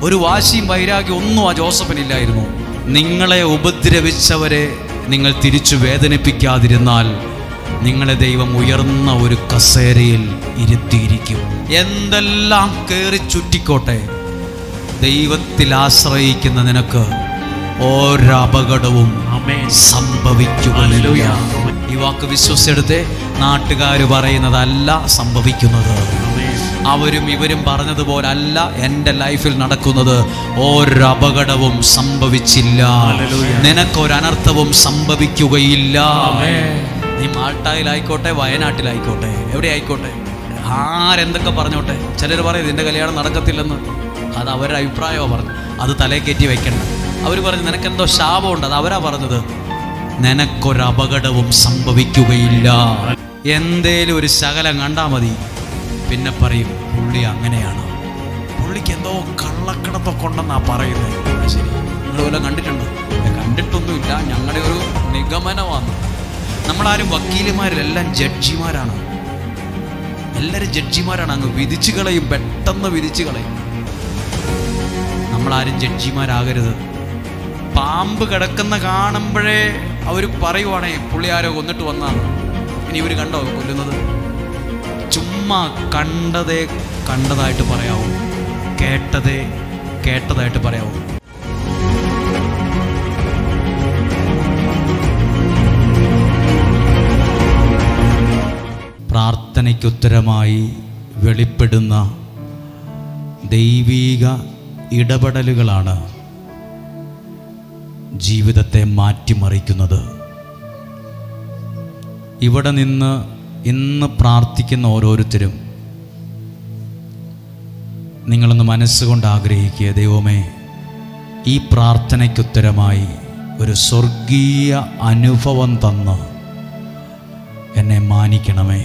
ഒരു വാശിയും വൈരാഗ്യം ഒന്നും ആ ജോസഫിനില്ലായിരുന്നു. നിങ്ങളെ ഉപദ്രവിച്ചവരെ നിങ്ങൾ തിരിച്ചു വേദനിപ്പിക്കാതിരുന്നാൽ നിങ്ങളെ ദൈവം ഉയർന്ന ഒരു കസേരയിൽ ഇരുത്തിയിരിക്കും. എന്തെല്ലാം കയറി ചുറ്റിക്കോട്ടെ, ദൈവത്തിൽ ആശ്രയിക്കുന്ന നിനക്ക് ഒരപകടവും സംഭവിക്കുകയില്ല. ഈ വാക്ക് വിശ്വസിച്ചെടുത്തേ. നാട്ടുകാർ പറയുന്നതല്ല സംഭവിക്കുന്നത്, അവരും ഇവരും പറഞ്ഞതുപോലല്ല എൻ്റെ ലൈഫിൽ നടക്കുന്നത്. ഒരപകടവും സംഭവിച്ചില്ല, നിനക്കൊരനർത്ഥവും സംഭവിക്കുകയില്ല. നീ മാൾട്ടായിലായിക്കോട്ടെ, വയനാട്ടിലായിക്കോട്ടെ, എവിടെ ആയിക്കോട്ടെ, ആരെന്തൊക്കെ പറഞ്ഞോട്ടെ. ചിലർ പറയും നിന്റെ കല്യാണം നടക്കത്തില്ലെന്ന്. അത് അവരുടെ അഭിപ്രായമാണ് പറഞ്ഞു, അത് തലേ കയറ്റി വയ്ക്കണ്ട. അവർ പറഞ്ഞു നിനക്കെന്തോ ശാപമുണ്ട്, അത് അവരാ പറഞ്ഞത്. നിനക്കൊരപകടവും സംഭവിക്കുകയില്ല. എന്തേലും ഒരു ശകലം കണ്ടാൽ മതി, പിന്നെ പറയും പുള്ളി അങ്ങനെയാണ്, പുള്ളിക്ക് എന്തോ കള്ളക്കടത്തൊക്കെ ഉണ്ടെന്നാ പറയുന്നത്. ശരി, നിങ്ങൾ വല്ലതും കണ്ടിട്ടുണ്ടോ? കണ്ടിട്ടൊന്നുമില്ല, ഞങ്ങളുടെ ഒരു നിഗമനമാണ്. നമ്മളാരും വക്കീലുമാരെല്ലാം ജഡ്ജിമാരാണ്, എല്ലാവരും ജഡ്ജിമാരാണ്. അങ്ങ് വിധിച്ചു കളയും, പെട്ടെന്ന് വിധിച്ചു കളയും. നമ്മളാരും ജഡ്ജിമാരാകരുത്. പാമ്പ് കിടക്കുന്ന കാണുമ്പോഴേ അവർ പറയുവാണേ പുള്ളി ആരോ കൊന്നിട്ട് വന്നാണ്. ഇനി ഇവർ കണ്ടോ കൊല്ലുന്നത്? ചുമ്മാ കണ്ടതേ കണ്ടതായിട്ട് പറയാവൂ, കേട്ടതേ കേട്ടതായിട്ട് പറയാവൂ. പ്രാർത്ഥനയ്ക്കുത്തരമായി വെളിപ്പെടുന്ന ദൈവീക ഇടപെടലുകളാണ് ജീവിതത്തെ മാറ്റിമറിക്കുന്നത്. ഇവിടെ നിന്ന് ഇന്ന് പ്രാർത്ഥിക്കുന്ന ഓരോരുത്തരും നിങ്ങളൊന്ന് മനസ്സുകൊണ്ട് ആഗ്രഹിക്കുക, ദൈവമേ ഈ പ്രാർത്ഥനയ്ക്കുത്തരമായി ഒരു സ്വർഗീയ അനുഭവം തന്ന് എന്നെ മാനിക്കണമേ.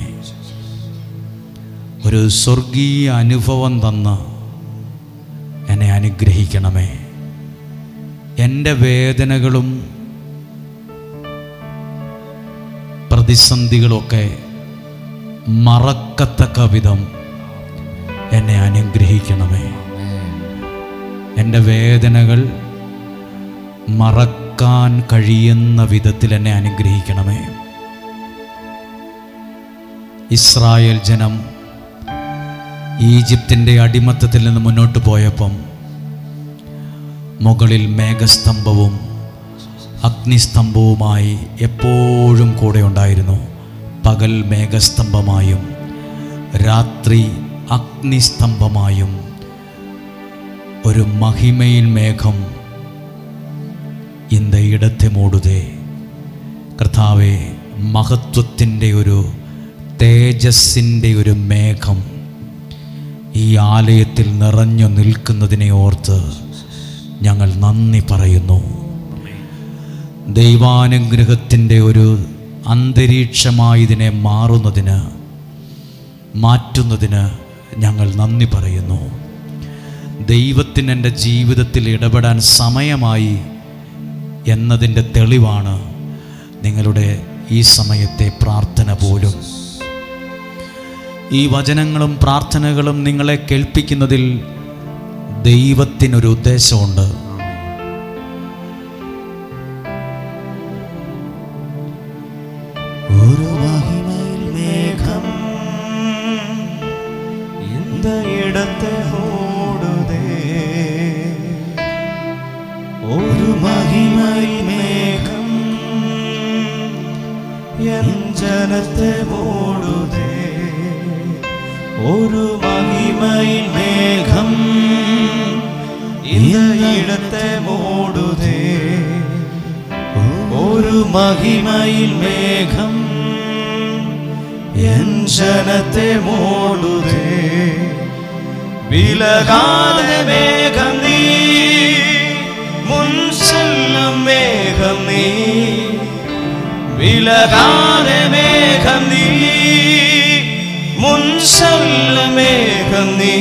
ഒരു സ്വർഗീയ അനുഭവം തന്ന് എന്നെ അനുഗ്രഹിക്കണമേ. എൻ്റെ വേദനകളും പ്രതിസന്ധികളൊക്കെ മറക്കത്തക്ക വിധം എന്നെ അനുഗ്രഹിക്കണമേ. എൻ്റെ വേദനകൾ മറക്കാൻ കഴിയുന്ന വിധത്തിൽ എന്നെ അനുഗ്രഹിക്കണമേ. ഇസ്രായേൽ ജനം ഈജിപ്തിൻ്റെ അടിമത്തത്തിൽ നിന്ന് മുന്നോട്ട് പോയപ്പം മുകളിൽ മേഘസ്തംഭവും അഗ്നിസ്തംഭവുമായി എപ്പോഴും കൂടെ ഉണ്ടായിരുന്നു. പകൽ മേഘസ്തംഭമായും രാത്രി അഗ്നിസ്തംഭമായും ഒരു മഹിമയിൽ മേഘം இந்த ഇടത്തെ മൂടുതേ. കർത്താവേ, മഹത്വത്തിൻ്റെ ഒരു തേജസ്സിൻ്റെ ഒരു മേഘം ഈ ആലയത്തിൽ നിറഞ്ഞു നിൽക്കുന്നതിനെ ഓർത്ത് ഞങ്ങൾ നന്ദി പറയുന്നു. ദൈവാനുഗ്രഹത്തിൻ്റെ ഒരു അന്തരീക്ഷമായി ഇതിനെ മാറ്റുന്നതിന് ഞങ്ങൾ നന്ദി പറയുന്നു. ദൈവത്തിന് എൻ്റെ ജീവിതത്തിൽ ഇടപെടാൻ സമയമായി എന്നതിൻ്റെ തെളിവാണ് നിങ്ങളുടെ ഈ സമയത്തെ പ്രാർത്ഥന പോലും. ഈ വചനങ്ങളും പ്രാർത്ഥനകളും നിങ്ങളെ കേൾപ്പിക്കുന്നതിൽ ദൈവത്തിനൊരു ഉദ്ദേശമുണ്ട്. ഒരു മഹിമയിൽ മേഘം இந்த இடத்தை മൂടുതേ. ഒരു മഹിമയിൽ മേഘം എൻ ജനത്തെ മൂടുതേ. ഒരു മഹിമയിൽ മേഘം இந்த இடத்தை മൂടുതേ. ഒരു മഹിമയിൽ മേഘം എൻ ജനത്തെ മൂടുതേ. വിലകാതെ മേഘം നീ, മുൻ ചെല്ലും മേഘം നീ. വിലകാതെ മേഘം നീ, മുൻ ചെല്ലും മേഘം നീ.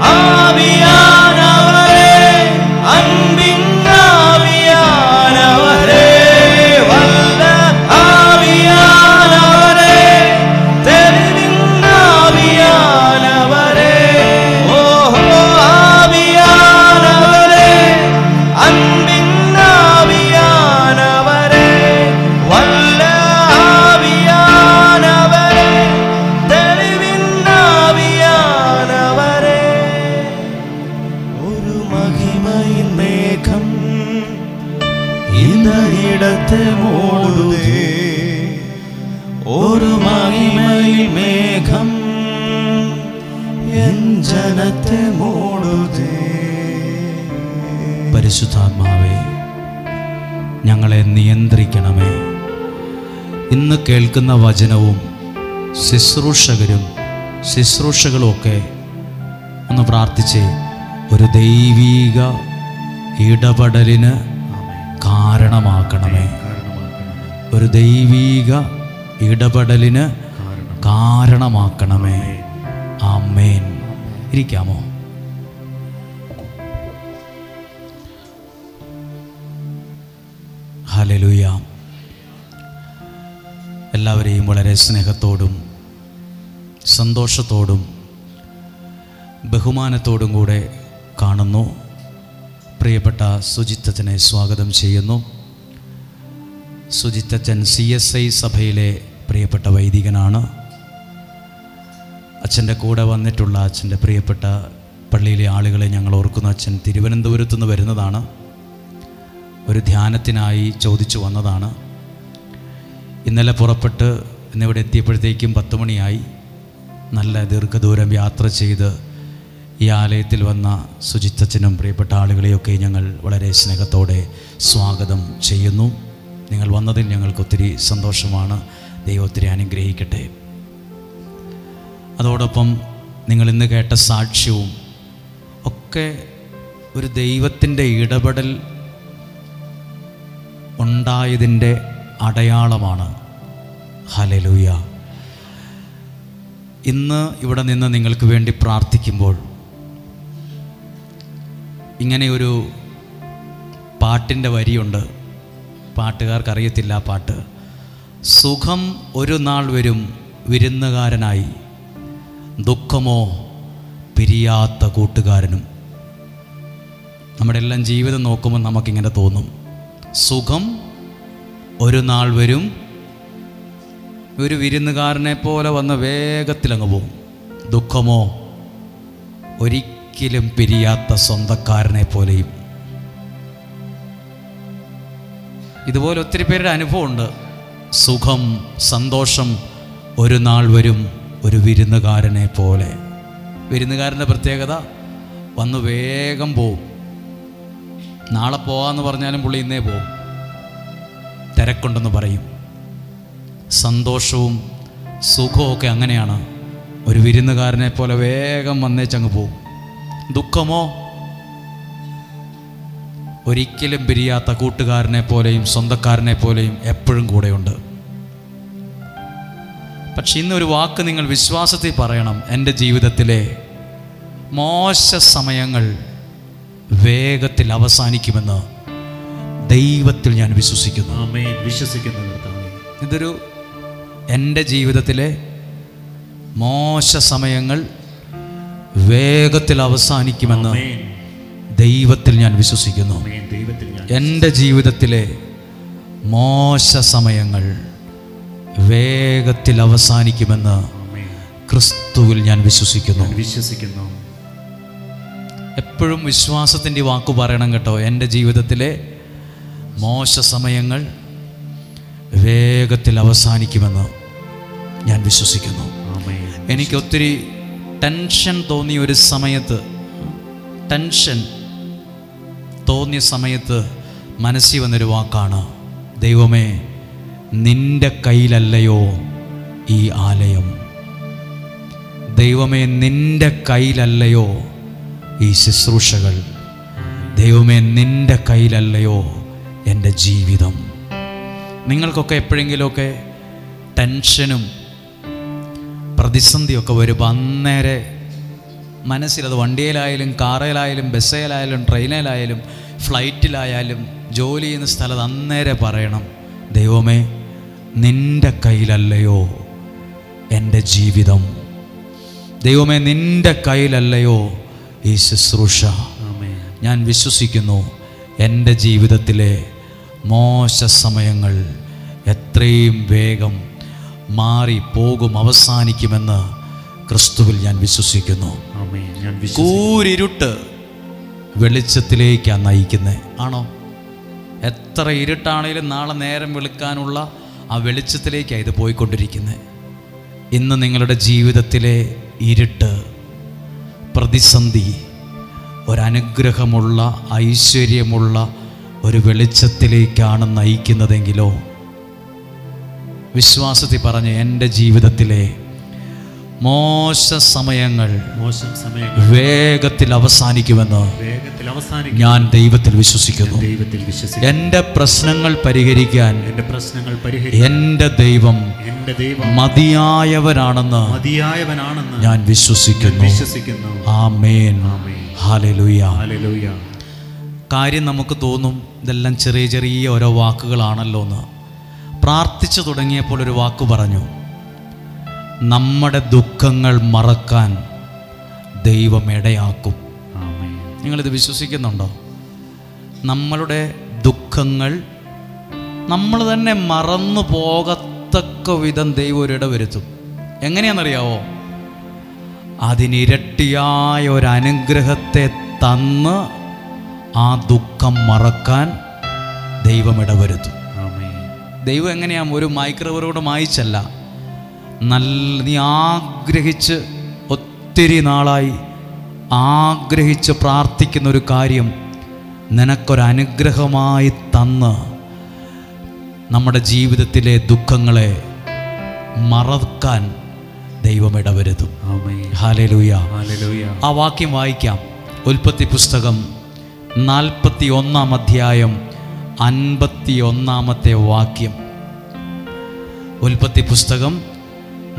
ആവിയാനവരേ, അൻപിൻ ആവിയാനവരേ, വല്ല ആവിയാനവരേ, തെളിവിൻ ആവിയാനവരേ. ഓഹോ ജനത്തെ മൂടുതേ ഒരു മഹിമയിൽ മേഘം എൻ ജനത്തെ മൂടുതേ. പരിശുദ്ധാത്മാവേ, ഞങ്ങളെ നിയന്ത്രിക്കണമേ. ഇന്ന് കേൾക്കുന്ന വചനവും ശുശ്രൂഷകളും ഒക്കെ ഒന്ന് പ്രാർത്ഥിച്ച് ഒരു ദൈവീക ഇടപെടലിന് കാരണമാക്കണമേ. ഒരു ദൈവീക ഇടപെടലിന് കാരണമാക്കണമേ. ആമേൻ. ഇരിക്കാമോ? ഹല്ലേലൂയ. എല്ലാവരെയും വളരെ സ്നേഹത്തോടും സന്തോഷത്തോടും ബഹുമാനത്തോടും കൂടെ കാണുന്നു. പ്രിയപ്പെട്ട സുജിത്തച്ഛനെ സ്വാഗതം ചെയ്യുന്നു. സുജിത്തച്ഛൻ CSI സഭയിലെ പ്രിയപ്പെട്ട വൈദികനാണ്. അച്ഛൻ്റെ കൂടെ വന്നിട്ടുള്ള അച്ഛൻ്റെ പ്രിയപ്പെട്ട പള്ളിയിലെ ആളുകളെ ഞങ്ങൾ ഓർക്കുന്നു. അച്ഛൻ തിരുവനന്തപുരത്തു നിന്ന് വരുന്നതാണ്. ഒരു ധ്യാനത്തിനായി ചോദിച്ചു വന്നതാണ്. ഇന്നലെ പുറപ്പെട്ട് ഇന്നിവിടെ എത്തിയപ്പോഴത്തേക്കും 10 മണിയായി. നല്ല ദീർഘദൂരം യാത്ര ചെയ്ത് ഈ ആലയത്തിൽ വന്ന സുജിത്തച്ഛനും പ്രിയപ്പെട്ട ആളുകളെയൊക്കെ ഞങ്ങൾ വളരെ സ്നേഹത്തോടെ സ്വാഗതം ചെയ്യുന്നു. നിങ്ങൾ വന്നതിൽ ഞങ്ങൾക്ക് ഒത്തിരി സന്തോഷമാണ്. ദൈവം ഒത്തിരി അനുഗ്രഹിക്കട്ടെ. അതോടൊപ്പം നിങ്ങൾ ഇന്ന് കേട്ട സാക്ഷ്യവും ഒക്കെ ഒരു ദൈവത്തിൻ്റെ ഇടപെടൽ ഉണ്ടായതിൻ്റെ അടയാളമാണ്. ഹല്ലേലൂയ. ഇന്ന് ഇവിടെ നിന്ന് നിങ്ങൾക്ക് വേണ്ടി പ്രാർത്ഥിക്കുമ്പോൾ ഇങ്ങനെയൊരു പാട്ടിൻ്റെ വരിയുണ്ട്. പാട്ടുകാർക്കറിയത്തില്ല ആ പാട്ട്. സുഖം ഒരു നാൾ വരും വിരുന്നുകാരനായി, ദുഃഖമോ പിരിയാത്ത കൂട്ടുകാരനും. നമ്മുടെ എല്ലാം ജീവിതം നോക്കുമ്പോൾ നമുക്കിങ്ങനെ തോന്നും. സുഖം ഒരു നാൾ വരും, ഒരു വിരുന്നുകാരനെ പോലെ വന്ന് വേഗത്തിലങ്ങ് പോകും. ദുഃഖമോ ഒരിക്കലും പിരിയാത്ത സ്വന്തക്കാരനെ പോലെയും. ഇതുപോലെ ഒത്തിരി പേരുടെ അനുഭവമുണ്ട്. സുഖം, സന്തോഷം ഒരു നാൾ വരും ഒരു വിരുന്നുകാരനെ പോലെ. വിരുന്നുകാരൻ്റെ പ്രത്യേകത വന്ന് വേഗം പോവും. നാളെ പോകാമെന്ന് പറഞ്ഞാലും പുള്ളി ഇന്നേ പോവും. തിരക്കുണ്ടെന്ന് പറയും. സന്തോഷവും സുഖവും ഒക്കെ അങ്ങനെയാണ്. ഒരു വിരുന്നുകാരനെ പോലെ വേഗം വന്നേച്ചങ്ങ് പോവും. ദുഃഖമോ ഒരിക്കലും പിരിയാത്ത കൂട്ടുകാരനെ പോലെയും സ്വന്തക്കാരനെ പോലെയും എപ്പോഴും കൂടെയുണ്ട്. പക്ഷെ ഇന്നൊരു വാക്ക് നിങ്ങൾ വിശ്വാസത്തിൽ പറയണം. എൻ്റെ ജീവിതത്തിലെ മോശ സമയങ്ങൾ വേഗത്തിൽ അവസാനിക്കുമെന്ന് ദൈവത്തിൽ ഞാൻ വിശ്വസിക്കുന്നു. ആമേൻ. വിശ്വസിക്കുന്നു. ഇതൊരു എൻ്റെ ജീവിതത്തിലെ മോശ സമയങ്ങൾ വേഗത്തിൽ അവസാനിക്കുമെന്ന് ദൈവത്തിൽ ഞാൻ വിശ്വസിക്കുന്നു. എൻ്റെ ജീവിതത്തിലെ മോശ സമയങ്ങൾ വേഗത്തിൽ അവസാനിക്കുമെന്ന് ക്രിസ്തുവിൽ ഞാൻ വിശ്വസിക്കുന്നു. എപ്പോഴും വിശ്വാസത്തിൻ്റെ വാക്ക് പറയണം കേട്ടോ. എൻ്റെ ജീവിതത്തിലെ മോശ സമയങ്ങൾ വേഗത്തിൽ അവസാനിക്കുമെന്ന് ഞാൻ വിശ്വസിക്കുന്നു. എനിക്ക് ഒത്തിരി ടെൻഷൻ തോന്നിയ ഒരു സമയത്ത്, ടെൻഷൻ തോന്നിയ സമയത്ത് മനസ്സിൽ വന്നൊരു വാക്കാണ്, ദൈവമേ നിൻ്റെ കയ്യിലല്ലയോ ഈ ആലയം, ദൈവമേ നിൻ്റെ കയ്യിലല്ലയോ ഈ ശുശ്രൂഷകൾ, ദൈവമേ നിൻ്റെ കയ്യിലല്ലയോ എൻ്റെ ജീവിതം. നിങ്ങൾക്കൊക്കെ എപ്പോഴെങ്കിലുമൊക്കെ ടെൻഷനും പ്രതിസന്ധിയൊക്കെ വരുമ്പോൾ അന്നേരെ മനസ്സിലത് വണ്ടിയിലായാലും കാറിലായാലും ബസ്സിലായാലും ട്രെയിനിലായാലും ഫ്ലൈറ്റിലായാലും ജോലി ചെയ്യുന്ന സ്ഥലത്ത് അന്നേരെ പറയണം, ദൈവമേ നിൻ്റെ കയ്യിലല്ലയോ എൻ്റെ ജീവിതം, ദൈവമേ നിൻ്റെ കയ്യിലല്ലയോ ഈ ശുശ്രൂഷ. ഞാൻ വിശ്വസിക്കുന്നു എൻ്റെ ജീവിതത്തിലെ മോശ സമയങ്ങൾ എത്രയും വേഗം മാറി പോകും, അവസാനിക്കുമെന്ന് ക്രിസ്തുവിൽ ഞാൻ വിശ്വസിക്കുന്നു. കൂരിരുട്ട് വെളിച്ചത്തിലേക്കാണ് നയിക്കുന്നത്. ആണോ? എത്ര ഇരുട്ടാണേലും നാളെ നേരം വെളുക്കാനുള്ള ആ വെളിച്ചത്തിലേക്കാണ് ഇത് പോയിക്കൊണ്ടിരിക്കുന്നത്. ഇന്ന് നിങ്ങളുടെ ജീവിതത്തിലെ ഇരുട്ട്, പ്രതിസന്ധി ഒരനുഗ്രഹമുള്ള ഐശ്വര്യമുള്ള ഒരു വെളിച്ചത്തിലേക്കാണ് നയിക്കുന്നതെങ്കിലോ, വിശ്വാസത്തിൽ പറഞ്ഞ് എൻ്റെ ജീവിതത്തിലെ മോശം സമയങ്ങൾ വേഗത്തിൽ അവസാനിക്കുമെന്ന് ഞാൻ ദൈവത്തിൽ വിശ്വസിക്കുന്നു. എൻ്റെ പ്രശ്നങ്ങൾ പരിഹരിക്കാൻ എൻ്റെ ദൈവം മതിയായവനാണെന്ന് ഞാൻ വിശ്വസിക്കുന്നു. ആമേൻ. ഹല്ലേലൂയ. കാര്യം നമുക്ക് തോന്നും ഇതെല്ലാം ചെറിയ ചെറിയ ഓരോ വാക്കുകളാണല്ലോ എന്ന്. പ്രാർത്ഥിച്ചു തുടങ്ങിയപ്പോൾ ഒരു വാക്ക് പറഞ്ഞു, നമ്മുടെ ദുഃഖങ്ങൾ മറക്കാൻ ദൈവം ഇടയാക്കും. നിങ്ങളിത് വിശ്വസിക്കുന്നുണ്ടോ? നമ്മളുടെ ദുഃഖങ്ങൾ നമ്മൾ തന്നെ മറന്നു പോകത്തക്ക വിധം ദൈവം ഒരിടവരുത്തും. എങ്ങനെയാണെന്നറിയാവോ? അതിനിരട്ടിയായ ഒരു അനുഗ്രഹത്തെ തന്ന് ആ ദുഃഖം മറക്കാൻ ദൈവം ഇടവരുത്തും. ദൈവം എങ്ങനെയാണ്? ഒരു മൈക്രോവേവോട് മായിച്ചല്ല, നീ ആഗ്രഹിച്ച് ഒത്തിരി നാളായി ആഗ്രഹിച്ച് പ്രാർത്ഥിക്കുന്ന ഒരു കാര്യം നിനക്കൊരനുഗ്രഹമായി തന്ന് നമ്മുടെ ജീവിതത്തിലെ ദുഃഖങ്ങളെ മറക്കാൻ ദൈവം ഇടവരുത്തും. ഹല്ലേലൂയ. ആ വാക്യം വായിക്കാം. ഉൽപ്പത്തി പുസ്തകം 41 അധ്യായം 51 വാക്യം. ഉൽപ്പത്തി പുസ്തകം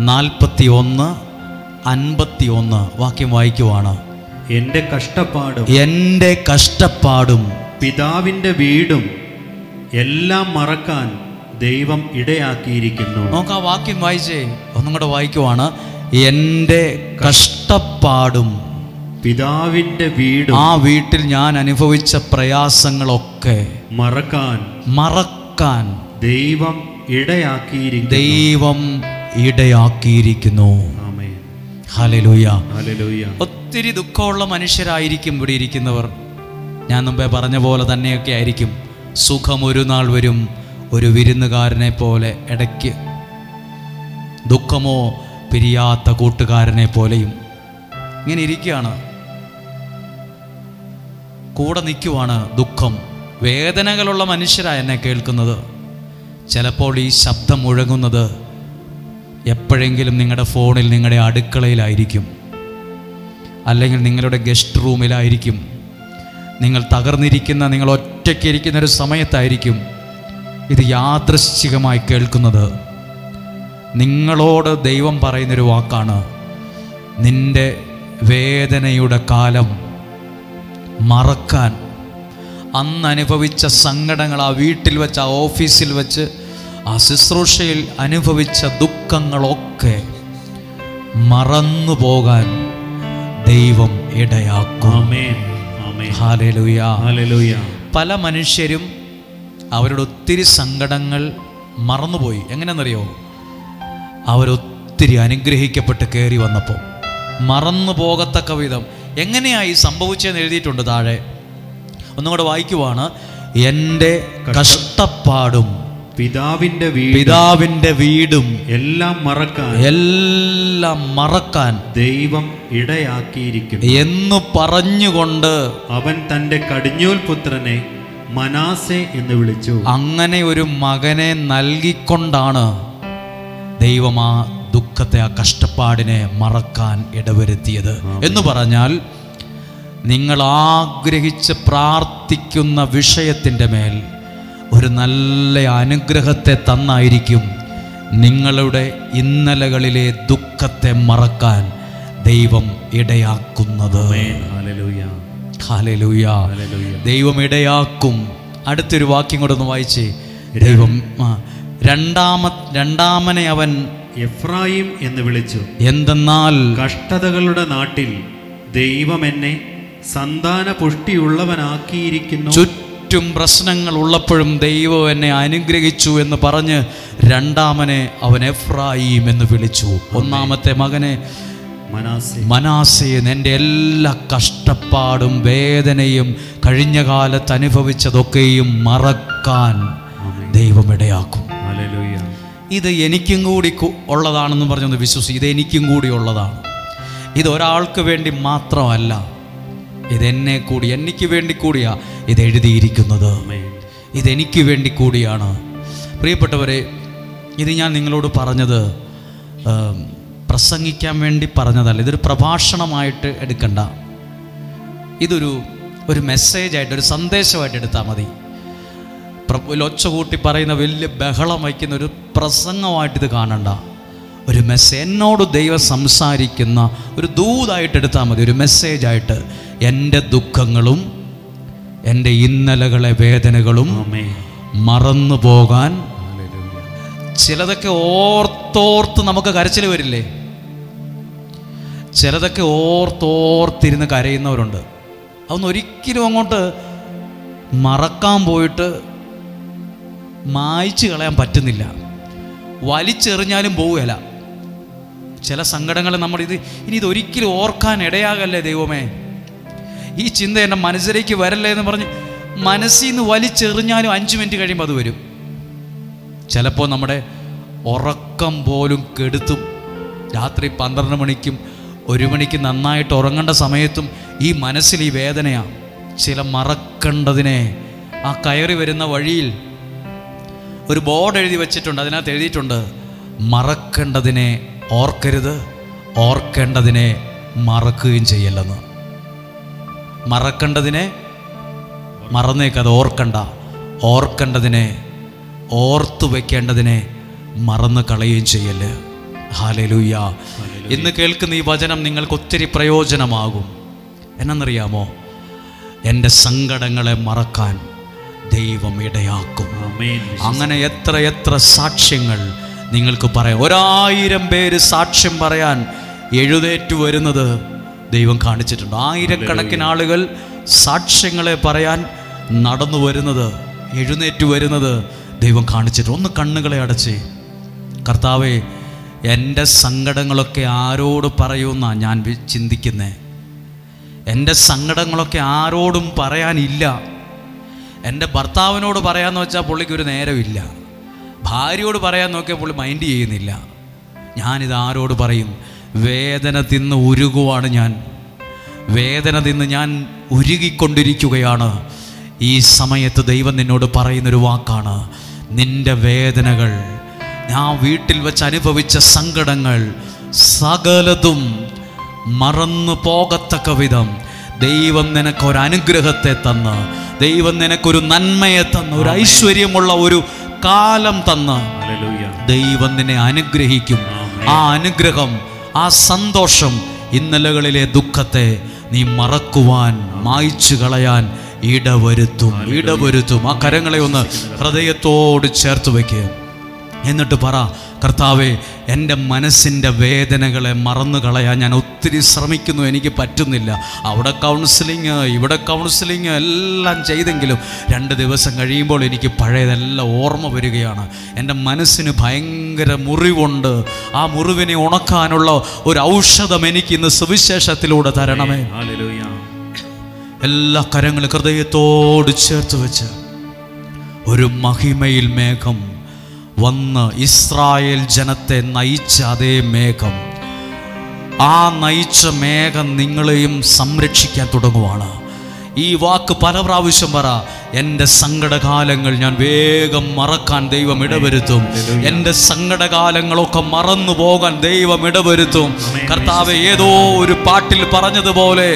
41:51 വാക്യം വായിക്കുവാണ്. എൻ്റെ കഷ്ടപ്പാടും പിതാവിൻ്റെ വീടും എല്ലാം മറക്കാൻ ദൈവം ഇടയാക്കിയിരിക്കുന്നു. നമുക്ക് ആ വാക്യം വായിച്ചേ, ഒന്നും കൂടെ വായിക്കുവാണ്. എൻ്റെ കഷ്ടപ്പാടും പിതാവിൻ്റെ വീടും, ആ വീട്ടിൽ ഞാൻ അനുഭവിച്ച പ്രയാസങ്ങളൊക്കെ മറക്കാൻ ദൈവം ഇടയാക്കിയിരിക്കുന്നു. ഹല്ലേലൂയ. ഒത്തിരി ദുഃഖമുള്ള മനുഷ്യരായിരിക്കും ഇവിടെ ഇരിക്കുന്നവർ. ഞാൻ മുമ്പേ പറഞ്ഞ പോലെ തന്നെയൊക്കെ ആയിരിക്കും. സുഖം ഒരു നാൾ വരും, ഒരു വിരുന്നുകാരനെ പോലെ ഇടയ്ക്ക്. ദുഃഖമോ പിരിയാത്ത കൂട്ടുകാരനെ പോലെയും ഇങ്ങനെ ഇരിക്കുകയാണ്, കൂടെ നിൽക്കുവാണ് ദുഃഖം. വേദനകളുള്ള മനുഷ്യരാണ് എന്നെ കേൾക്കുന്നത്. ചിലപ്പോൾ ഈ ശബ്ദം മുഴങ്ങുന്നത് എപ്പോഴെങ്കിലും നിങ്ങളുടെ ഫോണിൽ, നിങ്ങളുടെ അടുക്കളയിലായിരിക്കും, അല്ലെങ്കിൽ നിങ്ങളുടെ ഗസ്റ്റ് റൂമിലായിരിക്കും. നിങ്ങൾ തകർന്നിരിക്കുന്ന, നിങ്ങൾ ഒറ്റയ്ക്കിരിക്കുന്ന ഒരു സമയത്തായിരിക്കും ഇത് യാദൃശ്ചികമായി കേൾക്കുന്നത്. നിങ്ങളോട് ദൈവം പറയുന്നൊരു വാക്കാണ്, നിന്റെ വേദനയുടെ കാലം മറക്കാൻ, അന്ന് അനുഭവിച്ച സങ്കടങ്ങൾ, ആ വീട്ടിൽ വെച്ച്, ആ ഓഫീസിൽ വെച്ച്, ആ ശുശ്രൂഷയിൽ അനുഭവിച്ച ദുഃഖങ്ങളൊക്കെ മറന്നു പോകാൻ ദൈവം ഇടയാക്കും. ഹല്ലേലൂയ. പല മനുഷ്യരും അവരുടെ ഒത്തിരി സങ്കടങ്ങൾ മറന്നുപോയി. എങ്ങനെയെന്നറിയോ? അവരൊത്തിരി അനുഗ്രഹിക്കപ്പെട്ട് കയറി വന്നപ്പോൾ മറന്നു പോകത്തക്ക വിധം എങ്ങനെയായി സംഭവിച്ചതെന്ന് എഴുതിയിട്ടുണ്ട് താഴെ. ഒന്നും കൂടെ വായിക്കുവാണ്. എൻ്റെ കഷ്ടപ്പാടും പിതാവിൻ്റെ വീടും എല്ലാം മറക്കാൻ ദൈവം ഇടയാക്കിയിരിക്കുന്നു എന്ന് പറഞ്ഞുകൊണ്ട് അവൻ തൻ്റെ കടിഞ്ഞൂൽ പുത്രനെ മനാസെ എന്ന് വിളിച്ചു. അങ്ങനെ ഒരു മകനെ നൽകിക്കൊണ്ടാണ് ദൈവം ആ ദുഃഖത്തെ, ആ കഷ്ടപ്പാടിനെ മറക്കാൻ ഇടവരുത്തിയത്. എന്ന് പറഞ്ഞാൽ, നിങ്ങൾ ആഗ്രഹിച്ച് പ്രാർത്ഥിക്കുന്ന വിഷയത്തിൻ്റെ മേൽ ഒരു നല്ല അനുഗ്രഹത്തെ തന്നായിരിക്കും നിങ്ങളുടെ ഇന്നലകളിലെ ദുഃഖത്തെ മറക്കാൻ ദൈവം ഇടയാക്കുന്നത്. ഹല്ലേലൂയ. ദൈവം ഇടയാക്കും. അടുത്തൊരു വാക്യം കൂടെ ഒന്ന് വായിച്ചേ. ദൈവം രണ്ടാമനെ അവൻ എഫ്രായിം എന്ന് വിളിച്ചു. എന്തെന്നാൽ കഷ്ടതകളുടെ നാട്ടിൽ ദൈവം എന്നെ സന്താന പുഷ്ടിയുള്ളവനാക്കിയിരിക്കുന്നു. ചുറ്റും പ്രശ്നങ്ങൾ ഉള്ളപ്പോഴും ദൈവം എന്നെ അനുഗ്രഹിച്ചു എന്ന് പറഞ്ഞ് രണ്ടാമനെ അവൻ എഫ്രായിം എന്ന് വിളിച്ചു. ഒന്നാമത്തെ മകനെ മനാസയെ എൻ്റെ എല്ലാ കഷ്ടപ്പാടും വേദനയും കഴിഞ്ഞ കാലത്ത് അനുഭവിച്ചതൊക്കെയും മറക്കാൻ ദൈവം ഇടയാക്കും. ഇത് എനിക്കും കൂടി ഉള്ളതാണെന്ന് പറഞ്ഞൊന്ന് വിശ്വസിക്കും. ഇത് എനിക്കും കൂടി ഉള്ളതാണ്. ഇത് ഒരാൾക്ക് വേണ്ടി മാത്രമല്ല, ഇതെന്നെ കൂടി, എനിക്ക് വേണ്ടി കൂടിയാ ഇത് എഴുതിയിരിക്കുന്നത്. ഇതെനിക്ക് വേണ്ടി കൂടിയാണ്. പ്രിയപ്പെട്ടവരെ, ഇത് ഞാൻ നിങ്ങളോട് പറഞ്ഞത് പ്രസംഗിക്കാൻ വേണ്ടി പറഞ്ഞതല്ല. ഇതൊരു പ്രഭാഷണമായിട്ട് എടുക്കണ്ട. ഇതൊരു മെസ്സേജായിട്ട്, ഒരു സന്ദേശമായിട്ട് എടുത്താൽ മതി. ഒച്ച കൂട്ടി പറയുന്ന വലിയ ബഹളം വയ്ക്കുന്ന ഒരു പ്രസംഗമായിട്ട് ഇത് കാണണ്ട. ഒരു മെസ്സേജ്, എന്നോട് ദൈവം സംസാരിക്കുന്ന ഒരു ദൂതായിട്ട് എടുത്താൽ മതി. ഒരു മെസ്സേജായിട്ട് എൻ്റെ ദുഃഖങ്ങളും എൻ്റെ ഇന്നലകളെ വേദനകളും മറന്നു പോകാൻ. ചിലതൊക്കെ ഓർത്തോർത്ത് നമുക്ക് കരച്ചിൽ വരില്ലേ? ചിലതൊക്കെ ഓർത്തോർത്തിരുന്ന് കരയുന്നവരുണ്ട്. അതൊന്നും ഒരിക്കലും അങ്ങോട്ട് മറക്കാൻ പോയിട്ട് മായ്ച്ചു കളയാൻ പറ്റുന്നില്ല. വലിച്ചെറിഞ്ഞാലും പോവുകയില്ല. ചില സങ്കടങ്ങൾ ഇനി ഇതൊരിക്കലും ഓർക്കാൻ ഇടയാകല്ലേ ദൈവമേ, ഈ ചിന്ത എൻ്റെ മനസ്സിലേക്ക് വരല്ലേ എന്ന് പറഞ്ഞ് മനസ്സിൽ നിന്ന് വലിച്ചെറിഞ്ഞാലും 5 മിനിറ്റ് കഴിയുമ്പോൾ അത് വരും. ചിലപ്പോൾ നമ്മുടെ ഉറക്കം പോലും കെടുത്തും. രാത്രി 12 മണിക്കും 1 മണിക്കും നന്നായിട്ട് ഉറങ്ങേണ്ട സമയത്തും ഈ മനസ്സിൽ ഈ വേദനയാണ്. ചില മറക്കേണ്ടതിനെ, ആ കയറി വരുന്ന വഴിയിൽ ഒരു ബോർഡ് എഴുതി വച്ചിട്ടുണ്ട്. അതിനകത്ത് എഴുതിയിട്ടുണ്ട്, മറക്കേണ്ടതിനെ ഓർക്കരുത്, ഓർക്കേണ്ടതിനെ മറക്കുകയും ചെയ്യല്ലെന്ന്. മറക്കേണ്ടതിനെ മറന്നേക്കത്, ഓർക്കണ്ട. ഓർക്കേണ്ടതിനെ, ഓർത്തു വയ്ക്കേണ്ടതിനെ മറന്നു കളയുകയും ചെയ്യല്ലേ. ഹല്ലേലൂയ. ഇന്ന് കേൾക്കുന്ന ഈ വചനം നിങ്ങൾക്ക് ഒത്തിരി പ്രയോജനമാകും. എന്നറിയാമോ? എൻ്റെ സങ്കടങ്ങളെ മറക്കാൻ ദൈവം ഇടയാക്കും. അങ്ങനെ എത്ര സാക്ഷ്യങ്ങൾ നിങ്ങൾക്ക് പറയാം. 1000 പേര് സാക്ഷ്യം പറയാൻ എഴുന്നേറ്റ് വരുന്നത് ദൈവം കാണിച്ചിട്ടുണ്ട്. 1000കണക്കിന് ആളുകൾ സാക്ഷ്യങ്ങളെ പറയാൻ നടന്നു വരുന്നത്, എഴുന്നേറ്റ് വരുന്നത് ദൈവം കാണിച്ചിട്ടുണ്ട്. ഒന്ന് കണ്ണുകളെ അടച്ച്, കർത്താവേ, എൻ്റെ സങ്കടങ്ങളൊക്കെ ആരോട് പറയുമെന്നാ ഞാൻ ചിന്തിക്കുന്നത്. എൻ്റെ സങ്കടങ്ങളൊക്കെ ആരോടും പറയാനില്ല. എൻ്റെ ഭർത്താവിനോട് പറയാമെന്ന് വെച്ചാൽ പുള്ളിക്കൊരു നേരമില്ല. ഭാര്യയോട് പറയാൻ നോക്കിയാൽ പുള്ളി മൈൻഡ് ചെയ്യുന്നില്ല. ഞാനിത് ആരോട് പറയും? വേദന തിന്ന് ഉരുകുവാണ് ഞാൻ. വേദന തിന്ന് ഞാൻ ഉരുകിക്കൊണ്ടിരിക്കുകയാണ്. ഈ സമയത്ത് ദൈവം നിന്നോട് പറയുന്നൊരു വാക്കാണ്, നിൻ്റെ വേദനകൾ, ഞാൻ വീട്ടിൽ വെച്ച് അനുഭവിച്ച സങ്കടങ്ങൾ സകലതും മറന്നു പോകത്തക്ക വിധം ദൈവം നിനക്കൊരനുഗ്രഹത്തെ തന്ന്, ദൈവം നിനക്കൊരു നന്മയെ തന്ന്, ഒരു ഐശ്വര്യമുള്ള ഒരു കാലം തന്ന് ദൈവം നിന്നെ അനുഗ്രഹിക്കും. ആ അനുഗ്രഹം, ആ സന്തോഷം, ഇന്നലകളിലെ ദുഃഖത്തെ നീ മറക്കുവാൻ, മായ്ച്ചു കളയാൻ ഇടവരുത്തും. ആ കരങ്ങളെ ഒന്ന് ഹൃദയത്തോട് ചേർത്ത് വയ്ക്കുക. എന്നിട്ട് പറ, കർത്താവേ, എൻ്റെ മനസ്സിൻ്റെ വേദനകളെ മറന്നു കളയാൻ ഞാൻ ഒത്തിരി ശ്രമിക്കുന്നു, എനിക്ക് പറ്റുന്നില്ല. അവിടെ കൗൺസിലിങ്, ഇവിടെ കൗൺസിലിങ് എല്ലാം ചെയ്തെങ്കിലും 2 ദിവസം കഴിയുമ്പോൾ എനിക്ക് പഴയതെല്ലാം ഓർമ്മ വരികയാണ്. എൻ്റെ മനസ്സിന് ഭയങ്കര മുറിവുണ്ട്. ആ മുറിവിനെ ഉണക്കാനുള്ള ഒരു ഔഷധം എനിക്ക് ഇന്ന് സുവിശേഷത്തിലൂടെ തരണമേ. എല്ലാ കരങ്ങളും ഹൃദയത്തോട് ചേർത്ത് വെച്ച്, ഒരു മഹിമയിൽ മേഘം വന്ന് ഇസ്രായേൽ ജനത്തെ നയിച്ച അതേ മേഘം, ആ നയിച്ച മേഘം നിങ്ങളെയും സംരക്ഷിക്കാൻ തുടങ്ങുവാണ്. ഈ വാക്ക് പല പ്രാവശ്യം പറ. എൻ്റെ സങ്കടകാലങ്ങൾ ഞാൻ വേഗം മറക്കാൻ ദൈവം ഇടവരുത്തും. എൻ്റെ സങ്കടകാലങ്ങളൊക്കെ മറന്നു പോകാൻ ദൈവം ഇടവരുത്തും. കർത്താവേ, ഏതോ ഒരു പാട്ടിൽ പറഞ്ഞതുപോലെ,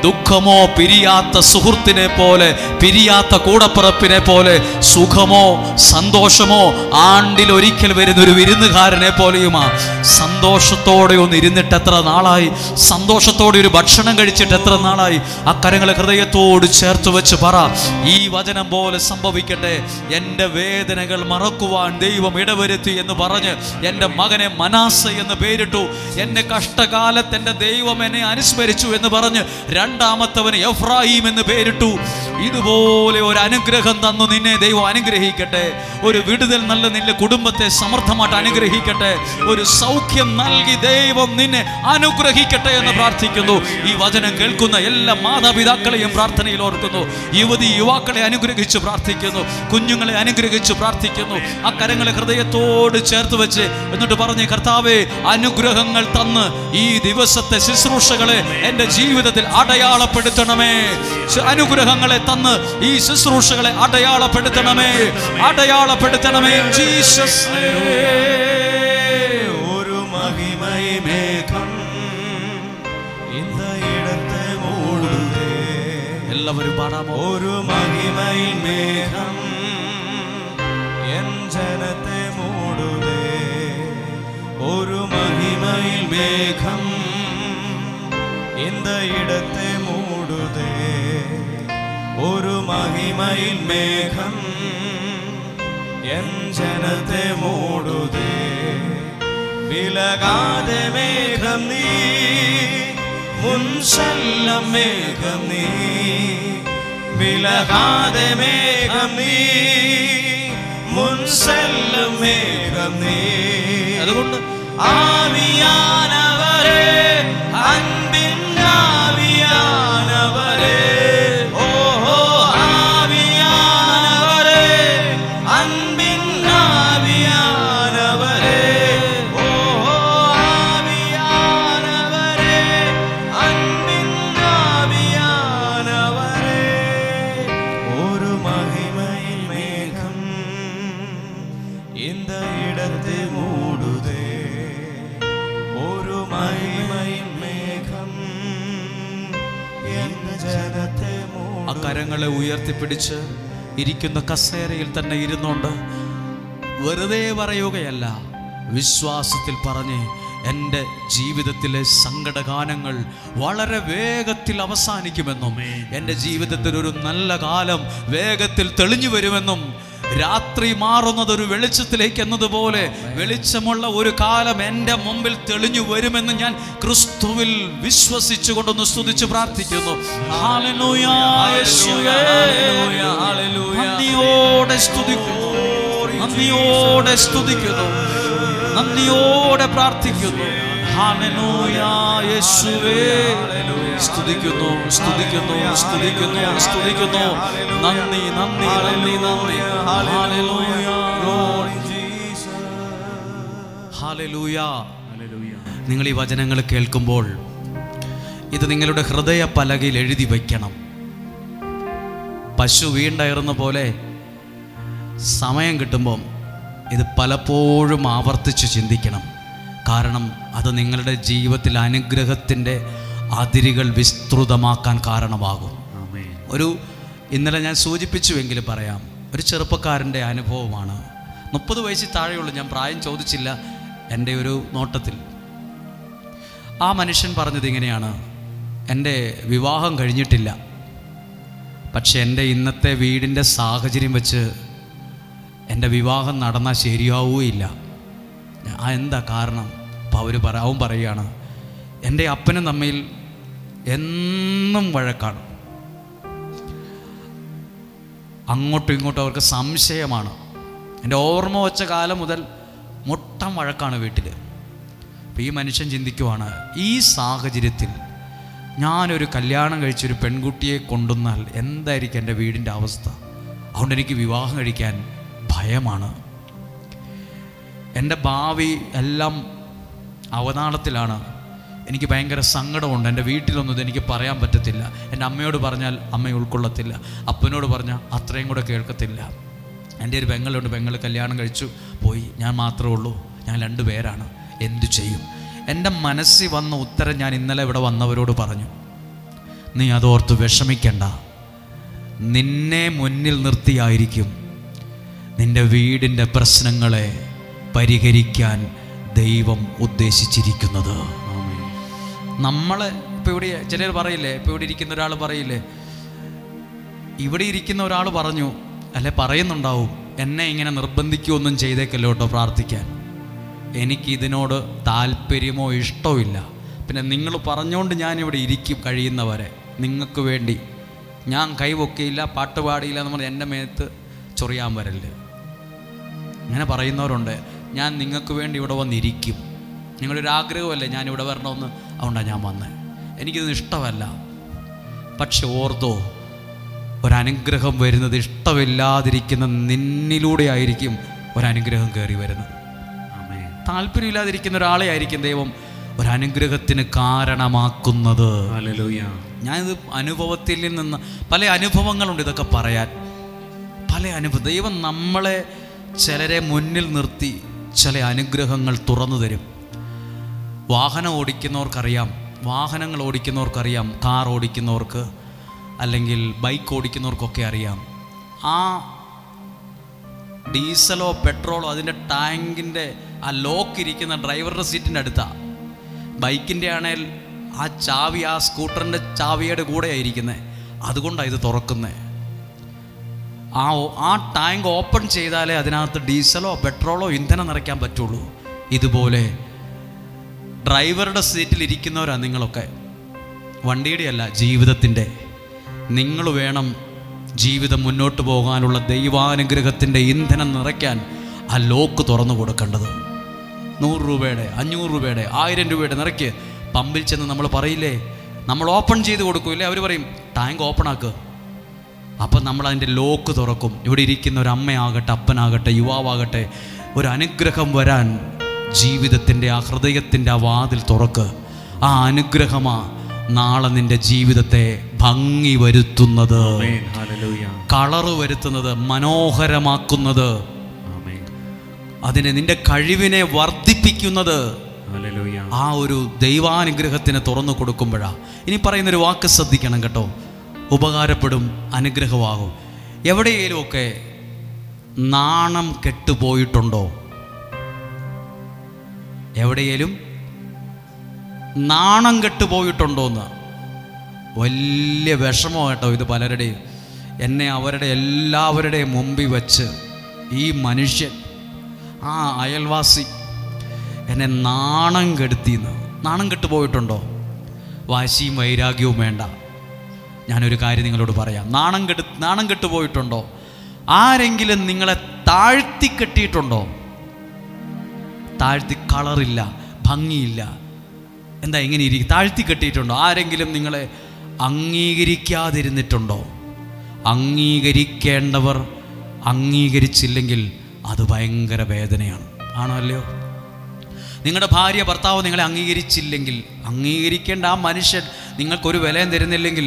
ദുഃഖമോ പിരിയാത്ത സുഹൃത്തിനെ പോലെ, പിരിയാത്ത കൂടപ്പിറപ്പിനെ പോലെ, സുഖമോ സന്തോഷമോ ആണ്ടിലൊരിക്കൽ വരുന്നൊരു വിരുന്നുകാരനെ പോലെയുമാ. സന്തോഷത്തോടെ ഒന്ന് ഇരുന്നിട്ട് എത്ര നാളായി, സന്തോഷത്തോടെ ഒരു ഭക്ഷണം കഴിച്ചിട്ട് എത്ര നാളായി. ആ കരങ്ങളെ ഹൃദയത്തോട് ചേർത്ത് വെച്ച് പറ, ഈ വചനം പോലെ സംഭവിക്കട്ടെ. എൻ്റെ വേദനകൾ മറക്കുവാൻ ദൈവം ഇടവരുത്തി എന്ന് പറഞ്ഞ് എൻ്റെ മകനെ മനാസ എന്ന് പേരിട്ടു. എൻ്റെ കഷ്ടകാലത്ത് എൻ്റെ ദൈവം എന്നെ അനുസ്മരിച്ചു എന്ന് പറഞ്ഞ് രണ്ടാമത്തവന് എഫ്രായിം എന്ന് പേരിട്ടു. ഇതുപോലെ ഒരു അനുഗ്രഹം തന്നു നിന്നെ ദൈവം അനുഗ്രഹിക്കട്ടെ. ഒരു വിടുതൽ നല്ല നിന്റെ കുടുംബത്തെ സമൃദ്ധമായിട്ട് അനുഗ്രഹിക്കട്ടെ. ഒരു സൗഖ്യം നൽകി ദൈവം നിന്നെ അനുഗ്രഹിക്കട്ടെ എന്ന് പ്രാർത്ഥിക്കുന്നു. ഈ വചനം കേൾക്കുന്ന എല്ലാ മാതാപിതാക്കളെയും പ്രാർത്ഥനയിൽ ഓർക്കുന്നു. യുവതി യുവാക്കളെ അനുഗ്രഹിച്ച് പ്രാർത്ഥിക്കുന്നു. കുഞ്ഞുങ്ങളെ അനുഗ്രഹിച്ച് പ്രാർത്ഥിക്കുന്നു. ആ കരങ്ങളെ ഹൃദയത്തോട് ചേർത്ത് വെച്ച് എന്നിട്ട് പറഞ്ഞ്, കർത്താവേ, അനുഗ്രഹങ്ങൾ തന്ന് ഈ ദിവസത്തെ ശുശ്രൂഷകളെ എൻ്റെ ജീവിതത്തിൽ അടയാളപ്പെടുത്തണമേ. അനുഗ്രഹങ്ങളെ തന്ന് ഈ ശുശ്രൂഷകളെ അടയാളപ്പെടുത്തണമേ, അടയാളപ്പെടുത്തണമേ. ജീസസ്. ഒരു മഹിമൈമേഘം ഇടത്തെ മൂടുതേ. എല്ലാവരും പാടാമോ? ഒരു മഹിമൈമേഘം എൻ ജനത്തെ മൂടുതേ. ഒരു മഹിമൈമേഘം இந்த இடத்தை மூடுதே. ஒரு மகிமையின் மேகம் என் ஜனத்தை மூடுதே. விலகாத மேகம் நீ, முன் செல்லும் மேகம் நீ. விலகாத மேகம் நீ, முன் செல்லும் மேகம் நீ. അതുകൊണ്ട് ആവിയാനവരേ, അൻപിൻ ആവിയാനവരേ, ഓഹോ ആവിയാനവരേ, അൻപിൻ ആവിയാനവരേ, ഓഹോ ആവിയാനവരേ, അൻപിൻ ആവിയാനവരേ. ഒരു മഹിമയിൻ മേഘം இந்த இடத்தை மூடுதே. ഒരു മഹിമയിൻ മേഘം എൻ ജനത്തെ മൂടുതേ. ആ കരങ്ങളെ ഉയർത്തിപ്പിടിച്ച് ഇരിക്കുന്ന കസേരയിൽ തന്നെ ഇരുന്നുകൊണ്ട് വെറുതെ പറയുകയല്ല, വിശ്വാസത്തിൽ പറഞ്ഞ് എൻ്റെ ജീവിതത്തിലെ സങ്കടഗാനങ്ങൾ വളരെ വേഗത്തിൽ അവസാനിക്കുമെന്നും എൻ്റെ ജീവിതത്തിൽ ഒരു നല്ല കാലം വേഗത്തിൽ തെളിഞ്ഞു വരുമെന്നും രാത്രി മാറുന്നത് ഒരു വെളിച്ചത്തിലേക്ക് എന്നതുപോലെ വെളിച്ചമുള്ള ഒരു കാലം എൻ്റെ മുമ്പിൽ തെളിഞ്ഞു വരുമെന്ന് ഞാൻ ക്രിസ്തുവിൽ വിശ്വസിച്ചുകൊണ്ടൊന്ന് സ്തുതിച്ച് പ്രാർത്ഥിക്കുന്നു. ഹല്ലേലൂയ, യേശുവേ, നന്ദിയോടെ സ്തുതിക്കുന്നു, നന്ദിയോടെ സ്തുതിക്കുന്നു, നന്ദിയോടെ പ്രാർത്ഥിക്കുന്നു. ഹല്ലേലൂയ, യേശുവേ, സ്തുതിക്കുന്നു, സ്തുതിക്കുന്നു, സ്തുതിക്കുന്നു, സ്തുതിക്കുന്നു. നന്ദി, നന്ദി, നന്ദി, നന്ദി. Hallelujah, hallelujah. നിങ്ങൾ ഈ വചനങ്ങൾ കേൾക്കുമ്പോൾ ഇത് നിങ്ങളുടെ ഹൃദയ പലകയിൽ എഴുതി വയ്ക്കണം. പശു വീണ്ടയറുന്ന പോലെ സമയം കിട്ടുമ്പം ഇത് പലപ്പോഴും ആവർത്തിച്ച് ചിന്തിക്കണം. കാരണം അത് നിങ്ങളുടെ ജീവിതത്തിൽ അനുഗ്രഹത്തിൻ്റെ അതിരുകൾ വിസ്തൃതമാക്കാൻ കാരണമാകും. ഇന്നലെ ഞാൻ സൂചിപ്പിച്ചുവെങ്കിലും പറയാം. ഒരു ചെറുപ്പക്കാരൻ്റെ അനുഭവമാണ്. 30 വയസ്സിൽ താഴെയുള്ളൂ. ഞാൻ പ്രായം ചോദിച്ചില്ല എൻ്റെ ഒരു നോട്ടത്തിൽ. ആ മനുഷ്യൻ പറഞ്ഞത് ഇങ്ങനെയാണ്: എൻ്റെ വിവാഹം കഴിഞ്ഞിട്ടില്ല, പക്ഷെ എൻ്റെ ഇന്നത്തെ വീടിൻ്റെ സാഹചര്യം വെച്ച് എൻ്റെ വിവാഹം നടന്നാൽ ശരിയാവുകയില്ല. എന്താ കാരണം? അപ്പോൾ അവൻ പറയുകയാണ്, എൻ്റെ അപ്പനും തമ്മിൽ എന്നും വഴക്കാണ്, അങ്ങോട്ടും ഇങ്ങോട്ടും അവർക്ക് സംശയമാണ്. എൻ്റെ ഓർമ്മ വച്ച കാലം മുതൽ മൊട്ടം വഴക്കാണ് വീട്ടിൽ. അപ്പോൾ ഈ മനുഷ്യൻ ചിന്തിക്കുവാണ്, ഈ സാഹചര്യത്തിൽ ഞാനൊരു കല്യാണം കഴിച്ചൊരു പെൺകുട്ടിയെ കൊണ്ടുവന്നാൽ എന്തായിരിക്കും എൻ്റെ വീടിൻ്റെ അവസ്ഥ? അതുകൊണ്ട് എനിക്ക് വിവാഹം കഴിക്കാൻ ഭയമാണ്. എൻ്റെ ഭാവി എല്ലാം അവതാളത്തിലാണ്. എനിക്ക് ഭയങ്കര സങ്കടമുണ്ട്. എൻ്റെ വീട്ടിലൊന്നും ഇതെനിക്ക് പറയാൻ പറ്റത്തില്ല. എൻ്റെ അമ്മയോട് പറഞ്ഞാൽ അമ്മ ഉൾക്കൊള്ളത്തില്ല, അപ്പനോട് പറഞ്ഞാൽ അത്രയും കൂടെ കേൾക്കത്തില്ല. എൻ്റെ ഒരു പെങ്ങളുണ്ട്, പെങ്ങൾ കല്യാണം കഴിച്ചു പോയി, ഞാൻ മാത്രമേ ഉള്ളൂ, ഞാൻ 2 പേരാണ്, എന്തു ചെയ്യും? എൻ്റെ മനസ്സിൽ വന്ന ഉത്തരം ഞാൻ ഇന്നലെ ഇവിടെ വന്നവരോട് പറഞ്ഞു. നീ അതോർത്ത് വിഷമിക്കണ്ട. നിന്നെ മുന്നിൽ നിർത്തിയായിരിക്കും നിൻ്റെ വീടിൻ്റെ പ്രശ്നങ്ങളെ പരിഹരിക്കാൻ ദൈവം ഉദ്ദേശിച്ചിരിക്കുന്നത്. നമ്മളെ ഇപ്പോൾ ഇവിടെ ചിലർ പറയില്ലേ, ഇപ്പോൾ ഇവിടെ ഇരിക്കുന്ന ഒരാൾ പറയില്ലേ, ഇവിടെ ഇരിക്കുന്ന ഒരാൾ പറഞ്ഞു, അല്ലെ പറയുന്നുണ്ടാവും, എന്നെ ഇങ്ങനെ നിർബന്ധിക്കുകയൊന്നും ചെയ്തേക്കല്ലോ കേട്ടോ പ്രാർത്ഥിക്കാൻ, എനിക്കിതിനോട് താല്പര്യമോ ഇഷ്ടമോ ഇല്ല, പിന്നെ നിങ്ങൾ പറഞ്ഞുകൊണ്ട് ഞാനിവിടെ ഇരിക്കും കഴിയുന്നവരെ നിങ്ങൾക്ക് വേണ്ടി ഞാൻ കൈവൊക്കെയില്ല, പാട്ട് പാടിയില്ല എന്ന് പറഞ്ഞ് എൻ്റെ മേത്ത് ചൊറിയാൻ വരല്ലേ. അങ്ങനെ പറയുന്നവരുണ്ട്. ഞാൻ നിങ്ങൾക്ക് വേണ്ടി ഇവിടെ വന്നിരിക്കും. നിങ്ങളൊരു ആഗ്രഹമല്ലേ ഞാൻ ഇവിടെ വരണമെന്ന്, അതുകൊണ്ടാണ് ഞാൻ വന്നത്. എനിക്കിത് ഇഷ്ടമല്ല. പക്ഷെ ഓർത്തോ, ഒരനുഗ്രഹം വരുന്നത് ഇഷ്ടമില്ലാതിരിക്കുന്ന നിന്നിലൂടെ ആയിരിക്കും ഒരനുഗ്രഹം കയറി വരുന്നത്. താല്പര്യമില്ലാതിരിക്കുന്ന ഒരാളെ ആയിരിക്കും ദൈവം ഒരനുഗ്രഹത്തിന് കാരണമാക്കുന്നത്. ഞാനിത് അനുഭവത്തിൽ നിന്ന്, പല അനുഭവങ്ങളുണ്ട് ഇതൊക്കെ പറയാൻ. ദൈവം നമ്മളെ ചിലരെ മുന്നിൽ നിർത്തി ചില അനുഗ്രഹങ്ങൾ തുറന്നു തരും. വാഹനം ഓടിക്കുന്നവർക്കറിയാം, കാർ ഓടിക്കുന്നവർക്ക് അല്ലെങ്കിൽ ബൈക്ക് ഓടിക്കുന്നവർക്കൊക്കെ അറിയാം. ആ ഡീസലോ പെട്രോളോ അതിൻ്റെ ടാങ്കിൻ്റെ ആ ലോക്ക് ഇരിക്കുന്ന ഡ്രൈവറുടെ സീറ്റിൻ്റെ അടുത്താണ്. ബൈക്കിൻ്റെ ആണെങ്കിൽ ആ ചാവി ആ സ്കൂട്ടറിൻ്റെ ചാവിയുടെ കൂടെയാണ് ഇരിക്കുന്നത്. അതുകൊണ്ടാണ് ഇത് തുറക്കുന്നത്. ആ ടാങ്ക് ഓപ്പൺ ചെയ്താലേ അതിനകത്ത് ഡീസലോ പെട്രോളോ ഇന്ധനം നിറയ്ക്കാൻ പറ്റുള്ളൂ. ഇതുപോലെ ഡ്രൈവറുടെ സീറ്റിൽ ഇരിക്കുന്നവരാണ് നിങ്ങളൊക്കെ. വണ്ടിയുടെ അല്ല, ജീവിതത്തിൻ്റെ. നിങ്ങൾ വേണം ജീവിതം മുന്നോട്ട് പോകാനുള്ള ദൈവാനുഗ്രഹത്തിൻ്റെ ഇന്ധനം നിറയ്ക്കാൻ ആ ലോക്ക് തുറന്നു കൊടുക്കേണ്ടത്. 100 രൂപയുടെ 500 രൂപയുടെ 1000 രൂപയുടെ നിറയ്ക്ക് പമ്പിൽ ചെന്ന് നമ്മൾ പറയില്ലേ, നമ്മൾ ഓപ്പൺ ചെയ്ത് കൊടുക്കൂല്ലേ, അവർ പറയും ടാങ്ക് ഓപ്പൺ ആക്കുക. അപ്പം നമ്മൾ അതിൻ്റെ ലോക്ക് തുറക്കും. ഇവിടെ ഇരിക്കുന്ന ഒരു അമ്മയാകട്ടെ, അപ്പനാകട്ടെ, യുവാവാകട്ടെ, ഒരു അനുഗ്രഹം വരാൻ ജീവിതത്തിൻ്റെ ആ ഹൃദയത്തിൻ്റെ ആ വാതിൽ തുറക്ക്. ആ അനുഗ്രഹമാ നാളെ നിൻ്റെ ജീവിതത്തെ ഭംഗി വരുത്തുന്നത്, കളറ് വരുത്തുന്നത്, മനോഹരമാക്കുന്നത്, അതിനെ നിന്റെ കഴിവിനെ വർദ്ധിപ്പിക്കുന്നത്. ആ ഒരു ദൈവാനുഗ്രഹത്തിന് തുറന്നു കൊടുക്കുമ്പോഴാണ്. ഇനി പറയുന്നൊരു വാക്ക് ശ്രദ്ധിക്കണം കേട്ടോ, ഉപകാരപ്പെടും, അനുഗ്രഹമാകും. എവിടെയെങ്കിലുമൊക്കെ നാണം കെട്ടുപോയിട്ടുണ്ടോ? എവിടെയെങ്കിലും നാണം കെട്ടുപോയിട്ടുണ്ടോയെന്ന് വലിയ വിഷമോ കേട്ടോ ഇത് പലരുടെയും. എന്നെ അവരുടെ എല്ലാവരുടെയും മുമ്പിൽ വച്ച് ഈ മനുഷ്യൻ, ആ അയൽവാസി എന്നെ നാണം കെടുത്തിന്ന്. നാണം കെട്ടുപോയിട്ടുണ്ടോ? വാശിയും വൈരാഗ്യവും വേണ്ട. ഞാനൊരു കാര്യം നിങ്ങളോട് പറയാം. നാണം കെട്ടുപോയിട്ടുണ്ടോ? ആരെങ്കിലും നിങ്ങളെ താഴ്ത്തി കെട്ടിയിട്ടുണ്ടോ? താഴ്ത്തി, കളറില്ല, ഭംഗിയില്ല, എന്താ ഇങ്ങനെ ഇരിക്കും, താഴ്ത്തി കെട്ടിയിട്ടുണ്ടോ? ആരെങ്കിലും നിങ്ങളെ അംഗീകരിക്കാതിരുന്നിട്ടുണ്ടോ? അംഗീകരിക്കേണ്ടവർ അംഗീകരിച്ചില്ലെങ്കിൽ അത് ഭയങ്കര വേദനയാണ്. ആണോ അല്ലയോ? നിങ്ങളുടെ ഭാര്യ ഭർത്താവ് നിങ്ങളെ അംഗീകരിച്ചില്ലെങ്കിൽ, അംഗീകരിക്കേണ്ട ആ മനുഷ്യൻ നിങ്ങൾക്കൊരു വിലയും തരുന്നില്ലെങ്കിൽ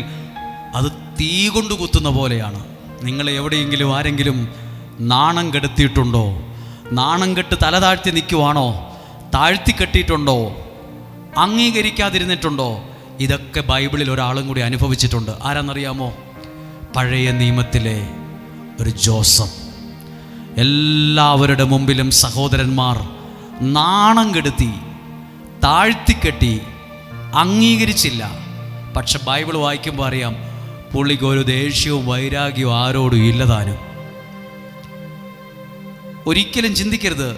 അത് തീ കൊണ്ട് കുത്തുന്ന പോലെയാണ്. നിങ്ങൾ എവിടെയെങ്കിലും ആരെങ്കിലും നാണം കെടുത്തിയിട്ടുണ്ടോ? നാണം കെട്ട് തല താഴ്ത്തി നിൽക്കുവാണോ? താഴ്ത്തി കെട്ടിയിട്ടുണ്ടോ? അംഗീകരിക്കാതിരുന്നിട്ടുണ്ടോ? ഇതൊക്കെ ബൈബിളിൽ ഒരാളും കൂടി അനുഭവിച്ചിട്ടുണ്ട്. ആരാന്നറിയാമോ? പഴയ നിയമത്തിലെ ഒരു ജോസഫ്. എല്ലാവരുടെ മുമ്പിലും സഹോദരന്മാർ നാണം കെടുത്തി, താഴ്ത്തിക്കെട്ടി, അംഗീകരിച്ചില്ല. പക്ഷെ ബൈബിൾ വായിക്കുമ്പോൾ അറിയാം, പുള്ളിക്ക് ഒരു ദേഷ്യവും വൈരാഗ്യവും ആരോടും ഇല്ലതാനും. ഒരിക്കലും ചിന്തിക്കരുത്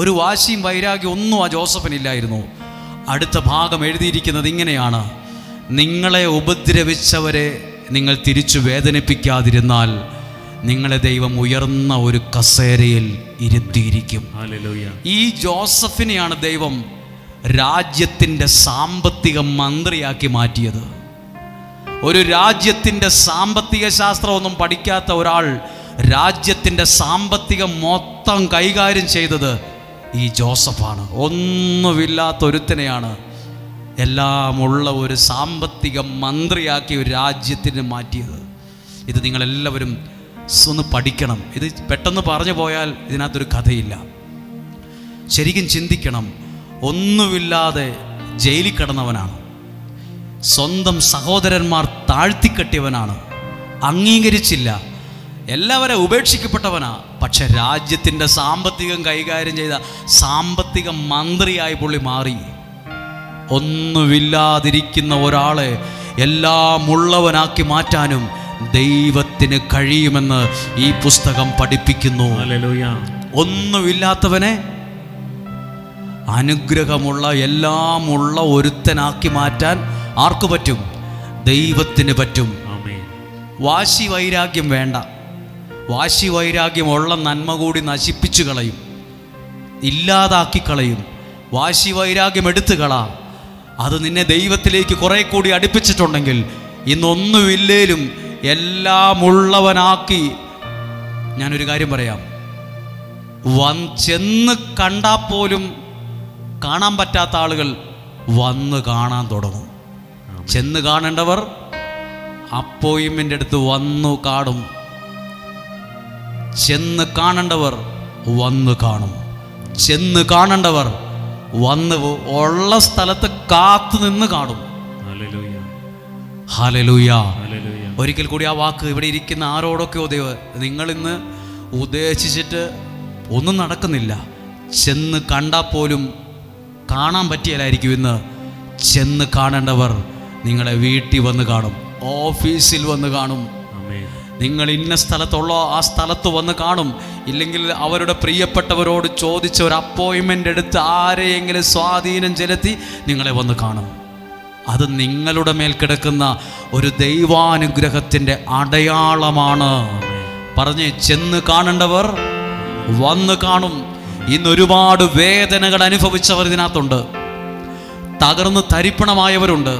ഒരു വാശിയും വൈരാഗ്യം ഒന്നും ആ ജോസഫിനില്ലായിരുന്നു. അടുത്ത ഭാഗം എഴുതിയിരിക്കുന്നത് ഇങ്ങനെയാണ്: നിങ്ങളെ ഉപദ്രവിച്ചവരെ നിങ്ങൾ തിരിച്ചു വേദനിപ്പിക്കാതിരുന്നാൽ നിങ്ങളെ ദൈവം ഉയർന്ന ഒരു കസേരയിൽ ഇരുത്തിയിരിക്കും. ഈ ജോസഫിനെയാണ് ദൈവം രാജ്യത്തിൻ്റെ സാമ്പത്തിക മന്ത്രിയാക്കി മാറ്റിയത്. ഒരു രാജ്യത്തിൻ്റെ സാമ്പത്തിക ശാസ്ത്രമൊന്നും പഠിക്കാത്ത ഒരാൾ രാജ്യത്തിൻ്റെ സാമ്പത്തികം മൊത്തം കൈകാര്യം ചെയ്തത് ഈ ജോസഫാണ്. ഒന്നുമില്ലാത്ത ഒരുത്തനെയാണ് എല്ലാമുള്ള ഒരു സാമ്പത്തിക മന്ത്രിയാക്കി ഒരു രാജ്യത്തിന് മാറ്റിയത്. ഇത് നിങ്ങളെല്ലാവരും ഒന്ന് പഠിക്കണം. ഇത് പെട്ടെന്ന് പറഞ്ഞു പോയാൽ ഇതിനകത്തൊരു കഥയില്ല. ശരിക്കും ചിന്തിക്കണം. ഒന്നുമില്ലാതെ ജയിലിൽ കിടന്നവനാണ്, സ്വന്തം സഹോദരന്മാർ താഴ്ത്തിക്കെട്ടിയവനാണ്, അംഗീകരിച്ചില്ല, എല്ലാവരും ഉപേക്ഷിക്കപ്പെട്ടവനാ. പക്ഷെ രാജ്യത്തിൻ്റെ സാമ്പത്തികം കൈകാര്യം ചെയ്ത സാമ്പത്തിക മന്ത്രിയായി പുള്ളി മാറി. ഒന്നുമില്ലാതിരിക്കുന്ന ഒരാളെ എല്ലാം ഉള്ളവനാക്കി മാറ്റാനും ദൈവത്തിന് കഴിയുമെന്ന് ഈ പുസ്തകം പഠിപ്പിക്കുന്നു. ഒന്നുമില്ലാത്തവനെ അനുഗ്രഹമുള്ള എല്ലാമുള്ള ഒരുത്തനാക്കി മാറ്റാൻ ആർക്ക് പറ്റും? ദൈവത്തിന് പറ്റും. ആമേൻ. വാശി വൈരാഗ്യം വേണ്ട. വാശി വൈരാഗ്യം ഉള്ള നന്മ കൂടി നശിപ്പിച്ചു കളയും, ഇല്ലാതാക്കി കളയും. വാശി വൈരാഗ്യം എടുത്തു കളാ. അത് നിന്നെ ദൈവത്തിലേക്ക് കുറെ കൂടി അടുപ്പിച്ചിട്ടുണ്ടെങ്കിൽ ഇന്നൊന്നുമില്ലേലും എല്ലാം ഉള്ളവനാക്കി. ഞാനൊരു കാര്യം പറയാം, ചെന്ന് കണ്ടാൽ പോലും കാണാൻ പറ്റാത്ത ആളുകൾ വന്ന് കാണാൻ തുടങ്ങും. ചെന്ന് കാണേണ്ടവർ അപ്പോയിൻമെൻ്റ് എടുത്ത് വന്നു കാണും. ചെന്ന് കാണേണ്ടവർ വന്ന് കാണും. ചെന്ന് കാണേണ്ടവർ വന്ന് ഉള്ള സ്ഥലത്ത് കാത്തു നിന്ന് കാണും. ഹല്ലേലൂയ. ഒരിക്കൽ കൂടി ആ വാക്ക് ഇവിടെ ഇരിക്കുന്ന ആരോടൊക്കെയോ നിങ്ങൾ ഇന്ന് ഉദ്ദേശിച്ചിട്ട് ഒന്നും നടക്കുന്നില്ല, ചെന്ന് കണ്ടാൽ പോലും കാണാൻ പറ്റിയാലായിരിക്കും. ഇന്ന് ചെന്ന് കാണേണ്ടവർ നിങ്ങളെ വീട്ടിൽ വന്ന് കാണും, ഓഫീസിൽ വന്ന് കാണും. നിങ്ങൾ ഇന്ന സ്ഥലത്തുള്ള ആ സ്ഥലത്ത് വന്ന് കാണും. ഇല്ലെങ്കിൽ അവരുടെ പ്രിയപ്പെട്ടവരോട് ചോദിച്ച് ഒരു അപ്പോയിൻമെൻ്റ് എടുത്ത് ആരെയെങ്കിലും സ്വാധീനം ചെലുത്തി നിങ്ങളെ വന്ന് കാണും. അത് നിങ്ങളുടെ മേൽ കിടക്കുന്ന ഒരു ദൈവാനുഗ്രഹത്തിൻ്റെ അടയാളമാണ്. പറഞ്ഞ് ചെന്ന് കാണേണ്ടവർ വന്ന് കാണും. ഇന്നൊരുപാട് വേദനകൾ അനുഭവിച്ചവർ ഇതിനകത്തുണ്ട്. തകർന്ന് തരിപ്പണമായവരുണ്ട്.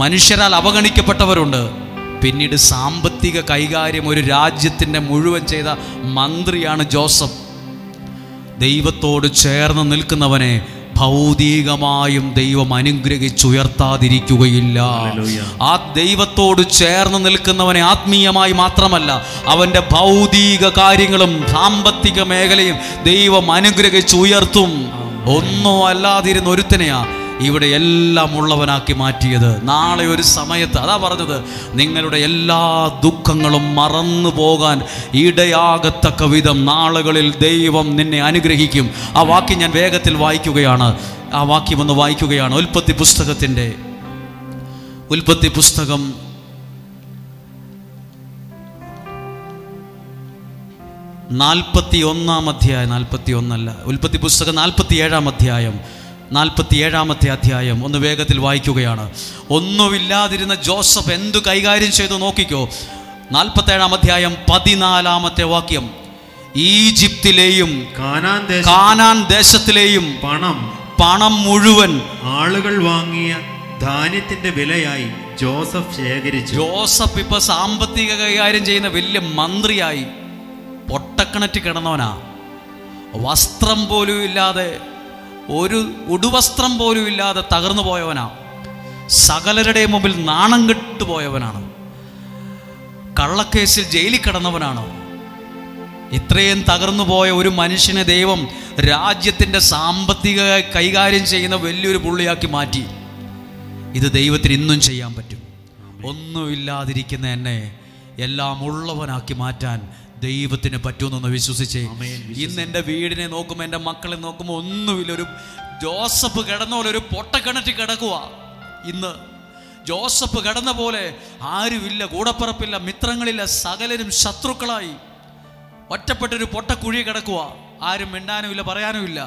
മനുഷ്യരാൽ അവഗണിക്കപ്പെട്ടവരുണ്ട്. പിന്നീട് സാമ്പത്തിക കൈകാര്യം ഒരു രാജ്യത്തിൻ്റെ മുഴുവൻ ചെയ്ത മന്ത്രിയാണ് ജോസഫ്. ദൈവത്തോട് ചേർന്ന് നിൽക്കുന്നവനെ ഭൗതികമായും ദൈവം അനുഗ്രഹിച്ചുയർത്താതിരിക്കുകയില്ല. ആ ദൈവത്തോട് ചേർന്ന് നിൽക്കുന്നവനെ ആത്മീയമായി മാത്രമല്ല, അവൻ്റെ ഭൗതിക കാര്യങ്ങളും സാമ്പത്തിക മേഖലയും ദൈവം അനുഗ്രഹിച്ചുയർത്തും. ഒന്നും അല്ലാതിരുന്ന ഒരുത്തനെയാ ഇവിടെ എല്ലാം ഉള്ളവനാക്കി മാറ്റിയത്. നാളെ ഒരു സമയത്ത് അതാ പറഞ്ഞത്, നിങ്ങളുടെ എല്ലാ ദുഃഖങ്ങളും മറന്നു പോകാൻ ഇടയാകത്തക്ക വിധം നാളുകളിൽ ദൈവം നിന്നെ അനുഗ്രഹിക്കും. ആ വാക്യം ഞാൻ വേഗത്തിൽ വായിക്കുകയാണ്. ആ വാക്യം ഒന്ന് വായിക്കുകയാണ്. ഉൽപ്പത്തി പുസ്തകം 41-ാം അധ്യായം, 41 ഉൽപ്പത്തി പുസ്തകം 47-ാമത്തെ അധ്യായം ഒന്ന് വേഗത്തിൽ വായിക്കുകയാണ്. ഒന്നുമില്ലാതിരുന്ന ജോസഫ് എന്തു കൈകാര്യം ചെയ്തു നോക്കിക്കോ. 47-ാം അധ്യായം 14-ാമത്തെ വാക്യം. ഈജിപ്തിലെയും കാനാൻ ദേശത്തിലെയും പണം മുഴുവൻ ആളുകൾ വാങ്ങിയ ധാന്യത്തിന്റെ വിലയായി ജോസഫ് ശേഖരിച്ചു. ജോസഫ് ഇപ്പൊ സാമ്പത്തിക കൈകാര്യം ചെയ്യുന്ന വലിയ മന്ത്രിയായി. പൊട്ടക്കിണറ്റ് കിടന്നവനാ. വസ്ത്രം പോലും ഇല്ലാതെ, ഒരു ഉടുവസ്ത്രം പോലും ഇല്ലാതെ തകർന്നു പോയവനാ. സകലരുടെ മുമ്പിൽ നാണം കെട്ടു പോയവനാണ്. കള്ളക്കേസിൽ ജയിലിൽ കിടന്നവനാണ്. ഇത്രയും തകർന്നു പോയ ഒരു മനുഷ്യനെ ദൈവം രാജ്യത്തിൻ്റെ സാമ്പത്തിക കൈകാര്യം ചെയ്യുന്ന വലിയൊരു പുള്ളിയാക്കി മാറ്റി. ഇത് ദൈവത്തിന് ഇന്നും ചെയ്യാൻ പറ്റും. ഒന്നുമില്ലാതിരിക്കുന്ന എന്നെ എല്ലാം ഉള്ളവനാക്കി മാറ്റാൻ ദൈവത്തിന് പറ്റുമെന്നൊന്ന് വിശ്വസിച്ചേ. ഇന്ന് എൻ്റെ വീടിനെ നോക്കുമ്പോൾ, എൻ്റെ മക്കളെ നോക്കുമ്പോൾ ഒന്നുമില്ല. ഒരു ജോസഫ് കിടന്ന പോലെ ഒരു പൊട്ടക്കിണറ്റ് കിടക്കുക. ഇന്ന് ജോസഫ് കിടന്ന പോലെ ആരുമില്ല, കൂടപ്പറപ്പില്ല, മിത്രങ്ങളില്ല, സകലരും ശത്രുക്കളായി ഒറ്റപ്പെട്ടൊരു പൊട്ടക്കുഴി കിടക്കുക. ആരും മിണ്ടാനുമില്ല, പറയാനുമില്ല.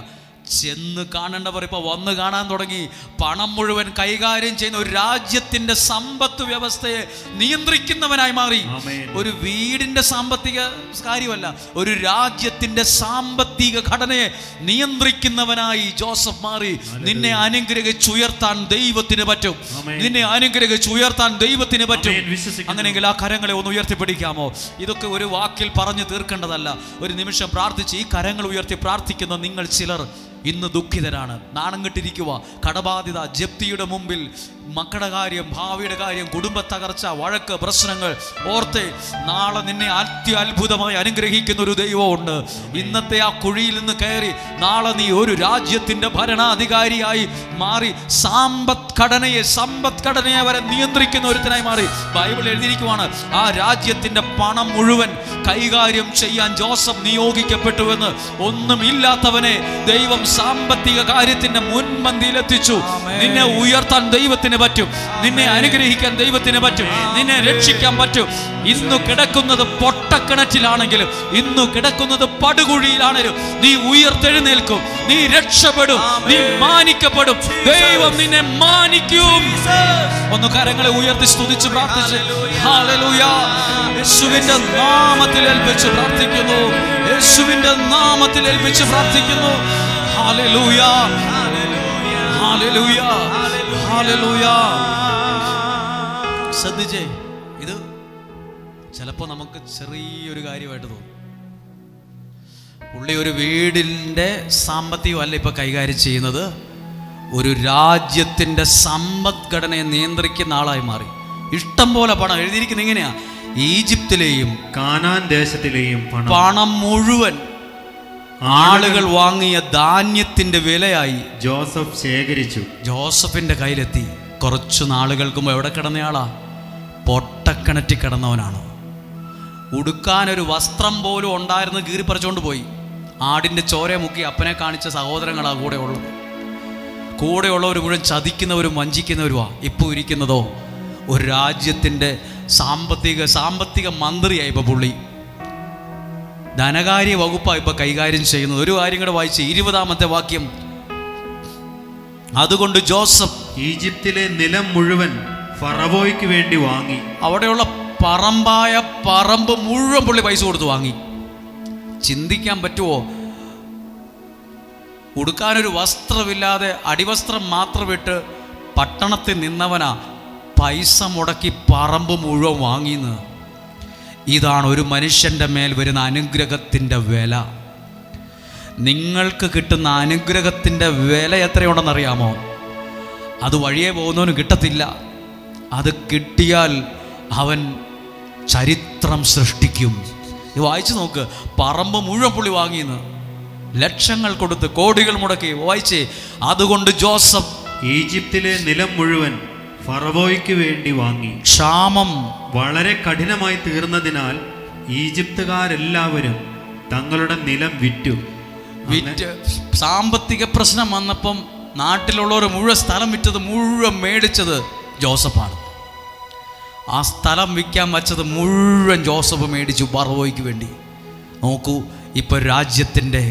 ചെന്ന് കാണേണ്ടവർ ഇപ്പോൾ വന്ന് കാണാൻ തുടങ്ങി. പണം മുഴുവൻ കൈകാര്യം ചെയ്യുന്ന ഒരു രാജ്യത്തിൻ്റെ സമ്പത്ത് വ്യവസ്ഥയെ നിയന്ത്രിക്കുന്നവനായി മാറി. ഒരു വീടിൻ്റെ സാമ്പത്തിക കാര്യമല്ല, ഒരു രാജ്യത്തിൻ്റെ സാമ്പത്തിക ഘടനയെ നിയന്ത്രിക്കുന്നവനായി ജോസഫ് മാറി. നിന്നെ അനുഗ്രഹിച്ചുയർത്താൻ ദൈവത്തിന് പറ്റും. നിന്നെ അനുഗ്രഹിച്ചുയർത്താൻ ദൈവത്തിന് പറ്റും. അങ്ങനെയെങ്കിൽ ആ കരങ്ങളെ ഒന്ന് ഉയർത്തിപ്പിടിക്കാമോ? ഇതൊക്കെ ഒരു വാക്കിൽ പറഞ്ഞു തീർക്കേണ്ടതല്ല. ഒരു നിമിഷം പ്രാർത്ഥിച്ച് ഈ കരങ്ങൾ ഉയർത്തി പ്രാർത്ഥിക്കുന്ന നിങ്ങൾ ചിലർ ഇന്ന് ദുഃഖിതരാണ്, നാണം കെട്ടിരിക്കുക. കടബാധ്യത, ജപ്തിയുടെ മുമ്പിൽ മക്കളുടെ കാര്യം, ഭാവിയുടെ കാര്യം, കുടുംബ തകർച്ച, വഴക്ക്, പ്രശ്നങ്ങൾ ഓർത്ത് നാളെ നിന്നെ അത്ഭുതമായി അനുഗ്രഹിക്കുന്ന ഒരു ദൈവമുണ്ട്. ഇന്നത്തെ ആ കുഴിയിൽ നിന്ന് കയറി നാളെ നീ ഒരു രാജ്യത്തിൻ്റെ ഭരണാധികാരിയായി മാറി സമ്പദ്ഘടനയെ വരെ നിയന്ത്രിക്കുന്ന ഒരുത്തനായി മാറി. ബൈബിൾ എഴുതിയിരിക്കുവാണ്, ആ രാജ്യത്തിൻ്റെ പണം മുഴുവൻ കൈകാര്യം ചെയ്യാൻ ജോസഫ് നിയോഗിക്കപ്പെട്ടുവെന്ന്. ഒന്നുമില്ലാത്തവനെ ദൈവം സാമ്പത്തിക കാര്യത്തിന്റെ മുൻപന്തിയിലെത്തിച്ചു. നിന്നെ ഉയർത്താൻ ദൈവത്തിന് പറ്റും. നിന്നെ അനുഗ്രഹിക്കാൻ ദൈവത്തിന് പറ്റും. നിന്നെ രക്ഷിക്കാൻ പറ്റും. ഇന്നു കിടക്കുന്നത് പൊട്ടക്കിണറ്റിലാണെങ്കിലും, ഇന്നു കിടക്കുന്നത് പടുകുഴിയിലാണെങ്കിലും നീ ഉയർത്തെഴുന്നേൽക്കും. നീ രക്ഷപ്പെടും. നീ മാനിക്കപ്പെടും. ദൈവം നിന്നെ മാനിക്കും. ഒന്ന് കരങ്ങളെ ഉയർത്തി സ്തുതിച്ച് പ്രാർത്ഥിച്ച് ഹല്ലേലൂയ. യേശുവിന്റെ നാമത്തിൽ ഏൽപ്പിച്ച് പ്രാർത്ഥിക്കുന്നു. യേശുവിന്റെ നാമത്തിൽ ഏൽപ്പിച്ച് പ്രാർത്ഥിക്കുന്നു. Hallelujah, hallelujah, hallelujah. ശ്രദ്ധിച്ചേ, ഇത് ചിലപ്പോ നമുക്ക് ചെറിയൊരു കാര്യമായിട്ട് തോന്നും. പുള്ളി ഒരു വീടിൻ്റെ സാമ്പത്തികമല്ല ഇപ്പൊ കൈകാര്യം ചെയ്യുന്നത്, ഒരു രാജ്യത്തിൻ്റെ സമ്പദ്ഘടനയെ നിയന്ത്രിക്കുന്ന ആളായി മാറി. ഇഷ്ടം പോലെ പണം എഴുതിയിരിക്കുന്നത് ഇങ്ങനെയാ: ഈജിപ്തിലെയും കാനാൻ ദേശത്തിലെയും പണം മുഴുവൻ ആളുകൾ വാങ്ങിയ ധാന്യത്തിന്റെ വിലയായി ജോസഫ് ശേഖരിച്ചു. ജോസഫിന്റെ കയ്യിലെത്തി. കുറച്ചു നാളുകൾക്ക് മുമ്പ് എവിടെ കിടന്നയാളാ? പൊട്ടക്കിണറ്റിൽ കിടന്നവനാണ്. ഉടുക്കാനൊരു വസ്ത്രം പോലും ഉണ്ടായിരുന്നു, കീറിപ്പറിച്ചുകൊണ്ട് പോയി. ആടിൻ്റെ ചോര മുക്കി അപ്പനെ കാണിച്ച സഹോദരങ്ങളാ കൂടെ ഉള്ളത്. കൂടെയുള്ളവർ മുഴുവൻ ചതിക്കുന്നവരും വഞ്ചിക്കുന്നവരുമാ. ഇപ്പോൾ ഇരിക്കുന്നതോ ഒരു രാജ്യത്തിൻ്റെ സാമ്പത്തിക മന്ത്രിയായി ഇപ്പോൾ പുള്ളി. ധനകാര്യ വകുപ്പാണ് ഇപ്പോൾ കൈകാര്യം ചെയ്യുന്നത്. ഒരു കാര്യം കൂടെ വായിച്ച് 20-ാമത്തെ വാക്യം. അതുകൊണ്ട് ജോസഫ് ഈജിപ്തിലെ നിലം മുഴുവൻ ഫറവോയ്ക്ക് വേണ്ടി വാങ്ങി. അവിടെയുള്ള പറമ്പ് മുഴുവൻ പുള്ളി പൈസ കൊടുത്ത് വാങ്ങി. ചിന്തിക്കാൻ പറ്റുമോ? ഉടുക്കാനൊരു വസ്ത്രമില്ലാതെ അടിവസ്ത്രം മാത്രം ഇട്ട് പട്ടണത്തിൽ നിന്നവനാ പൈസ മുടക്കി പറമ്പ് മുഴുവൻ വാങ്ങിന്ന്. ഇതാണ് ഒരു മനുഷ്യൻ്റെ മേൽ വരുന്ന അനുഗ്രഹത്തിൻ്റെ വില. നിങ്ങൾക്ക് കിട്ടുന്ന അനുഗ്രഹത്തിൻ്റെ വില എത്രയുണ്ടെന്നറിയാമോ? അത് വഴിയെ പോകുന്നവന് കിട്ടത്തില്ല. അത് കിട്ടിയാൽ അവൻ ചരിത്രം സൃഷ്ടിക്കും. ഇത് വായിച്ചു നോക്ക്. പറമ്പ് മുഴുവൻ പുള്ളി വാങ്ങിയെന്ന്, ലക്ഷങ്ങൾ കൊടുത്ത്, കോടികൾ മുടക്കി. വായിച്ചേ. അതുകൊണ്ട് ജോസഫ് ഈജിപ്തിലെ നിലം മുഴുവൻ ഫറവോയ്ക്ക് വേണ്ടി വാങ്ങി. ക്ഷാമം വളരെ കഠിനമായി തീർന്നതിനാൽ ഈജിപ്തുകാരെല്ലാവരും തങ്ങളുടെ നിലം വിറ്റ് സാമ്പത്തിക പ്രശ്നം വന്നപ്പം നാട്ടിലുള്ളവർ മുഴുവൻ സ്ഥലം വിറ്റത് മുഴുവൻ മേടിച്ചത് ജോസഫാണ്. ആ സ്ഥലം വിൽക്കാൻ വച്ചത് മുഴുവൻ ജോസഫ് മേടിച്ചു ഫറവോയ്ക്ക് വേണ്ടി. നോക്കൂ, ഇപ്പോൾ രാജ്യത്തിൻ്റെ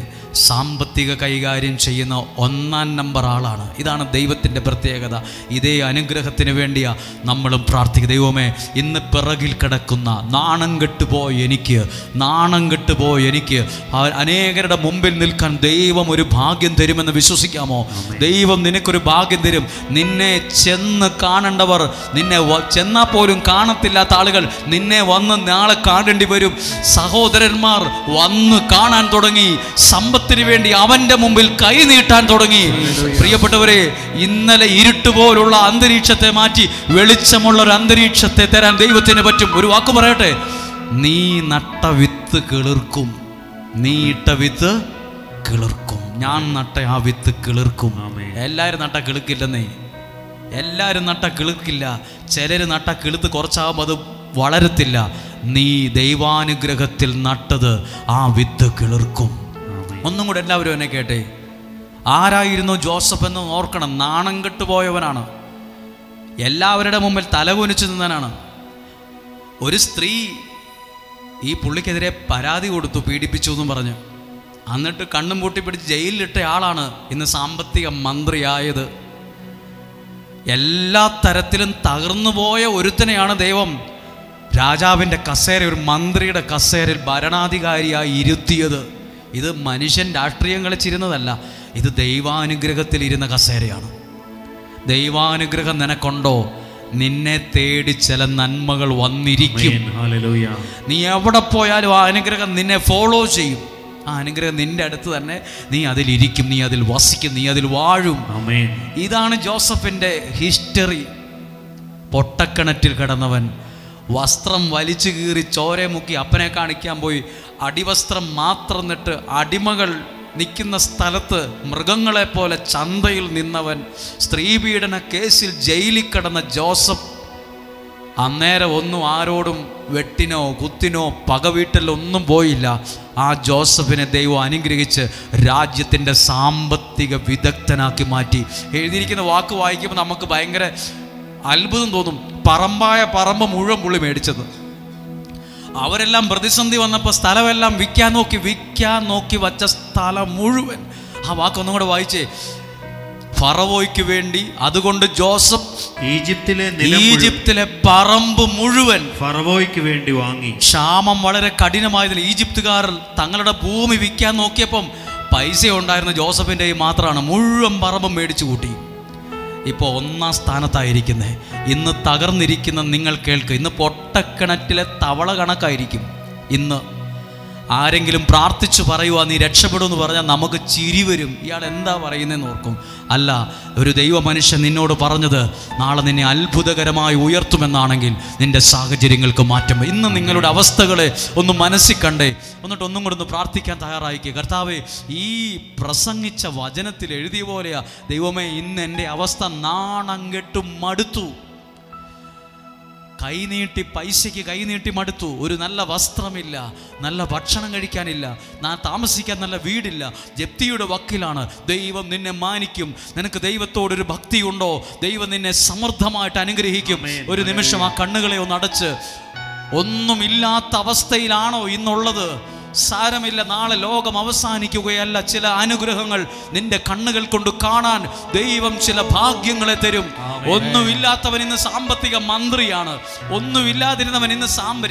സാമ്പത്തിക കൈകാര്യം ചെയ്യുന്ന 1-ാം നമ്പർ ആളാണ്. ഇതാണ് ദൈവത്തിൻ്റെ പ്രത്യേകത. ഇതേ അനുഗ്രഹത്തിന് വേണ്ടിയാ നമ്മളും പ്രാർത്ഥിക്കുക. ദൈവമേ, ഇന്ന് പിറകിൽ കിടക്കുന്ന നാണം കെട്ടുപോയ എനിക്ക് അനേകരുടെ മുമ്പിൽ നിൽക്കാൻ ദൈവം ഒരു ഭാഗ്യം തരുമെന്ന് വിശ്വസിക്കാമോ? ദൈവം നിനക്കൊരു ഭാഗ്യം തരും. നിന്നെ ചെന്ന് കാണേണ്ടവർ നിന്നെ ചെന്നാൽ പോലും കാണത്തില്ലാത്ത ആളുകൾ നിന്നെ വന്ന് നാളെ കാണേണ്ടി വരും. സഹോദരന്മാർ വന്ന് കാണാൻ തുടങ്ങി. സമ്പത്തിന് വേണ്ടി അവന്റെ മുമ്പിൽ കൈ നീട്ടാൻ തുടങ്ങി. പ്രിയപ്പെട്ടവരെ, ഇന്നലെ ഇരുട്ടുപോലുള്ള അന്തരീക്ഷത്തെ മാറ്റി വെളിച്ചമുള്ള ഒരു അന്തരീക്ഷത്തെ തരാൻ ദൈവത്തിന് പറ്റും. ഒരു വാക്ക് പറയട്ടെ: നീ നട്ട വിത്ത് കിളിർക്കും. നീ ഇട്ട വിത്ത് കിളിർക്കും. ഞാൻ നട്ട ആ വിത്ത് കിളിർക്കും. എല്ലാവരും നട്ട കിളിർക്കില്ലെന്നേ. എല്ലാവരും നട്ട കിളിർക്കില്ല. ചിലര് നട്ട കിളുത്ത് കുറച്ചാകുമ്പോൾ അത് വളരത്തില്ല. നീ ദൈവാനുഗ്രഹത്തിൽ നട്ടത് ആ വിത്ത് കിളിർക്കും. ഒന്നും കൂടെ എല്ലാവരും എന്നെ കേട്ടെ. ആരായിരുന്നു ജോസഫ് എന്ന് ഓർക്കണം. നാണം കെട്ടുപോയവനാണ്. എല്ലാവരുടെ മുമ്പിൽ തലകുനിച്ചു നിന്നവനാണ്. ഒരു സ്ത്രീ ഈ പുള്ളിക്കെതിരെ പരാതി കൊടുത്തു, പീഡിപ്പിച്ചു എന്നും പറഞ്ഞ്. എന്നിട്ട് കണ്ണും പൂട്ടിപ്പിടിച്ച് ജയിലിലിട്ട ആളാണ് ഇന്ന് സാമ്പത്തിക മന്ത്രിയായത്. എല്ലാ തരത്തിലും തകർന്നുപോയ ഒരുത്തനെയാണ് ദൈവം രാജാവിൻ്റെ കസേര, ഒരു മന്ത്രിയുടെ കസേരയിൽ ഭരണാധികാരിയായി ഇരുത്തിയത്. ഇത് മനുഷ്യൻ രാഷ്ട്രീയം കളിച്ചിരുന്നതല്ല, ഇത് ദൈവാനുഗ്രഹത്തിൽ ഇരുന്ന കസേരയാണ്. ദൈവാനുഗ്രഹം നിനക്കുണ്ടോ? നിന്നെ തേടി ചില നന്മകൾ വന്നിരിക്കും. നീ എവിടെ പോയാലും ആ അനുഗ്രഹം നിന്നെ ഫോളോ ചെയ്യും. ആ അനുഗ്രഹം നിന്റെ അടുത്ത് തന്നെ. നീ അതിലിരിക്കും, നീ അതിൽ വസിക്കും, നീ അതിൽ വാഴും. ഇതാണ് ജോസഫിൻ്റെ ഹിസ്റ്ററി. പൊട്ടക്കിണറ്റിൽ കിടന്നവൻ, വസ്ത്രം വലിച്ചു കീറി ചോര മുക്കി അപ്പനെ കാണിക്കാൻ പോയി, അടിവസ്ത്രം മാത്രം നിട്ട് അടിമകൾ നിൽക്കുന്ന സ്ഥലത്ത് മൃഗങ്ങളെപ്പോലെ ചന്തയിൽ നിന്നവൻ, സ്ത്രീപീഡന കേസിൽ ജയിലിൽ കിടന്ന ജോസഫ്. അന്നേരം ഒന്നും ആരോടും വെട്ടിനോ കുത്തിനോ പകവീട്ടലോ ഒന്നും പോയില്ല. ആ ജോസഫിനെ ദൈവം അനുഗ്രഹിച്ച് രാജ്യത്തിൻ്റെ സാമ്പത്തിക വിദഗ്ധനാക്കി മാറ്റി. എഴുതിയിരിക്കുന്ന വാക്ക് വായിക്കുമ്പോൾ നമുക്ക് ഭയങ്കര അത്ഭുതം തോന്നും. പറമ്പ് മുഴുവൻ പുള്ളി മേടിച്ചത്. അവരെല്ലാം പ്രതിസന്ധി വന്നപ്പോൾ സ്ഥലമെല്ലാം വിൽക്കാൻ നോക്കി വച്ച സ്ഥലം മുഴുവൻ. ആ വാക്കൊന്നും കൂടെ വായിച്ചേ. ഫറവോയ്ക്ക് വേണ്ടി. അതുകൊണ്ട് ജോസഫ് ഈജിപ്തിലെ പറമ്പ് മുഴുവൻ ഫറവോയ്ക്ക് വേണ്ടി വാങ്ങി. ക്ഷാമം വളരെ കഠിനമായതിൽ ഈജിപ്തുകാർ തങ്ങളുടെ ഭൂമി വിൽക്കാൻ നോക്കിയപ്പം പൈസ ഉണ്ടായിരുന്ന ജോസഫിൻ്റെ മാത്രമാണ്. മുഴുവൻ പറമ്പും മേടിച്ചു കൂട്ടി. ഇപ്പോൾ 1-ാം സ്ഥാനത്തായിരിക്കുന്നത്. ഇന്ന് തകർന്നിരിക്കുന്ന നിങ്ങൾ കേൾക്കുക. ഇന്ന് പൊട്ടക്കിണറ്റിലെ തവള കണക്കായിരിക്കും. ഇന്ന് ആരെങ്കിലും പ്രാർത്ഥിച്ചു പറയുക നീ രക്ഷപ്പെടുമെന്ന് പറഞ്ഞാൽ നമുക്ക് ചിരി വരും. ഇയാൾ എന്താ പറയുന്നതെന്ന് ഓർക്കും. അല്ല, ഒരു ദൈവ മനുഷ്യൻ നിന്നോട് പറഞ്ഞത് നാളെ നിന്നെ അത്ഭുതകരമായി ഉയർത്തുമെന്നാണെങ്കിൽ നിന്റെ സാഹചര്യങ്ങൾക്ക് മാറ്റം. ഇന്ന് നിങ്ങളുടെ അവസ്ഥകളെ ഒന്ന് മനസ്സിൽ കണ്ടേ, എന്നിട്ട് ഒന്നും കൂടെ ഒന്ന് പ്രാർത്ഥിക്കാൻ തയ്യാറായിക്കുക. കർത്താവേ, ഈ പ്രസംഗിച്ച വചനത്തിൽ എഴുതിയ പോലെയാ ദൈവമേ, ഇന്ന് എൻ്റെ അവസ്ഥ നാണം കെട്ടു മടുത്തു. കൈനീട്ടി പൈസയ്ക്ക് കൈനീട്ടി മടുത്തു. ഒരു നല്ല വസ്ത്രമില്ല, നല്ല ഭക്ഷണം കഴിക്കാനില്ല, താമസിക്കാൻ നല്ല വീടില്ല. ജപ്തിയുടെ വക്കിലാണ്. ദൈവം നിന്നെ മാനിക്കും. നിനക്ക് ദൈവത്തോടൊരു ഭക്തിയുണ്ടോ? ദൈവം നിന്നെ സമൃദ്ധമായിട്ട് അനുഗ്രഹിക്കും. ഒരു നിമിഷം ആ കണ്ണുകളെ ഒന്ന് അടച്ച്, ഒന്നുമില്ലാത്ത അവസ്ഥയിലാണോ ഇന്നുള്ളത്? സാരമില്ല, നാളെ ലോകം അവസാനിക്കുകയല്ല. ചില അനുഗ്രഹങ്ങൾ നിന്റെ കണ്ണുകൾ കൊണ്ട് കാണാൻ ദൈവം ചില ഭാഗ്യങ്ങളെ തരും. ഒന്നുമില്ലാത്തവൻ ഇന്ന് സാമ്പത്തിക മന്ത്രിയാണ്. ഒന്നുമില്ലാതിരുന്നവൻ ഇന്ന്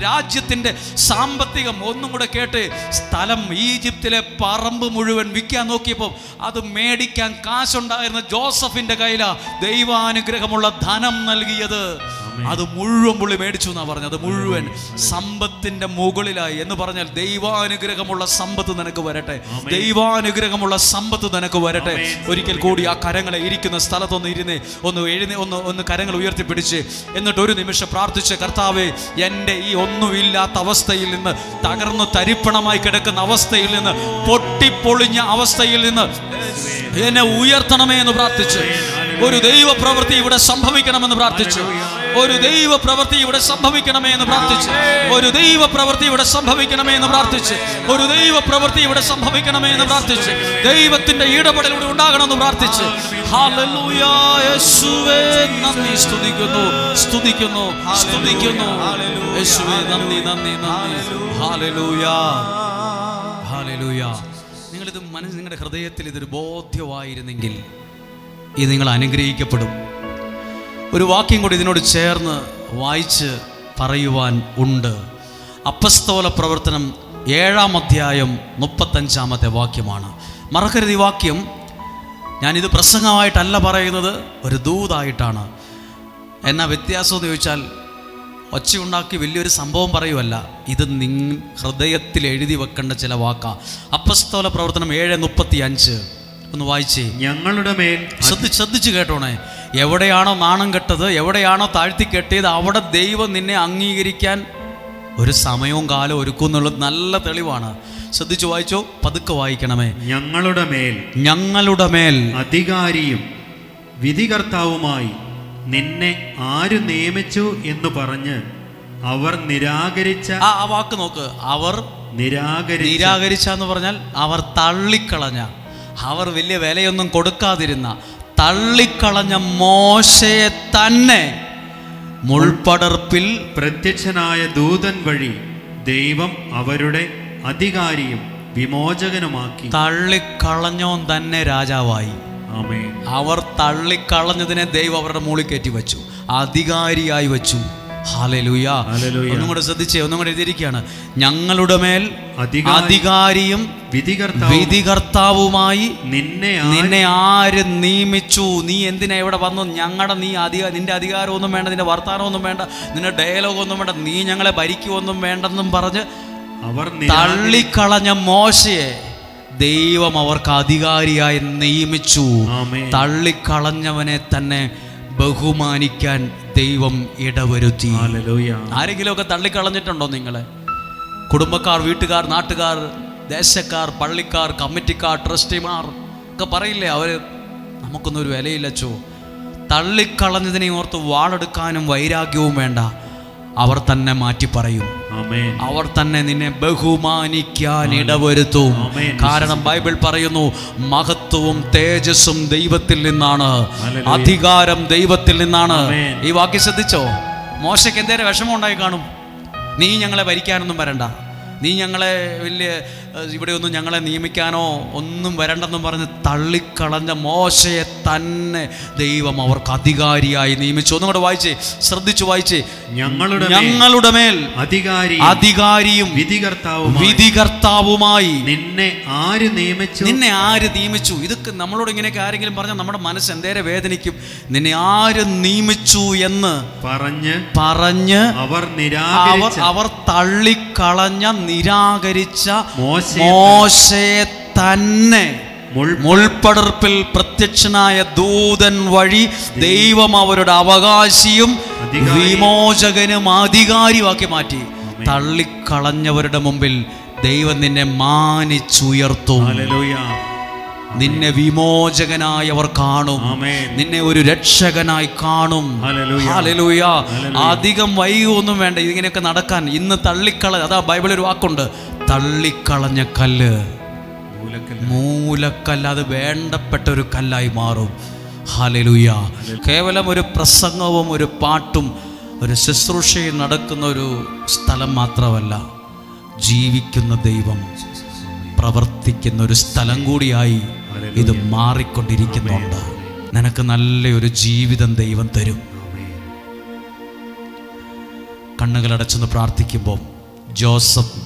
രാജ്യത്തിൻ്റെ സാമ്പത്തികം. ഒന്നും കൂടെ കേട്ട്, സ്ഥലം ഈജിപ്തിലെ പറമ്പ് മുഴുവൻ വിൽക്കാൻ നോക്കിയപ്പോൾ അത് മേടിക്കാൻ കാശുണ്ടായിരുന്ന ജോസഫിൻ്റെ കയ്യിലാ ദൈവാനുഗ്രഹമുള്ള ധനം നൽകിയത്. അത് മുഴുവൻ പുള്ളി മേടിച്ചു എന്നാ പറഞ്ഞത്. മുഴുവൻ സമ്പത്തിന്റെ മുകളിലായി എന്ന് പറഞ്ഞാൽ ദൈവാനുഗ്രഹമുള്ള സമ്പത്ത് നിനക്ക് വരട്ടെ. ദൈവാനുഗ്രഹമുള്ള സമ്പത്ത് നിനക്ക് വരട്ടെ. ഒരിക്കൽ കൂടി ആ കരങ്ങളെ ഇരിക്കുന്ന സ്ഥലത്തൊന്ന് ഇരുന്നേ, ഒന്ന് കരങ്ങൾ ഉയർത്തിപ്പിടിച്ച് എന്നിട്ട് ഒരു നിമിഷം പ്രാർത്ഥിച്ച്, കർത്താവേ, എൻ്റെ ഈ ഒന്നുമില്ലാത്ത അവസ്ഥയിൽ നിന്ന്, തകർന്നു തരിപ്പണമായി കിടക്കുന്ന അവസ്ഥയിൽ നിന്ന്, പൊട്ടിപ്പൊളിഞ്ഞ അവസ്ഥയിൽ നിന്ന് എന്നെ ഉയർത്തണമേ എന്ന് പ്രാർത്ഥിച്ച്, ഒരു ദൈവ പ്രവൃത്തി ഇവിടെ സംഭവിക്കണമെന്ന് പ്രാർത്ഥിച്ചു. ഒരു ദൈവ പ്രവൃത്തി ഇവിടെ സംഭവിക്കണമേ എന്ന് പ്രാർത്ഥിച്ച്, ഒരു ദൈവ പ്രവൃത്തി ഇവിടെ സംഭവിക്കണമേ എന്ന് പ്രാർത്ഥിച്ച്, ഒരു ദൈവ പ്രവൃത്തി ഇവിടെ സംഭവിക്കണമേ എന്ന് പ്രാർത്ഥിച്ച്, ദൈവത്തിന്റെ ഇടപെടൽ ഇവിടെ ഉണ്ടാകണമെന്ന് പ്രാർത്ഥിച്ച്, ഹല്ലേലൂയ, യേശുവേ നന്ദി, സ്തുതിക്കുന്നു, സ്തുതിക്കുന്നു, സ്തുതിക്കുന്നു, യേശുവേ നന്ദി, നന്ദി, നന്ദി, ഹല്ലേലൂയ, ഹല്ലേലൂയ. നിങ്ങളിത് നിങ്ങളുടെ ഹൃദയത്തിൽ ഇതൊരു ബോധ്യമായിരുന്നെങ്കിൽ ഇത് നിങ്ങൾ അനുഗ്രഹിക്കപ്പെടും. ഒരു വാക്യം കൂടി ഇതിനോട് ചേർന്ന് വായിച്ച് പറയുവാൻ ഉണ്ട്. അപ്പസ്തോല പ്രവർത്തനം 7-ാം അധ്യായം 35-ാമത്തെ വാക്യമാണ്. മറക്കരുത് ഈ വാക്യം. ഞാനിത് പ്രസംഗമായിട്ടല്ല പറയുന്നത്, ഒരു ദൂതായിട്ടാണ്. എന്നാ വ്യത്യാസം എന്ന് ചോദിച്ചാൽ, ഒച്ചയുണ്ടാക്കി വലിയൊരു സംഭവം പറയുമല്ല, ഇത് ഹൃദയത്തിൽ എഴുതി വെക്കേണ്ട ചില വാക്കാ. അപ്പസ്തോല പ്രവർത്തനം 7:35 ഒന്ന് വായിച്ചേ. ഞങ്ങളുടെ മേൽ ശ്രദ്ധിച്ച് കേട്ടോണേ. എവിടെയാണോ നാണം കെട്ടത്, എവിടെയാണോ താഴ്ത്തി കെട്ടിയത്, അവിടെ ദൈവം നിന്നെ അംഗീകരിക്കാൻ ഒരു സമയവും കാലവും ഒരുക്കും എന്നുള്ളത് നല്ല തെളിവാണ്. ശ്രദ്ധിച്ചു വായിച്ചോ, പതുക്കെ വായിക്കണമേ. ഞങ്ങളുടെ മേൽ അധികാരിയും വിധികർത്താവുമായി നിന്നെ ആര് നിയമിച്ചു എന്ന് പറഞ്ഞ് അവർ നിരാകരിച്ച. ആ വാക്ക് നോക്ക്. അവർ നിരാകരിച്ച എന്ന് പറഞ്ഞാൽ അവർ തള്ളിക്കളഞ്ഞ, അവർ വലിയ വിലയൊന്നും കൊടുക്കാതിരുന്ന, തള്ളിക്കളഞ്ഞ മോശയെ തന്നെ മുൾപടർപ്പിൽ പ്രത്യക്ഷനായ ദൂതൻ വഴി ദൈവം അവരുടെ അധികാരിയും വിമോചകനുമാക്കി. തള്ളിക്കളഞ്ഞോൻ തന്നെ രാജാവായി. ആമേൻ. അവർ തള്ളിക്കളഞ്ഞതിനെ ദൈവം അവരുടെ മുകളിൽ കയറ്റി വെച്ചു, അധികാരിയായി വെച്ചു. ഹല്ലേലൂയ. ഒന്നും കൂടെ ശ്രദ്ധിച്ചേ, ഒന്നും കൂടെ എഴുതിയിരിക്കുകയാണ്. ഞങ്ങളുടെ മേൽ അധികാരിയും വിധികർത്താവുമായി നിന്നെ ആര് നിയമിച്ചു? നീ എന്തിനാ ഇവിടെ വന്നു? നിന്റെ അധികാരമൊന്നും വേണ്ട, നിന്റെ വർത്താനമൊന്നും വേണ്ട, നിന്റെ ഡയലോഗൊന്നും വേണ്ട, നീ ഞങ്ങളെ ഭരിക്കുമൊന്നും വേണ്ടെന്നും പറഞ്ഞ് അവർ തള്ളിക്കളഞ്ഞ മോശയെ ദൈവം അവർക്ക് അധികാരിയായി നിയമിച്ചു. തള്ളിക്കളഞ്ഞവനെ തന്നെ ബഹുമാനിക്കാൻ ദൈവം ഇടവരുത്തി. ആരെങ്കിലുമൊക്കെ തള്ളിക്കളഞ്ഞിട്ടുണ്ടോ നിങ്ങളെ? കുടുംബക്കാർ, വീട്ടുകാർ, നാട്ടുകാർ, ദേശക്കാർ, പള്ളിക്കാർ, കമ്മിറ്റിക്കാർ, ട്രസ്റ്റിമാർ ഒക്കെ പറയില്ലേ, അവർ നമുക്കൊന്നും ഒരു വിലയില്ലച്ചോ. തള്ളിക്കളഞ്ഞതിനെ ഓർത്ത് വാളെടുക്കാനും വൈരാഗ്യവും വേണ്ട, അവർ തന്നെ മാറ്റി പറയും. അവർ തന്നെ നിന്നെ ബഹുമാനിക്കാൻ ഇടവരുത്തും. കാരണം ബൈബിൾ പറയുന്നു, മഹത്വവും തേജസ്സും ദൈവത്തിൽ നിന്നാണ്, അധികാരം ദൈവത്തിൽ നിന്നാണ്. ഈ വാക്യം ശ്രദ്ധിച്ചോ? മോശയ്ക്ക് എന്തേലും വിഷമം ഉണ്ടായി കാണും. നീ ഞങ്ങളെ ഭരിക്കാനൊന്നും വരണ്ട, നീ ഞങ്ങളെ വലിയ ഇവിടെ ഒന്നും ഞങ്ങളെ നിയമിക്കാനോ ഒന്നും വരണ്ടെന്നും പറഞ്ഞ് തള്ളിക്കളഞ്ഞ മോശയെ തന്നെ ദൈവം അവർക്ക് അധികാരിയായി നിയമിച്ചു. ഒന്നും കൂടെ വായിച്ചേ, ശ്രദ്ധിച്ചു വായിച്ചേ. ഞങ്ങളുടെ മേൽ അധികാരിയും വിധികർത്താവുമായി നിന്നെ ആര് നിയമിച്ചു? ഇതൊക്കെ നമ്മളോട് ഇങ്ങനെയൊക്കെ ആരെങ്കിലും പറഞ്ഞാൽ നമ്മുടെ മനസ്സ് എന്തേരെ വേദനിക്കും. നിന്നെ ആര് നിയമിച്ചു എന്ന് പറഞ്ഞ് അവർ തള്ളിക്കളഞ്ഞ നിരാകരിച്ച മോശയെ തന്നെ മുൾപ്പടർപ്പിൽ പ്രത്യക്ഷനായ ദൂതൻ വഴി ദൈവം അവരുടെ അവകാശിയും വിമോചകനും അധികാരിയുമാക്കി മാറ്റി. തള്ളിക്കളഞ്ഞവരുടെ മുമ്പിൽ ദൈവം നിന്നെ മാനിച്ചുയർത്തും. നിന്നെ വിമോചകനായി അവർ കാണും, നിന്നെ ഒരു രക്ഷകനായി കാണും. ഹല്ലേലൂയ. അധികം വൈകൊന്നും വേണ്ട ഇതിങ്ങനെയൊക്കെ നടക്കാൻ. ഇന്ന് അതാ ബൈബിളിൽ ഒരു വാക്കുണ്ട്, തള്ളിക്കളഞ്ഞ കല്ല് മൂലക്കല്ല്, അത് വേണ്ടപ്പെട്ട ഒരു കല്ലായി മാറും. ഹല്ലേലൂയ. കേവലം ഒരു പ്രസംഗവും ഒരു പാട്ടും ഒരു ശുശ്രൂഷയും നടക്കുന്ന ഒരു സ്ഥലം മാത്രമല്ല, ജീവിക്കുന്ന ദൈവം പ്രവർത്തിക്കുന്ന ഒരു സ്ഥലം കൂടിയായി ഇത് മാറിക്കൊണ്ടിരിക്കുന്നുണ്ട്. നിനക്ക് നല്ലൊരു ജീവിതം ദൈവം തരും. കണ്ണുകളടച്ചൊന്ന് പ്രാർത്ഥിക്കുമ്പോൾ ജോസഫ്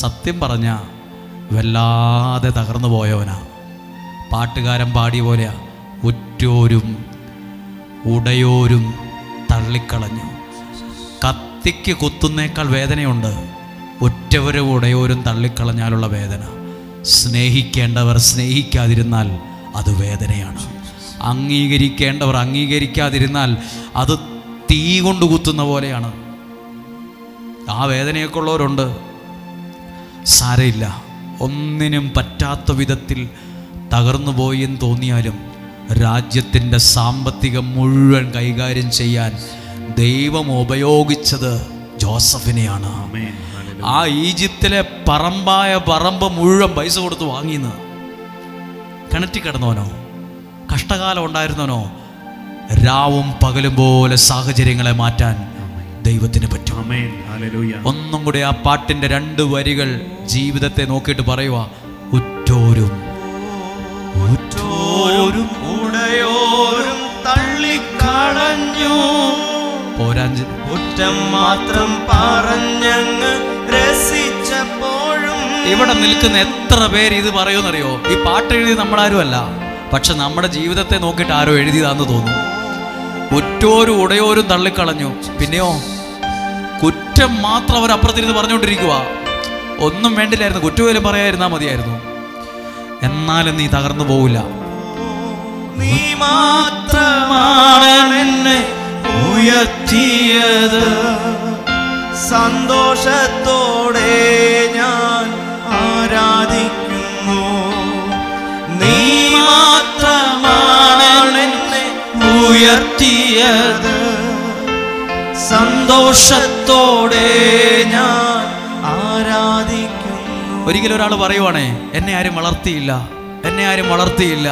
സത്യം പറഞ്ഞ വല്ലാതെ തകർന്നു പോയവനാ. പാട്ടുകാരൻ പാടിയ പോലെയാ, ഉറ്റോരും ഉടയോരും തള്ളിക്കളഞ്ഞു. കത്തിക്ക് കുത്തുന്നേക്കാൾ വേദനയുണ്ട് ഉറ്റവരും ഉടയോരും തള്ളിക്കളഞ്ഞാലുള്ള വേദന. സ്നേഹിക്കേണ്ടവർ സ്നേഹിക്കാതിരുന്നാൽ അത് വേദനയാണ്. അംഗീകരിക്കേണ്ടവർ അംഗീകരിക്കാതിരുന്നാൽ അത് തീ കൊണ്ട് കുത്തുന്ന പോലെയാണ്. ആ വേദനയൊക്കെ ഉള്ളവരുണ്ട്. സാരമില്ല, ഒന്നിനും പറ്റാത്ത വിധത്തിൽ തകർന്നു പോയി എന്ന് തോന്നിയാലും രാജ്യത്തിൻ്റെ സാമ്പത്തികം മുഴുവൻ കൈകാര്യം ചെയ്യാൻ ദൈവം ഉപയോഗിച്ചത് ജോസഫിനെയാണ്. ആ ഈജിപ്തിലെ പറമ്പ് മുഴുവൻ പൈസ കൊടുത്ത് വാങ്ങിയെന്ന്. കിണറ്റി കിടന്നവനോ, കഷ്ടകാലം ഉണ്ടായിരുന്നവനോ, രാവും പകലും പോലെ സാഹചര്യങ്ങളെ മാറ്റാൻ ദൈവത്തിന് പറ്റും. ഒന്നും കൂടെ ആ പാട്ടിന്റെ 2 വരികൾ ജീവിതത്തെ നോക്കിയിട്ട് പറയുക, ഉറ്റോരും ഉടയോരും തള്ളിക്കളഞ്ഞു, കുറ്റം മാത്രം പറഞ്ഞങ്ങ് രസിച്ചപ്പോഴും. ഇവിടെ നിൽക്കുന്ന എത്ര പേര് ഇത് പറയുമെന്നറിയോ? ഈ പാട്ട് എഴുതി നമ്മളാരും അല്ല, പക്ഷെ നമ്മുടെ ജീവിതത്തെ നോക്കിയിട്ട് ആരോ എഴുതിയതാന്ന് തോന്നും. ഉറ്റോരും ഉടയോരും തള്ളിക്കളഞ്ഞു, പിന്നെയോ കുറ്റം മാത്രം അവർ അപ്പുറത്തിരുന്ന് പറഞ്ഞുകൊണ്ടിരിക്കുക. ഒന്നും വേണ്ടില്ലായിരുന്നു, കുറ്റപോലും പറയാതിരുന്നാൽ മതിയായിരുന്നു. എന്നാലും നീ തകർന്നു പോവില്ല. നീ മാത്രമാണ് എന്നെ ഉയർത്തിയത്, സന്തോഷത്തോടെ ഞാൻ ആരാധിക്കുന്നു. നീ മാത്രമാണ് എന്നെ ഉയർത്തിയത്, സന്തോഷത്തോടെ ഞാൻ ആരാധിക്കുന്നു. ഒരിക്കലും ഒരാൾ പറയുവാണേ, എന്നെ ആരും വളർത്തിയില്ല, എന്നെ ആരും വളർത്തിയില്ല.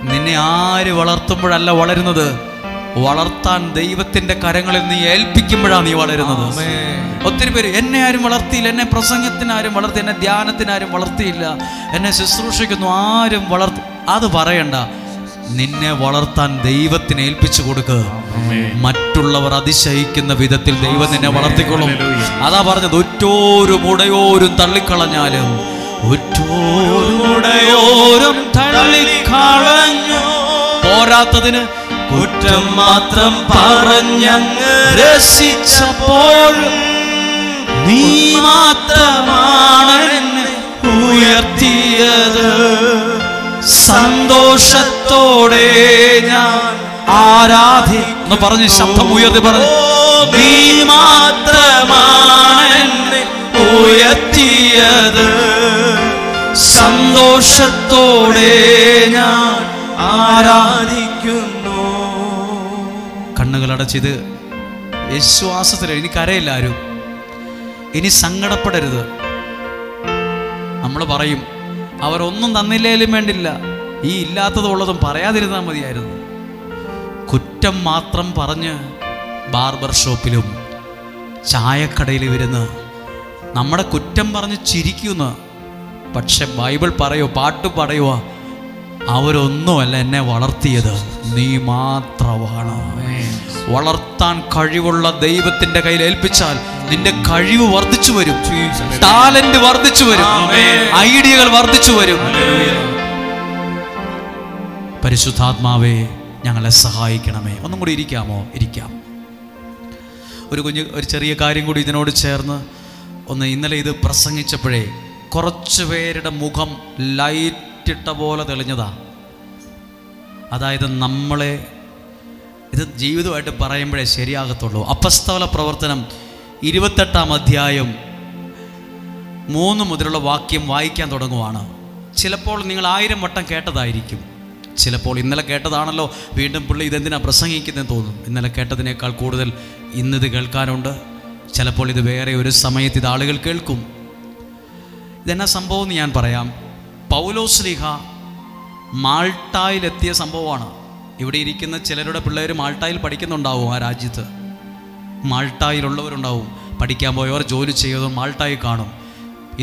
നിന്നെ ആര് വളർത്തുമ്പോഴല്ല വളരുന്നത്, വളർത്താൻ ദൈവത്തിന്റെ കരങ്ങളിൽ നീ ഏൽപ്പിക്കുമ്പോഴാണ് നീ വളരുന്നത്. ഒത്തിരി പേര് എന്നെ ആരും വളർത്തിയില്ല, എന്നെ പ്രസംഗത്തിനാരും വളർത്തി, എന്നെ ധ്യാനത്തിനാരും വളർത്തിയില്ല, എന്നെ ശുശ്രൂഷിക്കുന്നു ആരും വളർത്തി. അത് പറയണ്ട, നിന്നെ വളർത്താൻ ദൈവത്തിന് ഏൽപ്പിച്ചു കൊടുക്കുക. മറ്റുള്ളവർ അതിശയിക്കുന്ന വിധത്തിൽ ദൈവം നിന്നെ വളർത്തിക്കൊള്ളും. അതാ പറഞ്ഞത്, ഉറ്റോരും ഉടയോരും തള്ളിക്കളഞ്ഞാലും ഉറ്റോരും തള്ളിക്കളഞ്ഞു, പോരാത്തതിന് കുറ്റം മാത്രം പറഞ്ഞങ്ങ് രസിച്ചപ്പോഴും നീ മാത്രമാണ് എന്നെ ഉയർത്തിയത്, സന്തോഷത്തോടെ ഞാൻ ആരാധിക്കുന്നു. പറഞ്ഞ് ശബ്ദം ഉയർത്തി പറഞ്ഞു, നീ മാത്രമാണ് എന്നെ ഉയർത്തിയത്, സന്തോഷത്തോടെ ഞാൻ ആരാധിക്കുന്നു. കണ്ണുകളടച്ചിത് വിശ്വാസത്തിൽ ഇനി കരയില്ല ആരും, ഇനി സങ്കടപ്പെടരുത്. നമ്മൾ പറയും അവരൊന്നും തന്നില്ലേലും വേണ്ടില്ല, ഈ ഇല്ലാത്തതുള്ളതും പറയാതിരുന്നാൽ മതിയായിരുന്നു. കുറ്റം മാത്രം പറഞ്ഞ് ബാർബർ ഷോപ്പിലും ചായക്കടയിലും ഇരുന്ന് നമ്മുടെ കുറ്റം പറഞ്ഞ് ചിരിക്കുന്ന പക്ഷെ ബൈബിൾ പറയോ, പാട്ട് പറയുവാ, അവരൊന്നുമല്ല എന്നെ വളർത്തിയത്, നീ മാത്രമാണ്. വളർത്താൻ കഴിവുള്ള ദൈവത്തിന്റെ കയ്യിൽ ഏൽപ്പിച്ചാൽ നിന്റെ കഴിവ് വർദ്ധിച്ചു വരും, ടാലന്റ് വർദ്ധിച്ചു വരും, ഐഡിയകൾ വർദ്ധിച്ചു വരും. പരിശുദ്ധാത്മാവേ, ഞങ്ങളെ സഹായിക്കണമേ. ഒന്നും കൂടി ഇരിക്കാമോ? ഇരിക്കാം. ഒരു ചെറിയ കാര്യം കൂടി ഇതിനോട് ചേർന്ന് ഒന്ന്. ഇന്നലെ ഇത് പ്രസംഗിച്ചപ്പോഴേ കുറച്ച് പേരുടെ മുഖം ലൈറ്റിട്ട പോലെ തെളിഞ്ഞതാ. അതായത് നമ്മളെ ഇത് ജീവിതമായിട്ട് പറയുമ്പോഴേ ശരിയാകത്തുള്ളൂ. അപ്പസ്തോല പ്രവർത്തനം 28-ാം അധ്യായം 3 മുതലുള്ള വാക്യം വായിക്കാൻ തുടങ്ങുവാണ്. ചിലപ്പോൾ നിങ്ങൾ 1000 വട്ടം കേട്ടതായിരിക്കും, ചിലപ്പോൾ ഇന്നലെ കേട്ടതാണല്ലോ വീണ്ടും പുള്ളി ഇതെന്തിനാ പ്രസംഗിക്കുന്നതെന്ന് തോന്നും. ഇന്നലെ കേട്ടതിനേക്കാൾ കൂടുതൽ ഇന്നിത് കേൾക്കാനുണ്ട്. ചിലപ്പോൾ ഇത് വേറെ ഒരു സമയത്ത് ഇത് ആളുകൾ കേൾക്കും. ഇതെന്നാ സംഭവം എന്ന് ഞാൻ പറയാം. പൗലോസ്ലീഹ മാൾട്ടായിലെത്തിയ സംഭവമാണ്. ഇവിടെ ഇരിക്കുന്ന ചിലരുടെ പിള്ളേർ മാൾട്ടായിൽ പഠിക്കുന്നുണ്ടാവും. ആ രാജ്യത്ത് മാൾട്ടായിലുള്ളവരുണ്ടാവും, പഠിക്കാൻ പോയവർ, ജോലി ചെയ്തവർ മാൾട്ടായി കാണും.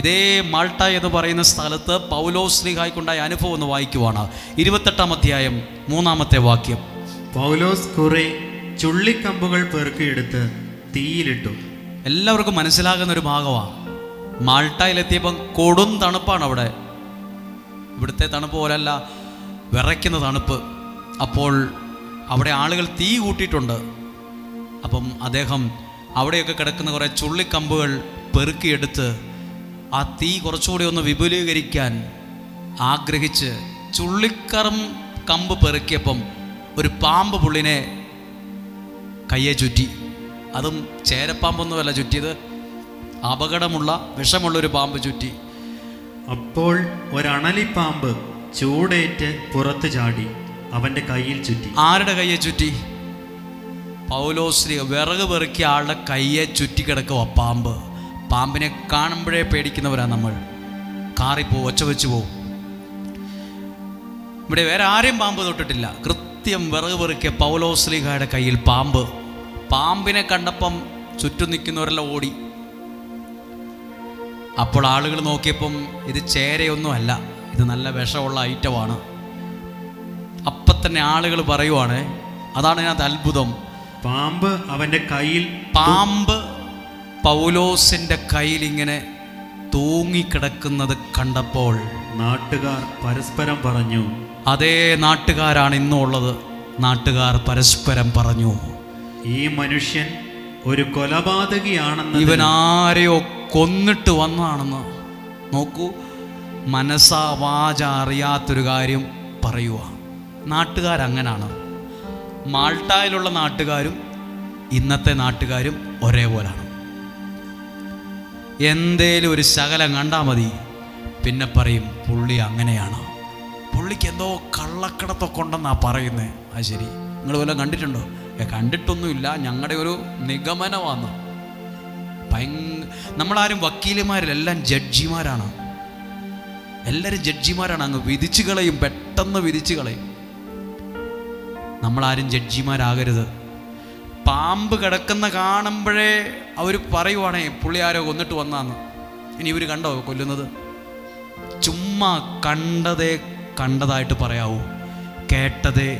ഇതേ മാൾട്ടായി എന്ന് പറയുന്ന സ്ഥലത്ത് പൗലോസ്ലീഹായ്ക്കുണ്ടായ അനുഭവം ഒന്ന് വായിക്കുവാണ്. 28-ാം അധ്യായം 3-ാമത്തെ വാക്യം. പൗലോസ് കുറെ ചുള്ളിക്കമ്പുകൾ പെറുക്കിയെടുത്ത് തീയിലിട്ടു. എല്ലാവർക്കും മനസ്സിലാകുന്ന ഒരു ഭാഗമാണ്. മാൾട്ടായിലെത്തിയപ്പം കൊടും തണുപ്പാണ് അവിടെ. ഇവിടുത്തെ തണുപ്പ് പോലല്ല, വിറയ്ക്കുന്ന തണുപ്പ്. അപ്പോൾ അവിടെ ആളുകൾ തീ കൂട്ടിയിട്ടുണ്ട്. അപ്പം അദ്ദേഹം അവിടെയൊക്കെ കിടക്കുന്ന കുറേ ചുള്ളിക്കമ്പുകൾ പെറുക്കിയെടുത്ത് ആ തീ കുറച്ചുകൂടി ഒന്ന് വിപുലീകരിക്കാൻ ആഗ്രഹിച്ച് കമ്പ് പെറുക്കിയപ്പം ഒരു പാമ്പ് പുള്ളിനെ കയ്യെ ചുറ്റി. അതും ചേരപ്പാമ്പൊന്നുമല്ല ചുറ്റിയത്, അപകടമുള്ള വിഷമുള്ളൊരു പാമ്പ് ചുറ്റി. അപ്പോൾ ഒരണലിപ്പാമ്പ് ചൂടേറ്റ് പുറത്ത് ചാടി അവൻ്റെ കയ്യിൽ ചുറ്റി. ആരുടെ കയ്യെ ചുറ്റി? പൗലോസ്ലീഹ വിറക് പെറുക്കിയ ആളുടെ കയ്യെ ചുറ്റി കിടക്കുക പാമ്പ്. പാമ്പിനെ കാണുമ്പോഴേ പേടിക്കുന്നവരാണ് നമ്മൾ. കാറിപ്പോവും, ഒച്ച വെച്ച് പോവും. ഇവിടെ വേറെ ആരെയും പാമ്പ് തൊട്ടിട്ടില്ല. കൃത്യം വിറക് പെറുക്കിയ പൗലോസ്ലീഹയുടെ കയ്യിൽ പാമ്പ്. പാമ്പിനെ കണ്ടപ്പം ചുറ്റും നിൽക്കുന്നവരെല്ലാം ഓടി. അപ്പോൾ ആളുകൾ നോക്കിയപ്പം ഇത് ചേരയൊന്നും അല്ല, ഇത് നല്ല വിഷമുള്ള ഐറ്റമാണ്. അപ്പം തന്നെ ആളുകൾ പറയുവാണ്, അതാണ് ഇതിനകത്ത് അത്ഭുതം. പാമ്പ് അവൻ്റെ കയ്യിൽ, പാമ്പ് പൗലോസിൻ്റെ കയ്യിൽ ഇങ്ങനെ തൂങ്ങിക്കിടക്കുന്നത് കണ്ടപ്പോൾ നാട്ടുകാർ പരസ്പരം പറഞ്ഞു. അതേ നാട്ടുകാരാണ് ഇന്നും ഉള്ളത്. നാട്ടുകാർ പരസ്പരം പറഞ്ഞു, ഈ മനുഷ്യൻ ഒരു കൊലപാതകിയാണെന്ന്, ഇവനാരെയോ കൊന്നിട്ട് വന്നതാണെന്ന്. നോക്കൂ, മനസ്സാ വാച അറിയാത്തൊരു കാര്യം പറയുക. നാട്ടുകാരങ്ങനാണ്. മാൾട്ടായിലുള്ള നാട്ടുകാരും ഇന്നത്തെ നാട്ടുകാരും ഒരേപോലാണ്. എന്തേലും ഒരു ശകലം കണ്ടാൽ മതി, പിന്നെ പറയും പുള്ളി അങ്ങനെയാണ്, പുള്ളിക്ക് എന്തോ കള്ളക്കടത്തൊക്കെ ഉണ്ടെന്നാ പറയുന്നത്. അത് ശരി, നിങ്ങൾ വല്ലതും കണ്ടിട്ടുണ്ടോ? കണ്ടിട്ടൊന്നുമില്ല, ഞങ്ങളുടെ ഒരു നിഗമനമാണ്. നമ്മളാരും വക്കീലുമാരെല്ലാം ജഡ്ജിമാരാണ്. എല്ലാവരും ജഡ്ജിമാരാണ്. അങ്ങ് വിധിച്ചു കളയും, പെട്ടെന്ന് വിധിച്ചു കളയും. നമ്മളാരും ജഡ്ജിമാരാകരുത്. പാമ്പ് കിടക്കുന്ന കാണുമ്പോഴേ അവർ പറയുവാണേ പുള്ളി ആരോ കൊന്നിട്ട് വന്നാന്ന്. ഇനി ഇവർ കണ്ടോ കൊല്ലുന്നത്? ചുമ്മാ കണ്ടതേ കണ്ടതായിട്ട് പറയാവൂ, കേട്ടതേ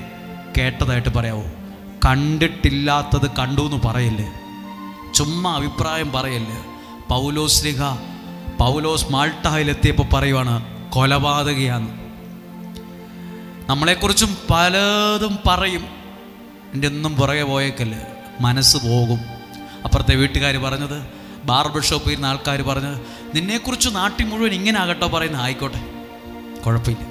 കേട്ടതായിട്ട് പറയാവൂ. കണ്ടിട്ടില്ലാത്തത് കണ്ടു എന്ന് പറയല്ലേ, ചുമ്മാ അഭിപ്രായം പറയല്ലേ. പൗലോസ് മാൾട്ടായിലെത്തിയപ്പോൾ പറയുവാണ് കൊലപാതകിയാന്ന്. നമ്മളെക്കുറിച്ചും പലതും പറയും. എൻ്റെ ഒന്നും പുറകെ പോയേക്കല്ലേ, മനസ്സ് പോകും. അപ്പുറത്തെ വീട്ടുകാർ പറഞ്ഞത്, ബാർബർ ഷോപ്പിൽ ഇരുന്ന ആൾക്കാർ പറഞ്ഞത്, നിന്നെക്കുറിച്ച് നാട്ടിൽ മുഴുവൻ ഇങ്ങനെ ആകട്ടോ പറയുന്നത്. ആയിക്കോട്ടെ, കുഴപ്പമില്ല.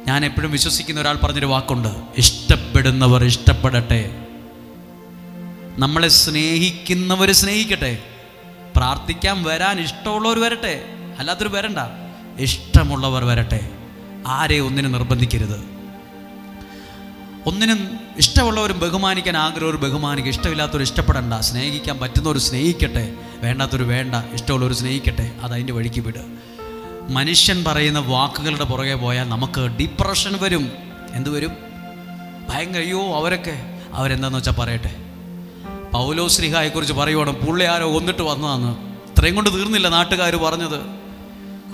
ഞാൻ എപ്പോഴും വിശ്വസിക്കുന്ന ഒരാൾ പറഞ്ഞൊരു വാക്കുണ്ട്, ഇഷ്ടപ്പെടുന്നവർ ഇഷ്ടപ്പെടട്ടെ. നമ്മളെ സ്നേഹിക്കുന്നവർ സ്നേഹിക്കട്ടെ. പ്രാർത്ഥിക്കാൻ വരാൻ ഇഷ്ടമുള്ളവർ വരട്ടെ, അല്ലാത്തൊരു വരണ്ട. ഇഷ്ടമുള്ളവർ വരട്ടെ. ആരെയും ഒന്നിനും നിർബന്ധിക്കരുത്. ഒന്നിനും ഇഷ്ടമുള്ളവരും ബഹുമാനിക്കാൻ ആഗ്രഹം ബഹുമാനിക്കുക, ഇഷ്ടമില്ലാത്തവർ ഇഷ്ടപ്പെടണ്ട. സ്നേഹിക്കാൻ പറ്റുന്നവർ സ്നേഹിക്കട്ടെ, വേണ്ടാത്തവർ വേണ്ട, ഇഷ്ടമുള്ളവർ സ്നേഹിക്കട്ടെ. അതതിൻ്റെ വഴിക്ക് വിട്. മനുഷ്യൻ പറയുന്ന വാക്കുകളുടെ പുറകെ പോയാൽ നമുക്ക് ഡിപ്രഷൻ വരും. എന്ത് വരും? ഭയങ്കര, അയ്യോ അവരെന്താന്ന് വെച്ചാൽ പറയട്ടെ. പൗലോസ്ലീഹായെക്കുറിച്ച് പറയുവാണ്, പുള്ളി ആരോ കൊന്നിട്ട് വന്നതാന്ന്. ഇത്രയും കൊണ്ട് തീർന്നില്ല നാട്ടുകാർ പറഞ്ഞത്.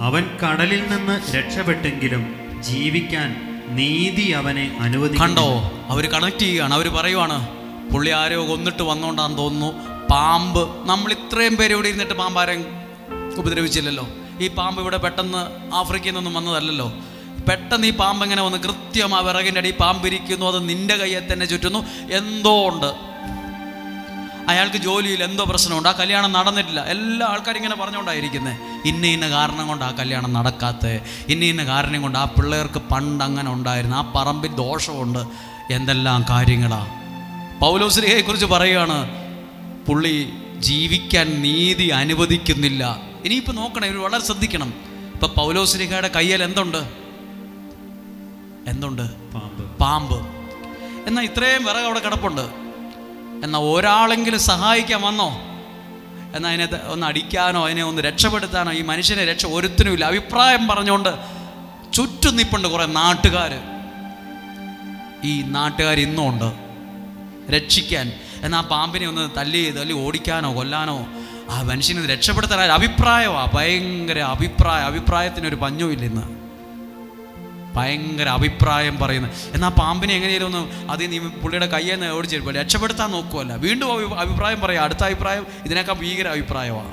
അവൻ കടലിൽ നിന്ന് രക്ഷപ്പെട്ടെങ്കിലും ജീവിക്കാൻ നീതി അവനെ അനുവദിക്കും. കണ്ടോ, അവർ കണക്ട് ചെയ്യുകയാണ്. അവർ പറയുവാണ്, പുള്ളി ആരോ കൊന്നിട്ട് വന്നോണ്ടാന്ന് തോന്നുന്നു. പാമ്പ്, നമ്മൾ ഇത്രയും പേര് ഇവിടെ ഇരുന്നിട്ട് പാമ്പ് ആരെയും ഉപദ്രവിച്ചില്ലല്ലോ. ഈ പാമ്പ് ഇവിടെ പെട്ടെന്ന് ആഫ്രിക്കയിൽ നിന്നൊന്നും വന്നതല്ലല്ലോ. പെട്ടെന്ന് ഈ പാമ്പ് എങ്ങനെ വന്ന് കൃത്യം ആ വിറകിൻ്റെ അടി പാമ്പ് ഇരിക്കുന്നു, അത് നിൻ്റെ കയ്യെ തന്നെ ചുറ്റുന്നു, എന്തോ ഉണ്ട്. അയാൾക്ക് ജോലിയിൽ എന്തോ പ്രശ്നമുണ്ട്, ആ കല്യാണം നടന്നിട്ടില്ല. എല്ലാ ആൾക്കാരും ഇങ്ങനെ പറഞ്ഞുകൊണ്ടായിരിക്കുന്നത്, ഇന്ന കാരണം കൊണ്ട് ആ കല്യാണം നടക്കാത്തത്, ഇന്ന കാരണം കൊണ്ട് ആ പിള്ളേർക്ക് പണ്ട് അങ്ങനെ ഉണ്ടായിരുന്നു, ആ പറമ്പിൽ ദോഷമുണ്ട്, എന്തെല്ലാം കാര്യങ്ങളാണ്. പൗലോസ്ലീഹയെക്കുറിച്ച് പറയുകയാണ്, പുള്ളി ജീവിക്കാൻ നീതി അനുവദിക്കുന്നില്ല. ഇനിയിപ്പോൾ നോക്കണം, ഇവർ വളരെ ശ്രദ്ധിക്കണം. ഇപ്പം പൗലോസ്ലീഹയുടെ കയ്യിൽ എന്തുണ്ട്? പാമ്പ്. എന്നാൽ ഇത്രയും വിറക് അവിടെ കിടപ്പുണ്ട്. എന്നാൽ ഒരാളെങ്കിലും സഹായിക്കാൻ വന്നോ? എന്നാൽ അതിനെ ഒന്ന് അടിക്കാനോ അതിനെ ഒന്ന് രക്ഷപ്പെടുത്താനോ ഈ മനുഷ്യനെ ഒരുത്തിനുമില്ല. അഭിപ്രായം പറഞ്ഞുകൊണ്ട് ചുറ്റും നിൽപ്പുണ്ട് കുറേ നാട്ടുകാർ. ഈ നാട്ടുകാർ ഇന്നും ഉണ്ട് രക്ഷിക്കാൻ. എന്നാൽ ആ പാമ്പിനെ ഒന്ന് തല്ലി ഓടിക്കാനോ കൊല്ലാനോ ആ മനുഷ്യനെ രക്ഷപ്പെടുത്താൻ അഭിപ്രായമാണ്. ഭയങ്കര അഭിപ്രായത്തിനൊരു പഞ്ഞുമില്ല ഇന്ന്. ഭയങ്കര അഭിപ്രായം പറയുന്നത്. എന്നാൽ പാമ്പിനെ എങ്ങനെയാലും ഒന്ന് അത് നീ പുള്ളിയുടെ കയ്യിൽ നിന്ന് ഓടിച്ചേരുമ്പോൾ രക്ഷപ്പെടുത്താൻ നോക്കുമല്ല, വീണ്ടും അഭിപ്രായം പറയാം. അടുത്ത അഭിപ്രായം ഇതിനേക്കാൾ ഭീകര അഭിപ്രായമാണ്.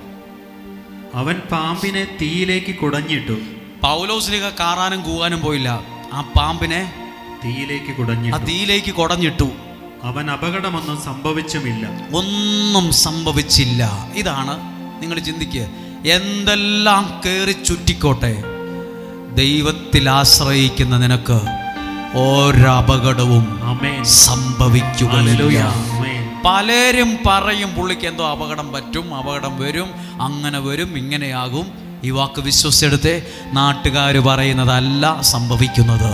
അവൻ പാമ്പിനെ തീയിലേക്ക് കുടഞ്ഞിട്ടു. പൗലോസ്ലീഹ കാറാനും കൂവാനും പോയില്ല, ആ പാമ്പിനെ തീയിലേക്ക് കുടഞ്ഞിട്ടു. അവൻ അപകടമൊന്നും സംഭവിച്ചുമില്ല, ഒന്നും സംഭവിച്ചില്ല. ഇതാണ് നിങ്ങൾ ചിന്തിക്കുക. എന്തെല്ലാം കയറി ചുറ്റിക്കോട്ടെ, ദൈവത്തിൽ ആശ്രയിക്കുന്ന നിനക്ക് ഒരപകടവും സംഭവിക്കുകയില്ല. പലരും പറയും പുള്ളിക്ക് എന്തോ അപകടം പറ്റും, അപകടം വരും, അങ്ങനെ വരും, ഇങ്ങനെയാകും. ഈ വാക്ക് വിശ്വസിച്ചെടുത്തേ. നാട്ടുകാർ പറയുന്നതല്ല സംഭവിക്കുന്നത്.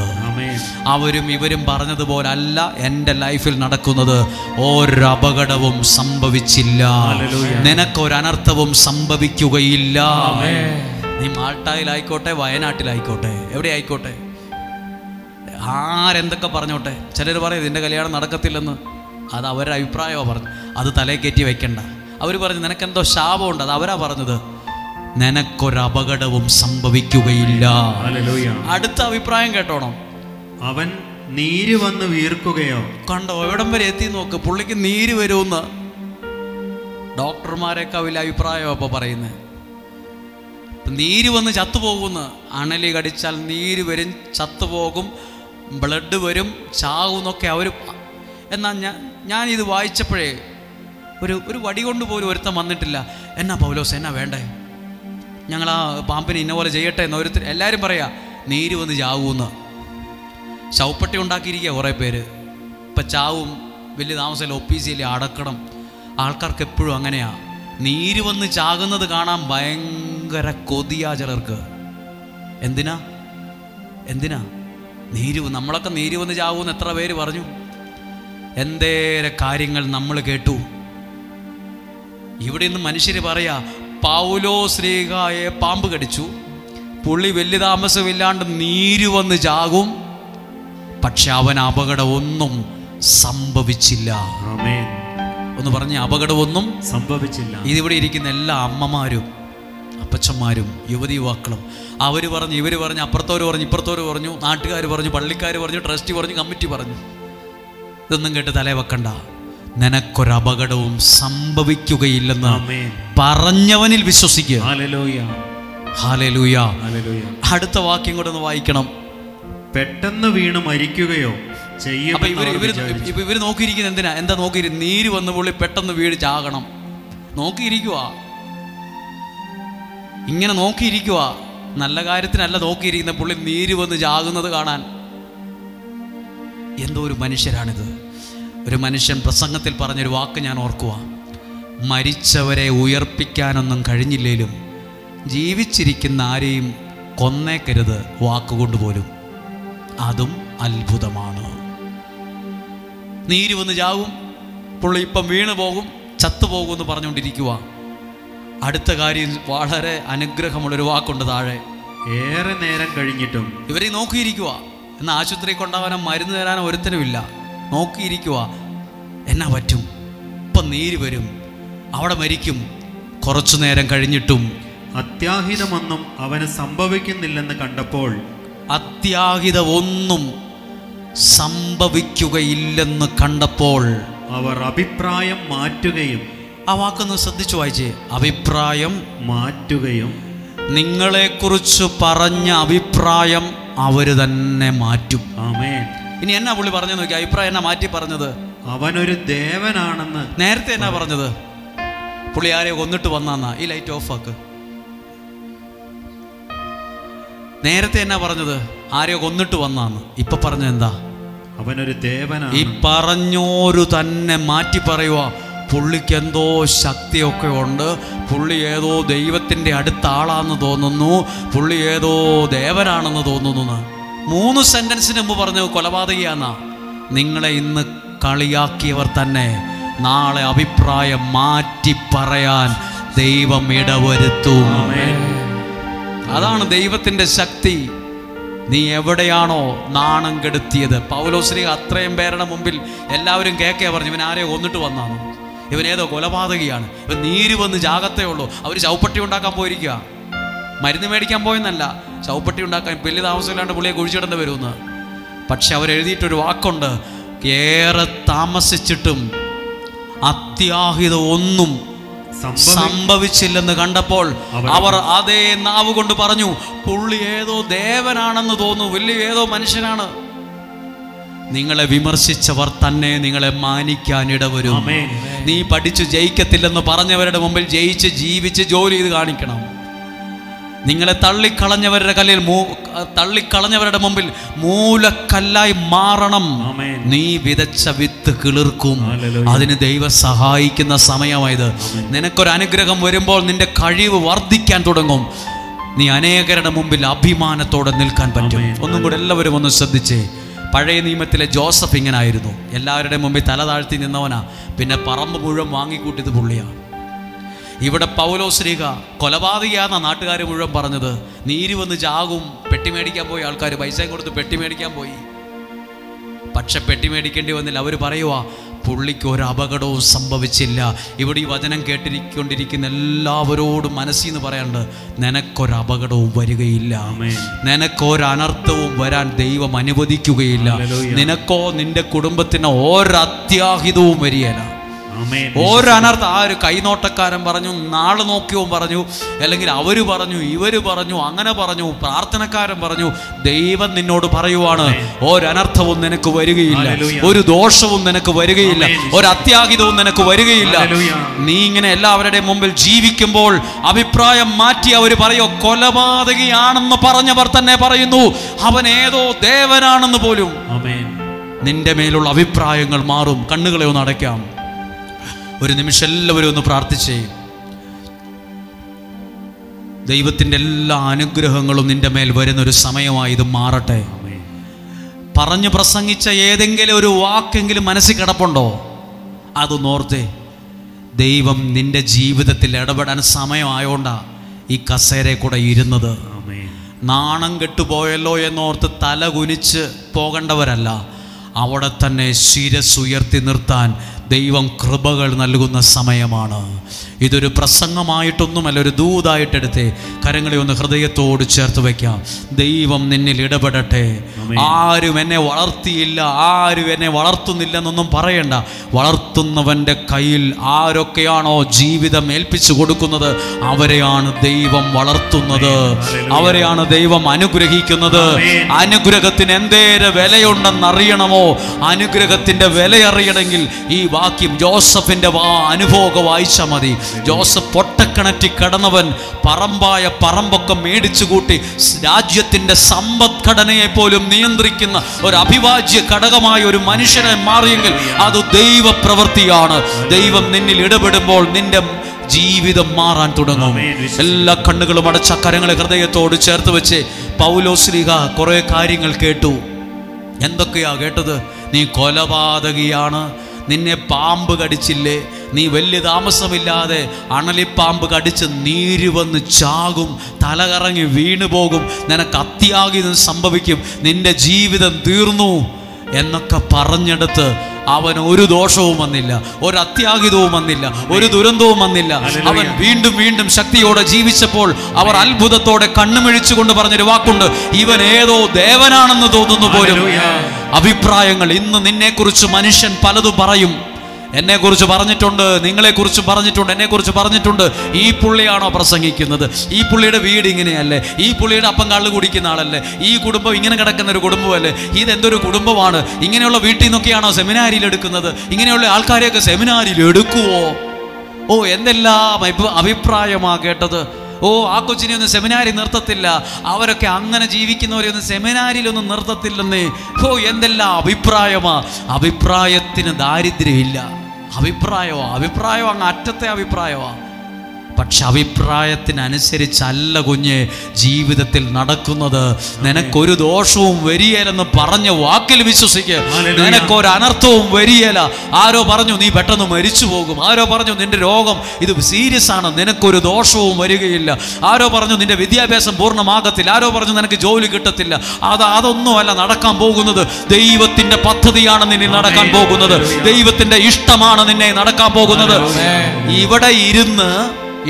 അവരും ഇവരും പറഞ്ഞതുപോലല്ല എൻ്റെ ലൈഫിൽ നടക്കുന്നത്. ഒരപകടവും സംഭവിച്ചില്ല, നിനക്കൊരനർത്ഥവും സംഭവിക്കുകയില്ല. നീ മാൾട്ടായിലായിക്കോട്ടെ, വയനാട്ടിലായിക്കോട്ടെ, എവിടെ ആയിക്കോട്ടെ, ആരെന്തൊക്കെ പറഞ്ഞോട്ടെ. ചിലർ പറയും ഇതിൻ്റെ കല്യാണം നടക്കത്തില്ലെന്ന്. അത് അവരുടെ അഭിപ്രായമോ പറഞ്ഞു, അത് തലേ കയറ്റി വെക്കണ്ട. അവർ പറഞ്ഞു നിനക്കെന്തോ ശാപമുണ്ട്, അത് അവരാ പറഞ്ഞത്. നിനക്കൊരപകടവും സംഭവിക്കുകയില്ല. അടുത്ത അഭിപ്രായം കേട്ടോണം. അവൻ നീര് വന്ന് വീർക്കുകയോ. കണ്ടോ എവിടം വരെ എത്തി നോക്ക്. പുള്ളിക്ക് നീര് വരുമെന്ന് ഡോക്ടർമാരെയൊക്കെ വലിയ അഭിപ്രായമോ അപ്പോൾ പറയുന്നത്. നീര് വന്ന് ചത്തുപോകുമെന്ന്. അണലി കടിച്ചാൽ നീര് വരും, ചത്തുപോകും, ബ്ലഡ് വരും, ചാവുന്നൊക്കെ അവർ. എന്നാൽ ഞാനിത് വായിച്ചപ്പോഴേ ഒരു വടി കൊണ്ട് പോലും ഒരുത്തം വന്നിട്ടില്ല. എന്നാ പൗലോസ് എന്നാ വേണ്ടേ, ഞങ്ങൾ ആ പാമ്പിനെ ഇന്ന പോലെ ചെയ്യട്ടെ എന്ന് ഓരോരുത്തർ എല്ലാവരും പറയാ. നീര് വന്ന് ചാവൂന്ന് ശവപ്പെട്ടി ഉണ്ടാക്കിയിരിക്കുക കുറേ പേര്. ഇപ്പം ചാവും, വലിയ താമസമില്ല, ഒപ്പീസിയല്ലേ അടക്കണം. ആൾക്കാർക്ക് എപ്പോഴും അങ്ങനെയാണ്. നീര് വന്ന് ചാകുന്നത് കാണാൻ ഭയങ്കര കൊതിയാ ചിലർക്ക്. എന്തിനാ നമ്മളൊക്കെ നീര് വന്ന് ചാവൂന്ന് എത്ര പേര് പറഞ്ഞു. എന്തേരെ കാര്യങ്ങൾ നമ്മൾ കേട്ടു. ഇവിടെ നിന്ന് മനുഷ്യർ പറയാ പൗലോസ്ലീഹായെ പാമ്പ് കടിച്ചു, പുള്ളി വലിയ താമസമില്ലാണ്ട് നീര് വന്ന് ചാകും, പക്ഷെ അവൻ അപകടം ഒന്നും സംഭവിച്ചില്ല. ഒന്ന് പറഞ്ഞ അപകടമൊന്നും സംഭവിച്ചില്ല. ഇതിവിടെ ഇരിക്കുന്ന എല്ലാ അമ്മമാരും അപ്പച്ചന്മാരും യുവതി യുവാക്കളും അവർ പറഞ്ഞു, ഇവർ പറഞ്ഞു, അപ്പുറത്തോര് പറഞ്ഞു, ഇപ്പുറത്തോര് പറഞ്ഞു, നാട്ടുകാർ പറഞ്ഞു, പള്ളിക്കാർ പറഞ്ഞു, ട്രസ്റ്റ് പറഞ്ഞു, കമ്മിറ്റി പറഞ്ഞു. ഇതൊന്നും കേട്ട് തലേ വെക്കണ്ട. നിനക്കൊരപകടവും സംഭവിക്കുകയില്ലെന്ന് പറഞ്ഞവനിൽ വിശ്വസിക്കുക. ഹല്ലേലൂയ. അടുത്ത വാക്യം കൂടെ ഒന്ന് വായിക്കണം. പെട്ടെന്ന് വീണ് മരിക്കുകയോ ചെയ്യും. ഇവർ നോക്കിയിരിക്കുന്നത് എന്താ നോക്കിയിരിക്കും? നീര് വന്ന് പുള്ളി പെട്ടെന്ന് വീട് ചാകണം നോക്കിയിരിക്കുക. ഇങ്ങനെ നോക്കിയിരിക്കുക. നല്ല കാര്യത്തിനല്ല നോക്കിയിരിക്കുന്ന. പുള്ളി നീര് വന്ന് ചാകുന്നത് കാണാൻ. എന്തോ ഒരു മനുഷ്യരാണിത്. ഒരു മനുഷ്യൻ പ്രസംഗത്തിൽ പറഞ്ഞൊരു വാക്ക് ഞാൻ ഓർക്കുക. മരിച്ചവരെ ഉയർപ്പിക്കാനൊന്നും കഴിഞ്ഞില്ലേലും ജീവിച്ചിരിക്കുന്ന ആരെയും കൊന്നേക്കരുത് വാക്കുകൊണ്ട് പോലും. അതും അത്ഭുതമാണ്. നീര് വന്ന് ചാവും, പുള്ളി ഇപ്പം വീണ് പോകും, ചത്തുപോകും എന്ന് പറഞ്ഞുകൊണ്ടിരിക്കുക. അടുത്ത കാര്യം വളരെ അനുഗ്രഹമുള്ളൊരു വാക്കുണ്ട് താഴെ. ഏറെ നേരം കഴിഞ്ഞിട്ടും ഇവരെ നോക്കിയിരിക്കുക. എന്നാൽ ആശുപത്രി കൊണ്ടുപോകാനോ മരുന്ന് തരാനോ ഒരുത്തനുമില്ല. നോക്കിയിരിക്കുക. എന്നാ പറ്റും? ഇപ്പം നീര് വരും, അവിടെ മരിക്കും. കുറച്ചു നേരം കഴിഞ്ഞിട്ടും അത്യാഹിതമൊന്നും അവന് സംഭവിക്കുന്നില്ലെന്ന് കണ്ടപ്പോൾ അത്യാഹിതം ഒന്നും സംഭവിക്കുകയില്ലെന്ന് കണ്ടപ്പോൾ അവർ അഭിപ്രായം മാറ്റുകയും, ആ വാക്കൊന്ന് ശ്രദ്ധിച്ചു വായിച്ചേ, അഭിപ്രായം മാറ്റുകയും, നിങ്ങളെക്കുറിച്ച് പറഞ്ഞ അഭിപ്രായം അവർ തന്നെ മാറ്റും. ആമേൻ. ഇനി എന്നാ പുള്ളി പറഞ്ഞു നോക്കി, അഭിപ്രായം എന്നാ മാറ്റി പറഞ്ഞത്? അവനൊരു ദേവനാണെന്ന്. നേരത്തെ എന്നാ പറഞ്ഞത്? പുള്ളി ആരെയോ കൊന്നിട്ട് വന്നാ. ഈ ലൈറ്റ് ഓഫ് ആക്ക്. നേരത്തെ എന്നാ പറഞ്ഞത്? ആരെയോ കൊന്നിട്ട് വന്നാന്ന്. ഇപ്പൊ പറഞ്ഞ എന്താ? അവനൊരു ദേവനാണ്. ഈ പറഞ്ഞോരു തന്നെ മാറ്റി പറയുക, പുള്ളിക്ക് എന്തോ ശക്തിയൊക്കെ ഉണ്ട്, പുള്ളി ഏതോ ദൈവത്തിൻ്റെ അടുത്ത ആളാണെന്ന് തോന്നുന്നു, പുള്ളി ഏതോ ദേവനാണെന്ന് തോന്നുന്നു. 3 സെന്റൻസിന് മുമ്പ് പറഞ്ഞു കൊലപാതകയാന്നാ. നിങ്ങളെ ഇന്ന് കളിയാക്കിയവർ തന്നെ നാളെ അഭിപ്രായം മാറ്റി പറയാൻ ദൈവം ഇടവരുത്തും. അതാണ് ദൈവത്തിൻ്റെ ശക്തി. നീ എവിടെയാണോ നാണം കെടുത്തിയത്, പൗലോസ്ലീഹ അത്രയും പേരുടെ മുമ്പിൽ എല്ലാവരും കേൾക്കേ പറഞ്ഞു, ഇവൻ ആരെയോ കൊന്നിട്ട് വന്നാണ്, ഇവനേതോ കൊലപാതകയാണ്, ഇവൻ നീര് വന്ന് ജാഗത്തേ ഉള്ളൂ. അവർ ചൗപ്പട്ടി ഉണ്ടാക്കാൻ പോയിരിക്കുക, മരുന്ന് മേടിക്കാൻ പോയെന്നല്ല, ചൗപ്പട്ടി ഉണ്ടാക്കാൻ വലിയ താമസമില്ലാണ്ട് പുള്ളിയെ കുഴിച്ചിടേണ്ടി വരുമെന്ന്. പക്ഷെ അവരെഴുതിയിട്ടൊരു വാക്കുണ്ട്, ഏറെ താമസിച്ചിട്ടും അത്യാഹിതം ഒന്നും സംഭവിച്ചില്ലെന്ന് കണ്ടപ്പോൾ അവർ അതേ നാവ് കൊണ്ട് പറഞ്ഞു, പുള്ളി ഏതോ ദേവനാണെന്ന് തോന്നുന്നു, വലിയ ഏതോ മനുഷ്യനാണ്. നിങ്ങളെ വിമർശിച്ചവർ തന്നെ നിങ്ങളെ മാനിക്കാൻ ഇടവരും. നീ പഠിച്ചു ജയിക്കത്തില്ലെന്ന് പറഞ്ഞവരുടെ മുമ്പിൽ ജയിച്ച് ജീവിച്ച് ജോലി ചെയ്ത് കാണിക്കണം. നിങ്ങളെ തള്ളിക്കളഞ്ഞവരുടെ മുമ്പിൽ മൂലക്കല്ലായി മാറണം. നീ വിതച്ച വിത്ത് കിളിർക്കും. അതിന് ദൈവം സഹായിക്കുന്ന സമയമായത്. നിനക്കൊരു അനുഗ്രഹം വരുമ്പോൾ നിന്റെ കഴിവ് വർദ്ധിക്കാൻ തുടങ്ങും. നീ അനേകരുടെ മുമ്പിൽ അഭിമാനത്തോടെ നിൽക്കാൻ പറ്റും. ഒന്നും കൂടെ എല്ലാവരും ഒന്ന് ശ്രദ്ധിച്ചേ. പഴയ നിയമത്തിലെ ജോസഫ് ഇങ്ങനായിരുന്നു. എല്ലാവരുടെയും മുമ്പിൽ തല താഴ്ത്തി നിന്നവനാ. പിന്നെ പറമ്പ് മുഴുവൻ വാങ്ങിക്കൂട്ടിയത് പുള്ളിയാണ്. ഇവിടെ പൗലോസ്ലീഹ കൊലപാതകയാന്ന നാട്ടുകാർ മുഴുവൻ പറഞ്ഞത്. നീര് വന്ന് ചാകും. പെട്ടി മേടിക്കാൻ പോയി ആൾക്കാർ, പൈസയും കൊടുത്ത് പെട്ടി മേടിക്കാൻ പോയി. പക്ഷെ പെട്ടി മേടിക്കേണ്ടി വന്നില്ല. അവർ പറയുക, പുള്ളിക്ക് ഒരു അപകടവും സംഭവിച്ചില്ല. ഇവിടെ ഈ വചനം കേട്ടിരിക്കൊണ്ടിരിക്കുന്ന എല്ലാവരോടും മനസ്സിൽ നിന്ന് പറയാനുണ്ട്, നിനക്കൊരപകടവും വരികയില്ല, നിനക്കൊരനർത്ഥവും വരാൻ ദൈവം അനുവദിക്കുകയില്ല. നിനക്കോ നിന്റെ കുടുംബത്തിന് ഒരത്യാഹിതവും വരികയില്ല. ഒരനർത്ഥം. ആ ഒരു കൈനോട്ടക്കാരൻ പറഞ്ഞു, നാളെ നോക്കിയവും പറഞ്ഞു, അല്ലെങ്കിൽ അവര് പറഞ്ഞു, ഇവര് പറഞ്ഞു, അങ്ങനെ പറഞ്ഞു, പ്രാർത്ഥനക്കാരൻ പറഞ്ഞു. ദൈവം നിന്നോട് പറയുവാണ്, ഒരനർത്ഥവും നിനക്ക് വരികയില്ല, ഒരു ദോഷവും നിനക്ക് വരികയില്ല, ഒരു അത്യാഹിതവും നിനക്ക് വരികയില്ല. നീ ഇങ്ങനെ എല്ലാവരുടെയും മുമ്പിൽ ജീവിക്കുമ്പോൾ അഭിപ്രായം മാറ്റി അവർ പറയോ, കൊലപാതകയാണെന്ന് പറഞ്ഞവർ തന്നെ പറയുന്നു അവൻ ഏതോ ദേവനാണെന്ന് പോലും. നിന്റെ മേലുള്ള അഭിപ്രായങ്ങൾ മാറും. കണ്ണുകളെ ഒന്ന് അടയ്ക്കാം. ഒരു നിമിഷം എല്ലാവരും ഒന്ന് പ്രാർത്ഥിച്ചേ. ദൈവത്തിൻ്റെ എല്ലാ അനുഗ്രഹങ്ങളും നിന്റെ മേൽ വരുന്നൊരു സമയമായി ഇത് മാറട്ടെ. പറഞ്ഞു പ്രസംഗിച്ച ഏതെങ്കിലും ഒരു വാക്കെങ്കിലും മനസ്സിൽ കിടപ്പുണ്ടോ? അതൊന്നോർത്തേ. ദൈവം നിന്റെ ജീവിതത്തിൽ ഇടപെടാൻ സമയമായോണ്ടാ ഈ കസേരയെ കൂടെ ഇരുന്നത്. നാണം കെട്ടുപോയല്ലോ എന്നോർത്ത് തല കുനിച്ച് പോകേണ്ടവരല്ല, അവിടെ തന്നെ ശിരസ്സുയർത്തി നിർത്താൻ ദൈവം കൃപകൾ നൽകുന്ന സമയമാണ്. ഇതൊരു പ്രസംഗമായിട്ടൊന്നുമല്ല, ഒരു ദൂതായിട്ടെടുത്തേ. കരങ്ങളെ ഒന്ന് ഹൃദയത്തോട് ചേർത്ത് വയ്ക്കാം. ദൈവം നിന്നിൽ ഇടപെടട്ടെ. ആരും എന്നെ വളർത്തിയില്ല, ആരും എന്നെ വളർത്തുന്നില്ലെന്നൊന്നും പറയണ്ട. വളർത്തുന്നവൻ്റെ കയ്യിൽ ആരൊക്കെയാണോ ജീവിതം ഏൽപ്പിച്ചു കൊടുക്കുന്നത് അവരെയാണ് ദൈവം വളർത്തുന്നത്, അവരെയാണ് ദൈവം അനുഗ്രഹിക്കുന്നത്. അനുഗ്രഹത്തിന് എന്തേരെ വിലയുണ്ടെന്നറിയണമോ? അനുഗ്രഹത്തിൻ്റെ വിലയറിയണമെങ്കിൽ ഈ വാക്യം ജോസഫിൻ്റെ അനുഭവം വായിച്ചാൽ മതി. ജോസഫ് പൊട്ടക്കിണറ്റി കിടന്നവൻ പറമ്പൊക്കെ മേടിച്ചു കൂട്ടി രാജ്യത്തിൻ്റെ സമ്പദ്ഘടനയെ പോലും നിയന്ത്രിക്കുന്ന ഒരു അഭിവാജ്യ ഘടകമായ ഒരു മനുഷ്യനെ മാറിയെങ്കിൽ അത് ദൈവപ്രവൃത്തിയാണ്. ദൈവം നിന്നിൽ ഇടപെടുമ്പോൾ നിന്റെ ജീവിതം മാറാൻ തുടങ്ങും. എല്ലാ കണ്ണുകളും അടച്ച കരങ്ങളെ ഹൃദയത്തോട് ചേർത്ത് വെച്ച് പൗലോസ്ലീഹ കുറെ കാര്യങ്ങൾ കേട്ടു. എന്തൊക്കെയാ കേട്ടത്? നീ കൊലപാതകിയാണ്, നിന്നെ പാമ്പ് കടിച്ചില്ലേ, നീ വലിയ താമസമില്ലാതെ അണലിപ്പാമ്പ് കടിച്ച് നീര് വന്ന് ചാകും, തലകറങ്ങി വീണു പോകും, നിനക്ക് അത്യാഹിതം സംഭവിക്കും, നിന്റെ ജീവിതം തീർന്നു എന്നൊക്കെ പറഞ്ഞെടുത്ത് അവൻ ഒരു ദോഷവും വന്നില്ല, ഒരു അത്യാഹിതവും വന്നില്ല, ഒരു ദുരന്തവും വന്നില്ല. അവൻ വീണ്ടും വീണ്ടും ശക്തിയോടെ ജീവിച്ചപ്പോൾ അവർ അത്ഭുതത്തോടെ കണ്ണുമിഴിച്ചുകൊണ്ട് പറഞ്ഞൊരു വാക്കുണ്ട്, ഇവൻ ഏതോ ദേവനാണെന്ന് തോന്നുന്നു പോലും. അഭിപ്രായങ്ങൾ ഇന്ന് നിന്നെക്കുറിച്ച് മനുഷ്യൻ പലതും പറയും. എന്നെക്കുറിച്ച് പറഞ്ഞിട്ടുണ്ട്, നിങ്ങളെക്കുറിച്ച് പറഞ്ഞിട്ടുണ്ട്, എന്നെക്കുറിച്ച് പറഞ്ഞിട്ടുണ്ട്. ഈ പുള്ളിയാണോ പ്രസംഗിക്കുന്നത്? ഈ പുള്ളിയുടെ വീട് ഇങ്ങനെയല്ലേ? ഈ പുള്ളിയുടെ അപ്പം കള്ളു കുടിക്കുന്ന ആളല്ലേ? ഈ കുടുംബം ഇങ്ങനെ കിടക്കുന്ന ഒരു കുടുംബമല്ലേ? ഇതെന്തൊരു കുടുംബമാണ്? ഇങ്ങനെയുള്ള വീട്ടിൽ നിന്നൊക്കെയാണോ സെമിനാരിയിൽ എടുക്കുന്നത്? ഇങ്ങനെയുള്ള ആൾക്കാരെയൊക്കെ സെമിനാരിയിൽ എടുക്കുവോ? ഓ, എന്തെല്ലാം അഭിപ്രായമാ കേട്ടത്. ഓ, ആ കൊച്ചിനെ ഒന്നും സെമിനാരി നിർത്തത്തില്ല, അവരൊക്കെ അങ്ങനെ ജീവിക്കുന്നവരെ ഒന്നും സെമിനാരിയിലൊന്നും നിർത്തത്തില്ലെന്നേ. ഓ, എന്തെല്ലാം അഭിപ്രായമാ. അഭിപ്രായത്തിന് ദാരിദ്ര്യമില്ല. അഭിപ്രായം അങ്ങ് അറ്റത്തെ അഭിപ്രായമാണ്. പക്ഷെ അഭിപ്രായത്തിനനുസരിച്ചല്ല കുഞ്ഞെ ജീവിതത്തിൽ നടക്കുന്നത്. നിനക്കൊരു ദോഷവും വരികയില്ലെന്ന് പറഞ്ഞ വാക്കിൽ വിശ്വസിക്കുക. നിനക്കൊരു അനർത്ഥവും വരികയില്ല. ആരോ പറഞ്ഞു നീ പെട്ടെന്ന് മരിച്ചു പോകും, ആരോ പറഞ്ഞു നിന്റെ രോഗം ഇത് സീരിയസ് ആണ്, നിനക്കൊരു ദോഷവും വരികയില്ല. ആരോ പറഞ്ഞു നിന്റെ വിദ്യാഭ്യാസം പൂർണ്ണമാകത്തില്ല, ആരോ പറഞ്ഞു നിനക്ക് ജോലി കിട്ടത്തില്ല. അതൊന്നുമല്ല നടക്കാൻ പോകുന്നത്. ദൈവത്തിന്റെ പദ്ധതിയാണ് നിന്നെ നടക്കാൻ പോകുന്നത്. ദൈവത്തിന്റെ ഇഷ്ടമാണ് നിന്നെ നടക്കാൻ പോകുന്നത്. ഇവിടെ ഇരുന്ന്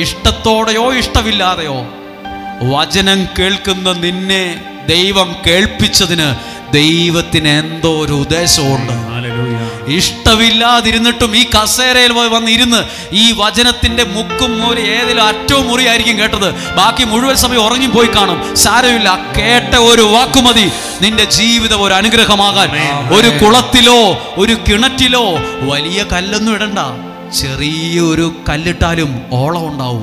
ഇഷ്ടത്തോടെയോ ഇഷ്ടമില്ലാതെയോ വചനം കേൾക്കുന്ന നിന്നെ ദൈവം കേൾപ്പിച്ചതിന് ദൈവത്തിന് എന്തോ ഒരു ഉദ്ദേശമുണ്ട്. ഇഷ്ടമില്ലാതിരുന്നിട്ടും ഈ കസേരയിൽ വന്നിരുന്ന് ഈ വചനത്തിന്റെ മുക്കും മൂലം ഏതെങ്കിലും അറ്റവും മുറിയായിരിക്കും കേട്ടത്. ബാക്കി മുഴുവൻ സമയം ഉറങ്ങിപ്പോയി കാണും. സാരമില്ല, കേട്ട ഒരു വാക്കുമതി നിന്റെ ജീവിതം ഒരു അനുഗ്രഹമാകാൻ. ഒരു കുളത്തിലോ ഒരു കിണറ്റിലോ വലിയ കല്ലൊന്നും ഇടണ്ട. ചെറിയൊരു കല്ലിട്ടാലും ഓളം ഉണ്ടാവും.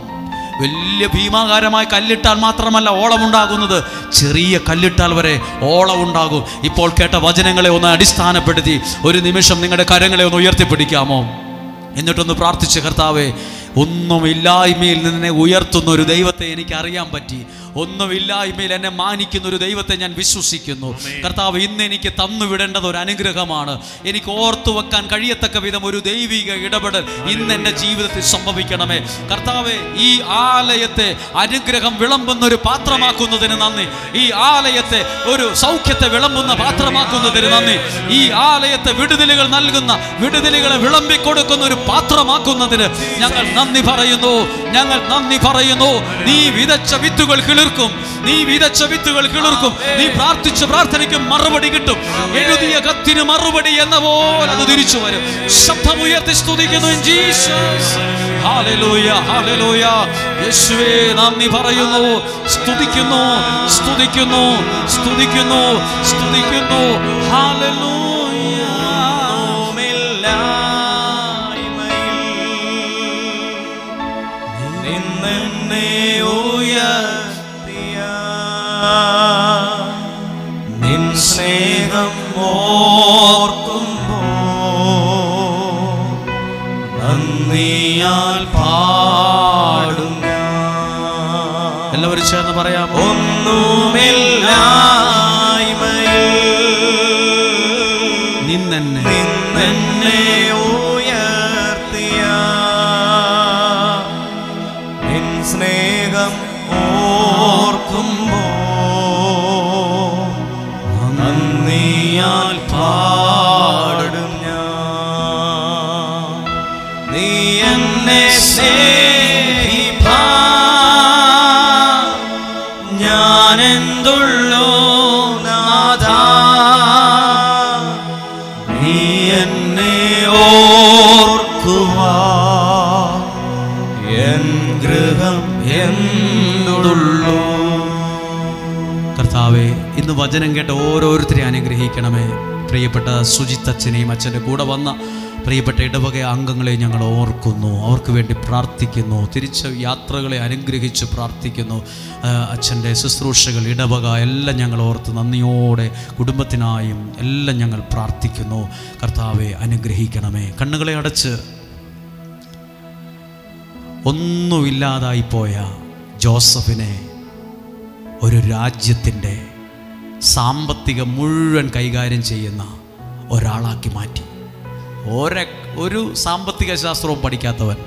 വലിയ ഭീമാകാരമായ കല്ലിട്ടാൽ മാത്രമല്ല ഓളമുണ്ടാകുന്നത്, ചെറിയ കല്ലിട്ടാൽ വരെ ഓളമുണ്ടാകും. ഇപ്പോൾ കേട്ട വചനങ്ങളെ ഒന്ന് അടിസ്ഥാനപ്പെടുത്തി ഒരു നിമിഷം നിങ്ങളുടെ കരങ്ങളെ ഒന്ന് ഉയർത്തിപ്പിടിക്കാമോ? എന്നിട്ടൊന്ന് പ്രാർത്ഥിച്ച്, കർത്താവേ, ഒന്നുമില്ലായ്മയിൽ നിന്നെ ഉയർത്തുന്ന ഒരു ദൈവത്തെ എനിക്ക് അറിയാൻ പറ്റി. ഒന്നുമില്ലായ്മയിൽ എന്നെ മാനിക്കുന്ന ഒരു ദൈവത്തെ ഞാൻ വിശ്വസിക്കുന്നു. കർത്താവ്, ഇന്ന് എനിക്ക് തന്നുവിടേണ്ടത് ഒരു അനുഗ്രഹമാണ്. എനിക്ക് ഓർത്തു വെക്കാൻ കഴിയത്തക്ക വിധം ഒരു ദൈവിക ഇടപെടൽ ഇന്ന് എൻ്റെ ജീവിതത്തിൽ സംഭവിക്കണമേ. കർത്താവെ, ഈ ആലയത്തെ അനുഗ്രഹം വിളമ്പുന്ന ഒരു പാത്രമാക്കുന്നതിന് നന്ദി. ഈ ആലയത്തെ ഒരു സൗഖ്യത്തെ വിളമ്പുന്ന പാത്രമാക്കുന്നതിന് നന്ദി. ഈ ആലയത്തെ വിടുതലുകൾ നൽകുന്ന, വിടുതലുകളെ വിളമ്പിക്കൊടുക്കുന്ന ഒരു പാത്രമാക്കുന്നതിന് ഞങ്ങൾ നന്ദി പറയുന്നു. ഞങ്ങൾ നന്ദി പറയുന്നു. നീ വിതച്ച വിത്തുകൾ കിളിർക്കും. നീ വിതച്ച വിത്തുകൾ കിളിർക്കും. നീ പ്രാർത്ഥിച്ച പ്രാർത്ഥനയ്ക്ക് മറുപടി കിട്ടും. എഴുതിയ കത്തിന് മറുപടി എന്ന പോലെ അത് തിരിച്ചു വരും. ശബ്ദമുയർത്തി സ്തുതിക്കുന്നു. Jesus, hallelujah, hallelujah. യേശുവേ, നന്ദി പറയുന്നു. സ്തുതിക്കുന്നു, സ്തുതിക്കുന്നു, സ്തുതിക്കുന്നു, സ്തുതിക്കുന്നു. ഹല്ലേലൂയ. നിൻ സ്നേഹം ഓർക്കുമ്പോ നന്ദിയാൽ പാടും. എല്ലാവരും ചേർന്ന് പറയാം. ഒന്നുമില്ലായ്മയിൽ നിന്നെ ഉയർത്തിയ നിൻ സ്നേഹം ഓർക്കുമ്പോ നന്ദിയാൽ പാടും ഞാൻ. നീ എന്നെ സ്നേഹിപ്പാ ഞാനെന്തുള്ളൂ നാഥാ. നീ എന്നെ ഓർക്കുവാ എൻ ഗൃഹം എന്തുള്ളൂ. കർത്താവേ, ഇന്ന് വചനം കേട്ട ഓരോരുത്തരെയും അനുഗ്രഹിക്കണമേ. പ്രിയപ്പെട്ട സുജിത്തച്ഛനെയും അച്ഛൻ്റെ കൂടെ വന്ന പ്രിയപ്പെട്ട ഇടവക അംഗങ്ങളെ ഞങ്ങൾ ഓർക്കുന്നു, അവർക്ക് വേണ്ടി പ്രാർത്ഥിക്കുന്നു. തിരിച്ച് യാത്രകളെ അനുഗ്രഹിച്ച് പ്രാർത്ഥിക്കുന്നു. അച്ഛൻ്റെ ശുശ്രൂഷകൾ, ഇടവക എല്ലാം ഞങ്ങൾ ഓർത്ത് നന്ദിയോടെ കുടുംബത്തിനായും എല്ലാം ഞങ്ങൾ പ്രാർത്ഥിക്കുന്നു. കർത്താവെ, അനുഗ്രഹിക്കണമേ. കണ്ണുകളെ അടച്ച് ഒന്നുമില്ലാതായിപ്പോയ ജോസഫിനെ ഒരു രാജ്യത്തിൻ്റെ സാമ്പത്തിക മുഴുവൻ കൈകാര്യം ചെയ്യുന്ന ഒരാളാക്കി മാറ്റി. ഒരു സാമ്പത്തിക ശാസ്ത്രവും പഠിക്കാത്തവൻ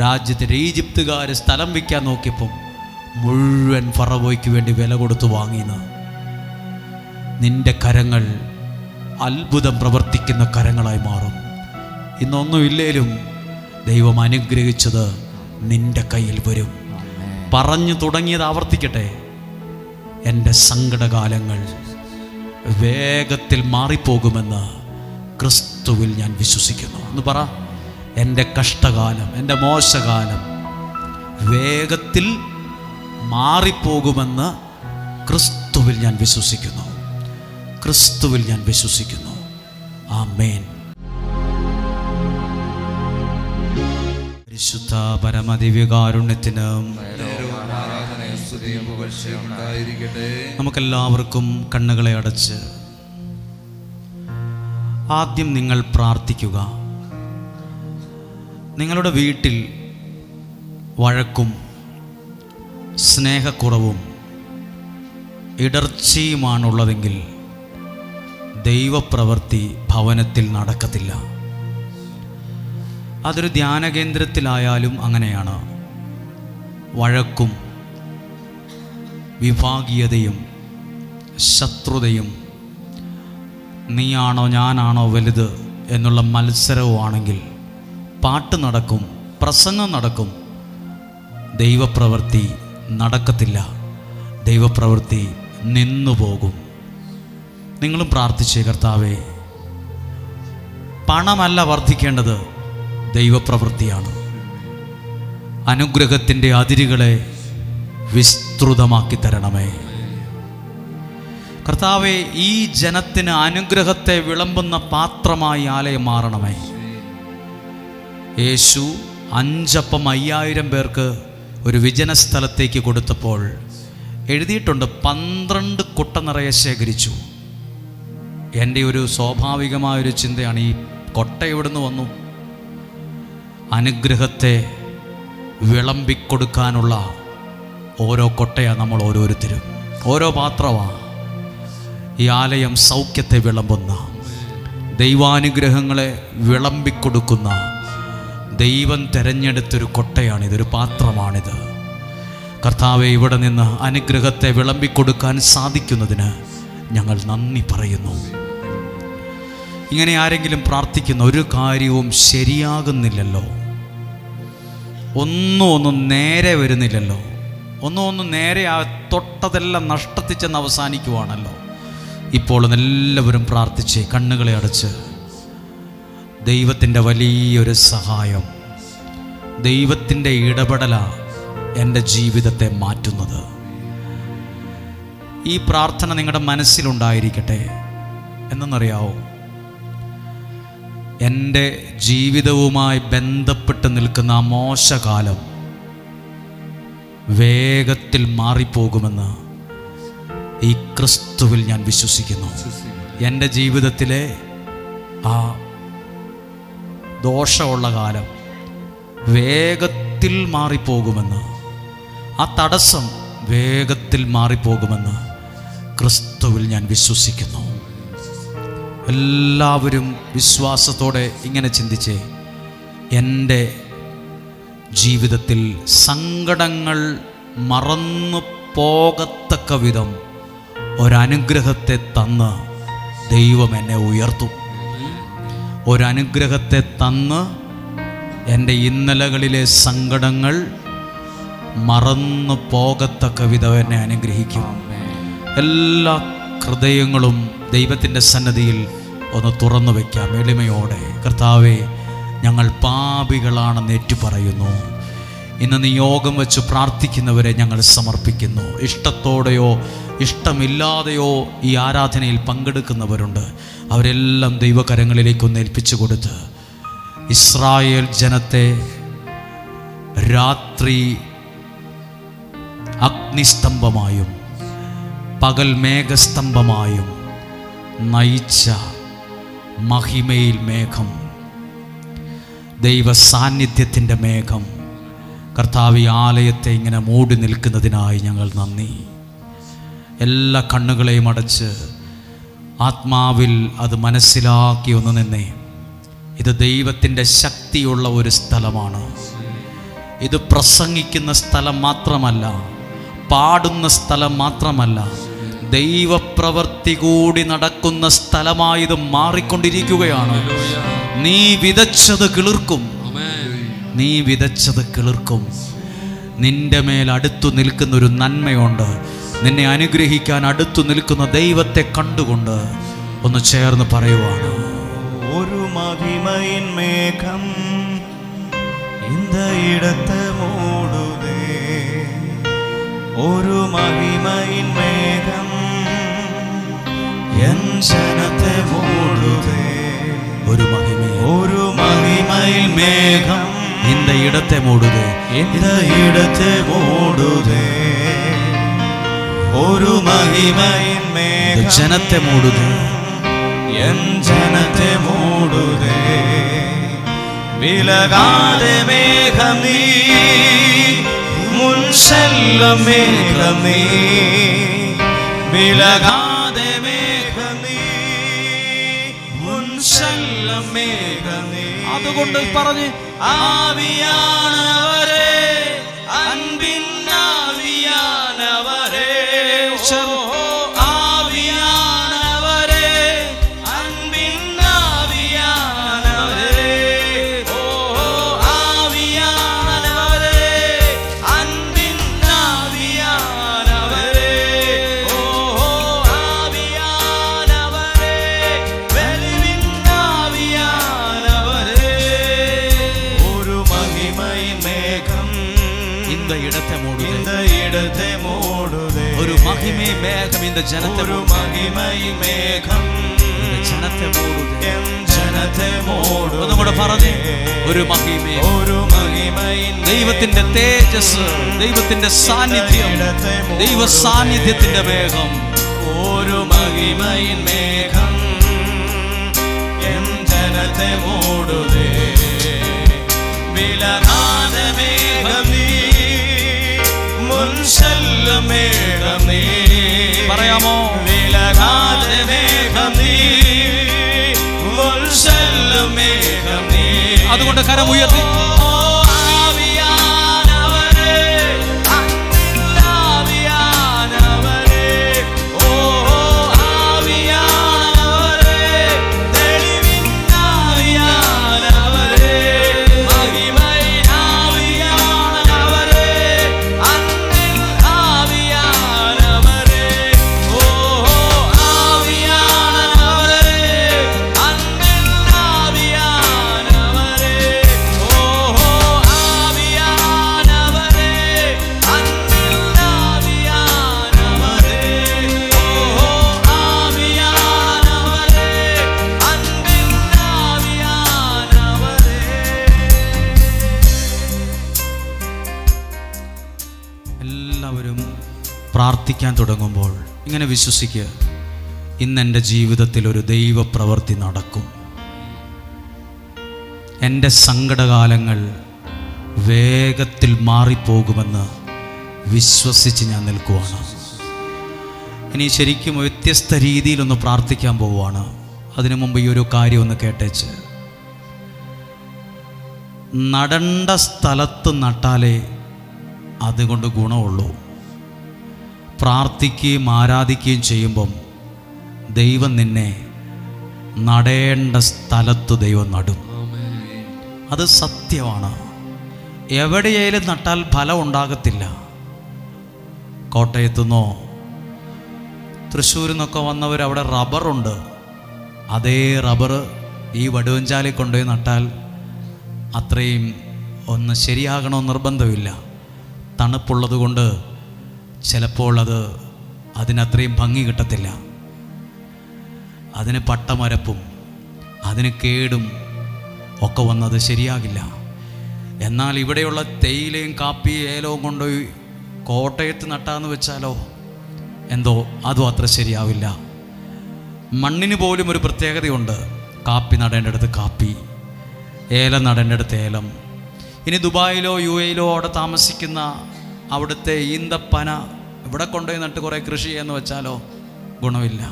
രാജ്യത്തിൻ്റെ ഈജിപ്തുകാർ സ്ഥലം വിൽക്കാൻ നോക്കിയപ്പം മുഴുവൻ ഫറവോയ്ക്ക് വേണ്ടി വില കൊടുത്ത് വാങ്ങിയെന്ന്. നിന്റെ കരങ്ങൾ അത്ഭുതം പ്രവർത്തിക്കുന്ന കരങ്ങളായി മാറും. ഇന്നൊന്നുമില്ലേലും ദൈവം അനുഗ്രഹിച്ചത് നിന്റെ കയ്യിൽ വരും. പറഞ്ഞു തുടങ്ങിയത് ആവർത്തിക്കട്ടെ. എൻ്റെ സങ്കടകാലങ്ങൾ വേഗത്തിൽ മാറിപ്പോകുമെന്ന് ക്രിസ്തുവിൽ ഞാൻ വിശ്വസിക്കുന്നു. എന്ന് പറ, എൻ്റെ കഷ്ടകാലം, എൻ്റെ മോശകാലം വേഗത്തിൽ മാറിപ്പോകുമെന്ന് ക്രിസ്തുവിൽ ഞാൻ വിശ്വസിക്കുന്നു. ക്രിസ്തുവിൽ ഞാൻ വിശ്വസിക്കുന്നു. ആമേൻ. പരിശുദ്ധ പരമദിവ്യകാരുണ്യത്തിന് നമുക്കെല്ലാവർക്കും കണ്ണുകളെ അടച്ച് ആദ്യം നിങ്ങൾ പ്രാർത്ഥിക്കുക. നിങ്ങളുടെ വീട്ടിൽ വഴക്കും സ്നേഹക്കുറവും ഇടർച്ചയുമാണുള്ളതെങ്കിൽ ദൈവപ്രവൃത്തി ഭവനത്തിൽ നടക്കത്തില്ല. അതൊരു ധ്യാനകേന്ദ്രത്തിലായാലും അങ്ങനെയാണ്. വഴക്കും വിഭാഗീയതയും ശത്രുതയും നീയാണോ ഞാനാണോ വലുത് എന്നുള്ള മത്സരവുമാണെങ്കിൽ പാട്ട് നടക്കും, പ്രസംഗം നടക്കും, ദൈവപ്രവൃത്തി നടക്കത്തില്ല. ദൈവപ്രവൃത്തി നിന്നുപോകും. നിങ്ങളും പ്രാർത്ഥിച്ചേ, കർത്താവേ, പണമല്ല വർദ്ധിക്കേണ്ടത്, ദൈവപ്രവൃത്തിയാണ്. അനുഗ്രഹത്തിൻ്റെ അതിരുകളെ വിസ്തൃതമാക്കി തരണമേ കർത്താവേ. ഈ ജനത്തിന് അനുഗ്രഹത്തെ വിളമ്പുന്ന പാത്രമായി ആലയം മാറണമേ. യേശു 5 അപ്പം 5000 പേർക്ക് ഒരു വിജന സ്ഥലത്തേക്ക് കൊടുത്തപ്പോൾ എഴുതിയിട്ടുണ്ട് 12 കുട്ട നിറയെ ശേഖരിച്ചു. എൻ്റെ ഒരു സ്വാഭാവികമായൊരു ചിന്തയാണ്, ഈ കൊട്ട എവിടുന്ന് വന്നു? അനുഗ്രഹത്തെ വിളമ്പിക്കൊടുക്കാനുള്ള ഓരോ കൊട്ടയാണ് നമ്മൾ ഓരോരുത്തരും, ഓരോ പാത്രമാണ്. ഈ ആലയം സൗഖ്യത്തെ വിളമ്പുന്ന, ദൈവാനുഗ്രഹങ്ങളെ വിളമ്പിക്കൊടുക്കുന്ന ദൈവം തിരഞ്ഞെടുത്തൊരു കൊട്ടയാണിത്, ഒരു പാത്രമാണിത്. കർത്താവെ, ഇവിടെ നിന്ന് അനുഗ്രഹത്തെ വിളമ്പിക്കൊടുക്കാൻ സാധിക്കുന്നതിന് ഞങ്ങൾ നന്ദി പറയുന്നു. ഇങ്ങനെ ആരെങ്കിലും പ്രാർത്ഥിക്കുന്ന ഒരു കാര്യവും ശരിയാകുന്നില്ലല്ലോ, ഒന്നും നേരെ വരുന്നില്ലല്ലോ, ഒന്നും നേരെ തൊട്ടതെല്ലാം നഷ്ടത്തിൽ ചെന്ന് അവസാനിക്കുവാണല്ലോ. ഇപ്പോൾ എല്ലാവരും പ്രാർത്ഥിച്ച് കണ്ണുകളെ അടച്ച് ദൈവത്തിൻ്റെ വലിയൊരു സഹായം, ദൈവത്തിൻ്റെ ഇടപെടലാണ് എൻ്റെ ജീവിതത്തെ മാറ്റുന്നത്. ഈ പ്രാർത്ഥന നിങ്ങളുടെ മനസ്സിലുണ്ടായിരിക്കട്ടെ. എന്തെന്നറിയാവോ? എൻ്റെ ജീവിതവുമായി ബന്ധപ്പെട്ട് നിൽക്കുന്ന ആ മോശകാലം വേഗത്തിൽ മാറിപ്പോകുമെന്ന് ഈ ക്രിസ്തുവിൽ ഞാൻ വിശ്വസിക്കുന്നു. എൻ്റെ ജീവിതത്തിലെ ആ ദോഷമുള്ള കാലം വേഗത്തിൽ മാറിപ്പോകുമെന്ന്, ആ തടസ്സം വേഗത്തിൽ മാറിപ്പോകുമെന്ന് ക്രിസ്തുവിൽ ഞാൻ വിശ്വസിക്കുന്നു. എല്ലാവരും വിശ്വാസത്തോടെ ഇങ്ങനെ ചിന്തിച്ചേ, എൻ്റെ ജീവിതത്തിൽ സങ്കടങ്ങൾ മറന്നു പോകത്തക്ക വിധം ഒരനുഗ്രഹത്തെ തന്ന് ദൈവം എന്നെ ഉയർത്തും. ഒരനുഗ്രഹത്തെ തന്ന് എൻ്റെ ഇന്നലകളിലെ സങ്കടങ്ങൾ മറന്നു പോകത്തക്ക വിധം എന്നെ അനുഗ്രഹിക്കും. എല്ലാ ഹൃദയങ്ങളും ദൈവത്തിൻ്റെ സന്നദ്ധിയിൽ ഒന്ന് തുറന്നു വയ്ക്കാം എളിമയോടെ. കർത്താവേ, ഞങ്ങൾ പാപികളാണെന്ന് ഏറ്റുപറയുന്നു. ഇന്ന് നിയോഗം വെച്ച് പ്രാർത്ഥിക്കുന്നവരെ ഞങ്ങൾ സമർപ്പിക്കുന്നു. ഇഷ്ടത്തോടെയോ ഇഷ്ടമില്ലാതെയോ ഈ ആരാധനയിൽ പങ്കെടുക്കുന്നവരുണ്ട്. അവരെല്ലാം ദൈവകരങ്ങളിലേക്കൊന്ന് ഏൽപ്പിച്ചു കൊടുത്ത് ഇസ്രായേൽ ജനത്തെ രാത്രി അഗ്നിസ്തംഭമായും പകൽ മേഘസ്തംഭമായും നയിച്ച മഹിമയിൽ മേഘം, ദൈവ സാന്നിധ്യത്തിൻ്റെ മേഘം കർത്താവ് ആലയത്തെ ഇങ്ങനെ മൂടി നിൽക്കുന്നതിനായി ഞങ്ങൾ നന്ദി. എല്ലാ കണ്ണുകളെയും അടച്ച് ആത്മാവിൽ അത് മനസ്സിലാക്കി ഒന്ന് നിന്നേ. ഇത് ദൈവത്തിൻ്റെ ശക്തിയുള്ള ഒരു സ്ഥലമാണ്. ഇത് പ്രസംഗിക്കുന്ന സ്ഥലം മാത്രമല്ല, പാടുന്ന സ്ഥലം മാത്രമല്ല, ദൈവപ്രവൃത്തി കൂടി നടക്കുന്ന സ്ഥലമായത് മാറിക്കൊണ്ടിരിക്കുകയാണ്. നീ വിതച്ചത് കിളിർക്കും, നീ വിതച്ചത് കിളിർക്കും. നിന്റെ മേൽ അടുത്തു നിൽക്കുന്നൊരു നന്മയുണ്ട്. നിന്നെ അനുഗ്രഹിക്കാൻ അടുത്തു നിൽക്കുന്ന ദൈവത്തെ കണ്ടുകൊണ്ട് ഒന്ന് ചേർന്ന് പറയുവാണ്. ഒരു മഹിമയിൻ മേഘം இந்த இடத்தை மூடுதே, ഒരു മഹിമയിൻ മേഘം എൻ ജനത്തെ മൂടുതേ. ഒരു മഹിമയിൻ മേഘം இந்த இடத்தை மூடுதே, இந்த இடத்தை மூடுதே. ഒരു മഹിമയിൻ മേഘം ജനത്തെ മൂടുതേ, എൻ ജനത്തെ മൂടുതേ. വിലകാതെ മേഘം നീ, മുൻ ചെല്ലും മേഘം നീ. വിലകാതെ മേഘം നീ, മുൻ ചെല്ലും മേഘം നീ. അതുകൊണ്ട് പറഞ്ഞ് ആവിയാനവരേ, അൻപിൻ ആവിയാനവരേ, ആവിയാനവരേ, അൻപിൻ ആവിയാനവരേ, ആവിയാനവരേ, അൻപിൻ ആവിയാനവരേ, ആവിയാനവരേ, വെളിവിൻ ആവിയാനവരേ. ഒരു മഹിമയിൻ മേഘം இந்த இடத்தை மூடுதே, இந்த இடத்தை மூடுதே. ഒരു മഹിമേ മേഘം இந்த ജനത്തെ ഒരു മഹിമയിൻ മേഘം ജനത്തെ മൂടുതേ. എൻ ജനത്തെ മൂടുതേ. ഒന്നും കൂടെ പറഞ്ഞേ, ഒരു മഹിമേ, ഒരു മഹിമയിൻ ദൈവത്തിന്റെ തേജസ്, ദൈവത്തിന്റെ സാന്നിധ്യം, ദൈവ സാന്നിധ്യത്തിന്റെ മേഘം. ഒരു മഹിമയിൻ മേഘം എൻ ജനത്തെ മൂടുതേ. വിലകാതെ മേഘം നീ, മുൻ ചെല്ലും മേഘം നീ. പറയാമോ? വിലകാതെ മേഘം നീ, മുൻ ചെല്ലും മേഘം നീ. അതുകൊണ്ട് കരമുയർത്തി ആവിയാനവരേ, അൻപിൻ ആവിയാനവരേ, ആവിയാനവരേ, തെളിവിൻ ആവിയാനവരേ, മഹിമയിൻ ആവിയാനവരേ, അൻപിൻ ആവിയാനവരേ, ആവിയാനവരേ, അൻപിൻ ആവിയാനവരേ, ആവിയാനവരേ, അൻപിൻ ആവിയാനവരേ, ആവിയാനവരേ, അൻപിൻ ആവിയാനവരേ. എല്ലാവരും പ്രാർത്ഥിക്കാൻ തുടങ്ങുമ്പോൾ ഇങ്ങനെ വിശ്വസിക്കുക, ഇന്ന് എൻ്റെ ജീവിതത്തിൽ ഒരു ദൈവപ്രവൃത്തി നടക്കും. എൻ്റെ സങ്കടകാലങ്ങൾ വേഗത്തിൽ മാറിപ്പോകുമെന്ന് വിശ്വസിച്ച് ഞാൻ നിൽക്കുവാണ്. ഇനി ശരിക്കും വ്യത്യസ്ത രീതിയിലൊന്ന് പ്രാർത്ഥിക്കാൻ പോവുകയാണ്. അതിനു മുമ്പ് ഈ ഒരു കാര്യം ഒന്ന് കേട്ടേച്ച്, നടേണ്ട സ്ഥലത്ത് നട്ടാലേ അതുകൊണ്ട് ഗുണമുള്ളൂ. പ്രാർത്ഥിക്കുകയും ആരാധിക്കുകയും ചെയ്യുമ്പം ദൈവം നിന്നെ നടേണ്ട സ്ഥലത്ത് ദൈവം നടും. അത് സത്യമാണ്. എവിടെയായാലും നട്ടാൽ ഫലം ഉണ്ടാകത്തില്ല. കോട്ടയത്തുനിന്നോ തൃശ്ശൂരിൽ നിന്നൊക്കെ വന്നവർ അവിടെ റബ്ബറുണ്ട്. അതേ റബ്ബർ ഈ വടുവഞ്ചാലിൽ കൊണ്ടുപോയി നട്ടാൽ അത്രയും ഒന്ന് ശരിയാകണമെന്ന് നിർബന്ധമില്ല. തണുപ്പുള്ളത് കൊണ്ട് ചിലപ്പോൾ അതിനത്രയും ഭംഗി കിട്ടത്തില്ല. അതിന് പട്ടമരപ്പും അതിന് കേടും ഒക്കെ വന്നത് ശരിയാകില്ല. എന്നാൽ ഇവിടെയുള്ള തേയിലയും കാപ്പി ഏലവും കൊണ്ടുപോയി കോട്ടയത്ത് നട്ടാന്ന് വെച്ചാലോ എന്തോ അതും അത്ര ശരിയാവില്ല. മണ്ണിന് പോലും ഒരു പ്രത്യേകതയുണ്ട്. കാപ്പി നടേണ്ടടുത്ത് കാപ്പി, ഏലം നടേണ്ടടുത്ത് ഏലം. ഇനി ദുബായിലോ യു എയിലോ അവിടെ താമസിക്കുന്ന അവിടുത്തെ ഈന്തപ്പന ഇവിടെ കൊണ്ടുപോയി നട്ട് കുറേ കൃഷി ചെയ്യുമെന്ന് വെച്ചാലോ ഗുണമില്ല.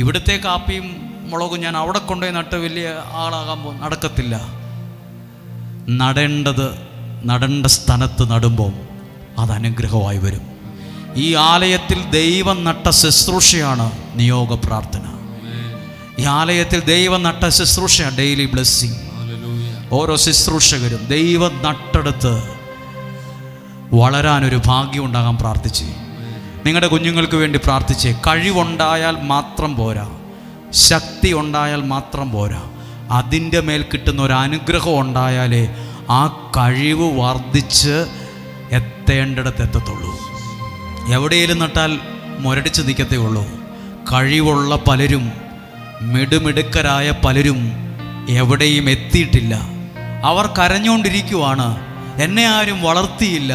ഇവിടുത്തെ കാപ്പിയും മുളകും ഞാൻ അവിടെ കൊണ്ടുപോയി നട്ട് വലിയ ആളാകാൻ നടക്കത്തില്ല. നടേണ്ട സ്ഥലത്ത് നടുമ്പോൾ അത് അനുഗ്രഹമായി വരും. ഈ ആലയത്തിൽ ദൈവം നട്ട ശുശ്രൂഷയാണ് നിയോഗ പ്രാർത്ഥന. ഈ ആലയത്തിൽ ദൈവം നട്ട ശുശ്രൂഷയാണ് ഡെയിലി ബ്ലെസ്സിങ്. ഓരോ ശുശ്രൂഷകരും ദൈവം നട്ടെടുത്ത് വളരാനൊരു ഭാഗ്യം ഉണ്ടാകാൻ പ്രാർത്ഥിച്ചേ. നിങ്ങളുടെ കുഞ്ഞുങ്ങൾക്ക് വേണ്ടി പ്രാർത്ഥിച്ചേ. കഴിവുണ്ടായാൽ മാത്രം പോരാ, ശക്തി ഉണ്ടായാൽ മാത്രം പോരാ, അതിൻ്റെ മേൽ കിട്ടുന്ന ഒരു അനുഗ്രഹം ഉണ്ടായാലേ ആ കഴിവ് വർദ്ധിച്ച് എത്തേണ്ടിടത്ത് എത്തത്തുള്ളൂ. എവിടെയെങ്കിലും നട്ടാൽ മുരടിച്ച് നിൽക്കത്തേ ഉള്ളൂ. കഴിവുള്ള പലരും, മിടുമിടുക്കരായ പലരും എവിടെയും എത്തിയിട്ടില്ല. അവർ കരഞ്ഞുകൊണ്ടിരിക്കുവാണ്, എന്നെ ആരും വളർത്തിയില്ല,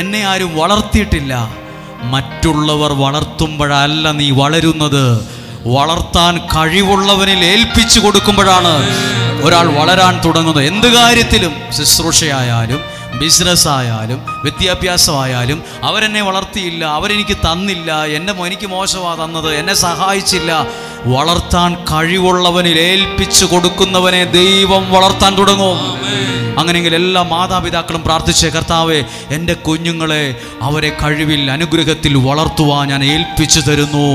എന്നെ ആരും വളർത്തിയിട്ടില്ല. മറ്റുള്ളവർ വളർത്തുമ്പോഴല്ല നീ വളരുന്നത്, വളർത്താൻ കഴിവുള്ളവനിൽ ഏൽപ്പിച്ചു കൊടുക്കുമ്പോഴാണ് ഒരാൾ വളരാൻ തുടങ്ങുന്നത്. എന്ത് കാര്യത്തിലും, ശുശ്രൂഷയായാലും ബിസിനസ്സായാലും വിദ്യാഭ്യാസമായാലും, അവരെന്നെ വളർത്തിയില്ല, അവരെനിക്ക് തന്നില്ല, എനിക്ക് മോശമാണ് തന്നത്, എന്നെ സഹായിച്ചില്ല. വളർത്താൻ കഴിവുള്ളവനിൽ ഏൽപ്പിച്ചു കൊടുക്കുന്നവനെ ദൈവം വളർത്താൻ തുടങ്ങും. അങ്ങനെയെങ്കിൽ എല്ലാ മാതാപിതാക്കളും പ്രാർത്ഥിച്ചേ, കർത്താവേ എൻ്റെ കുഞ്ഞുങ്ങളെ അവരെ കഴിവിൽ അനുഗ്രഹത്തിൽ വളർത്തുവാൻ ഞാൻ ഏൽപ്പിച്ചു തരുന്നു.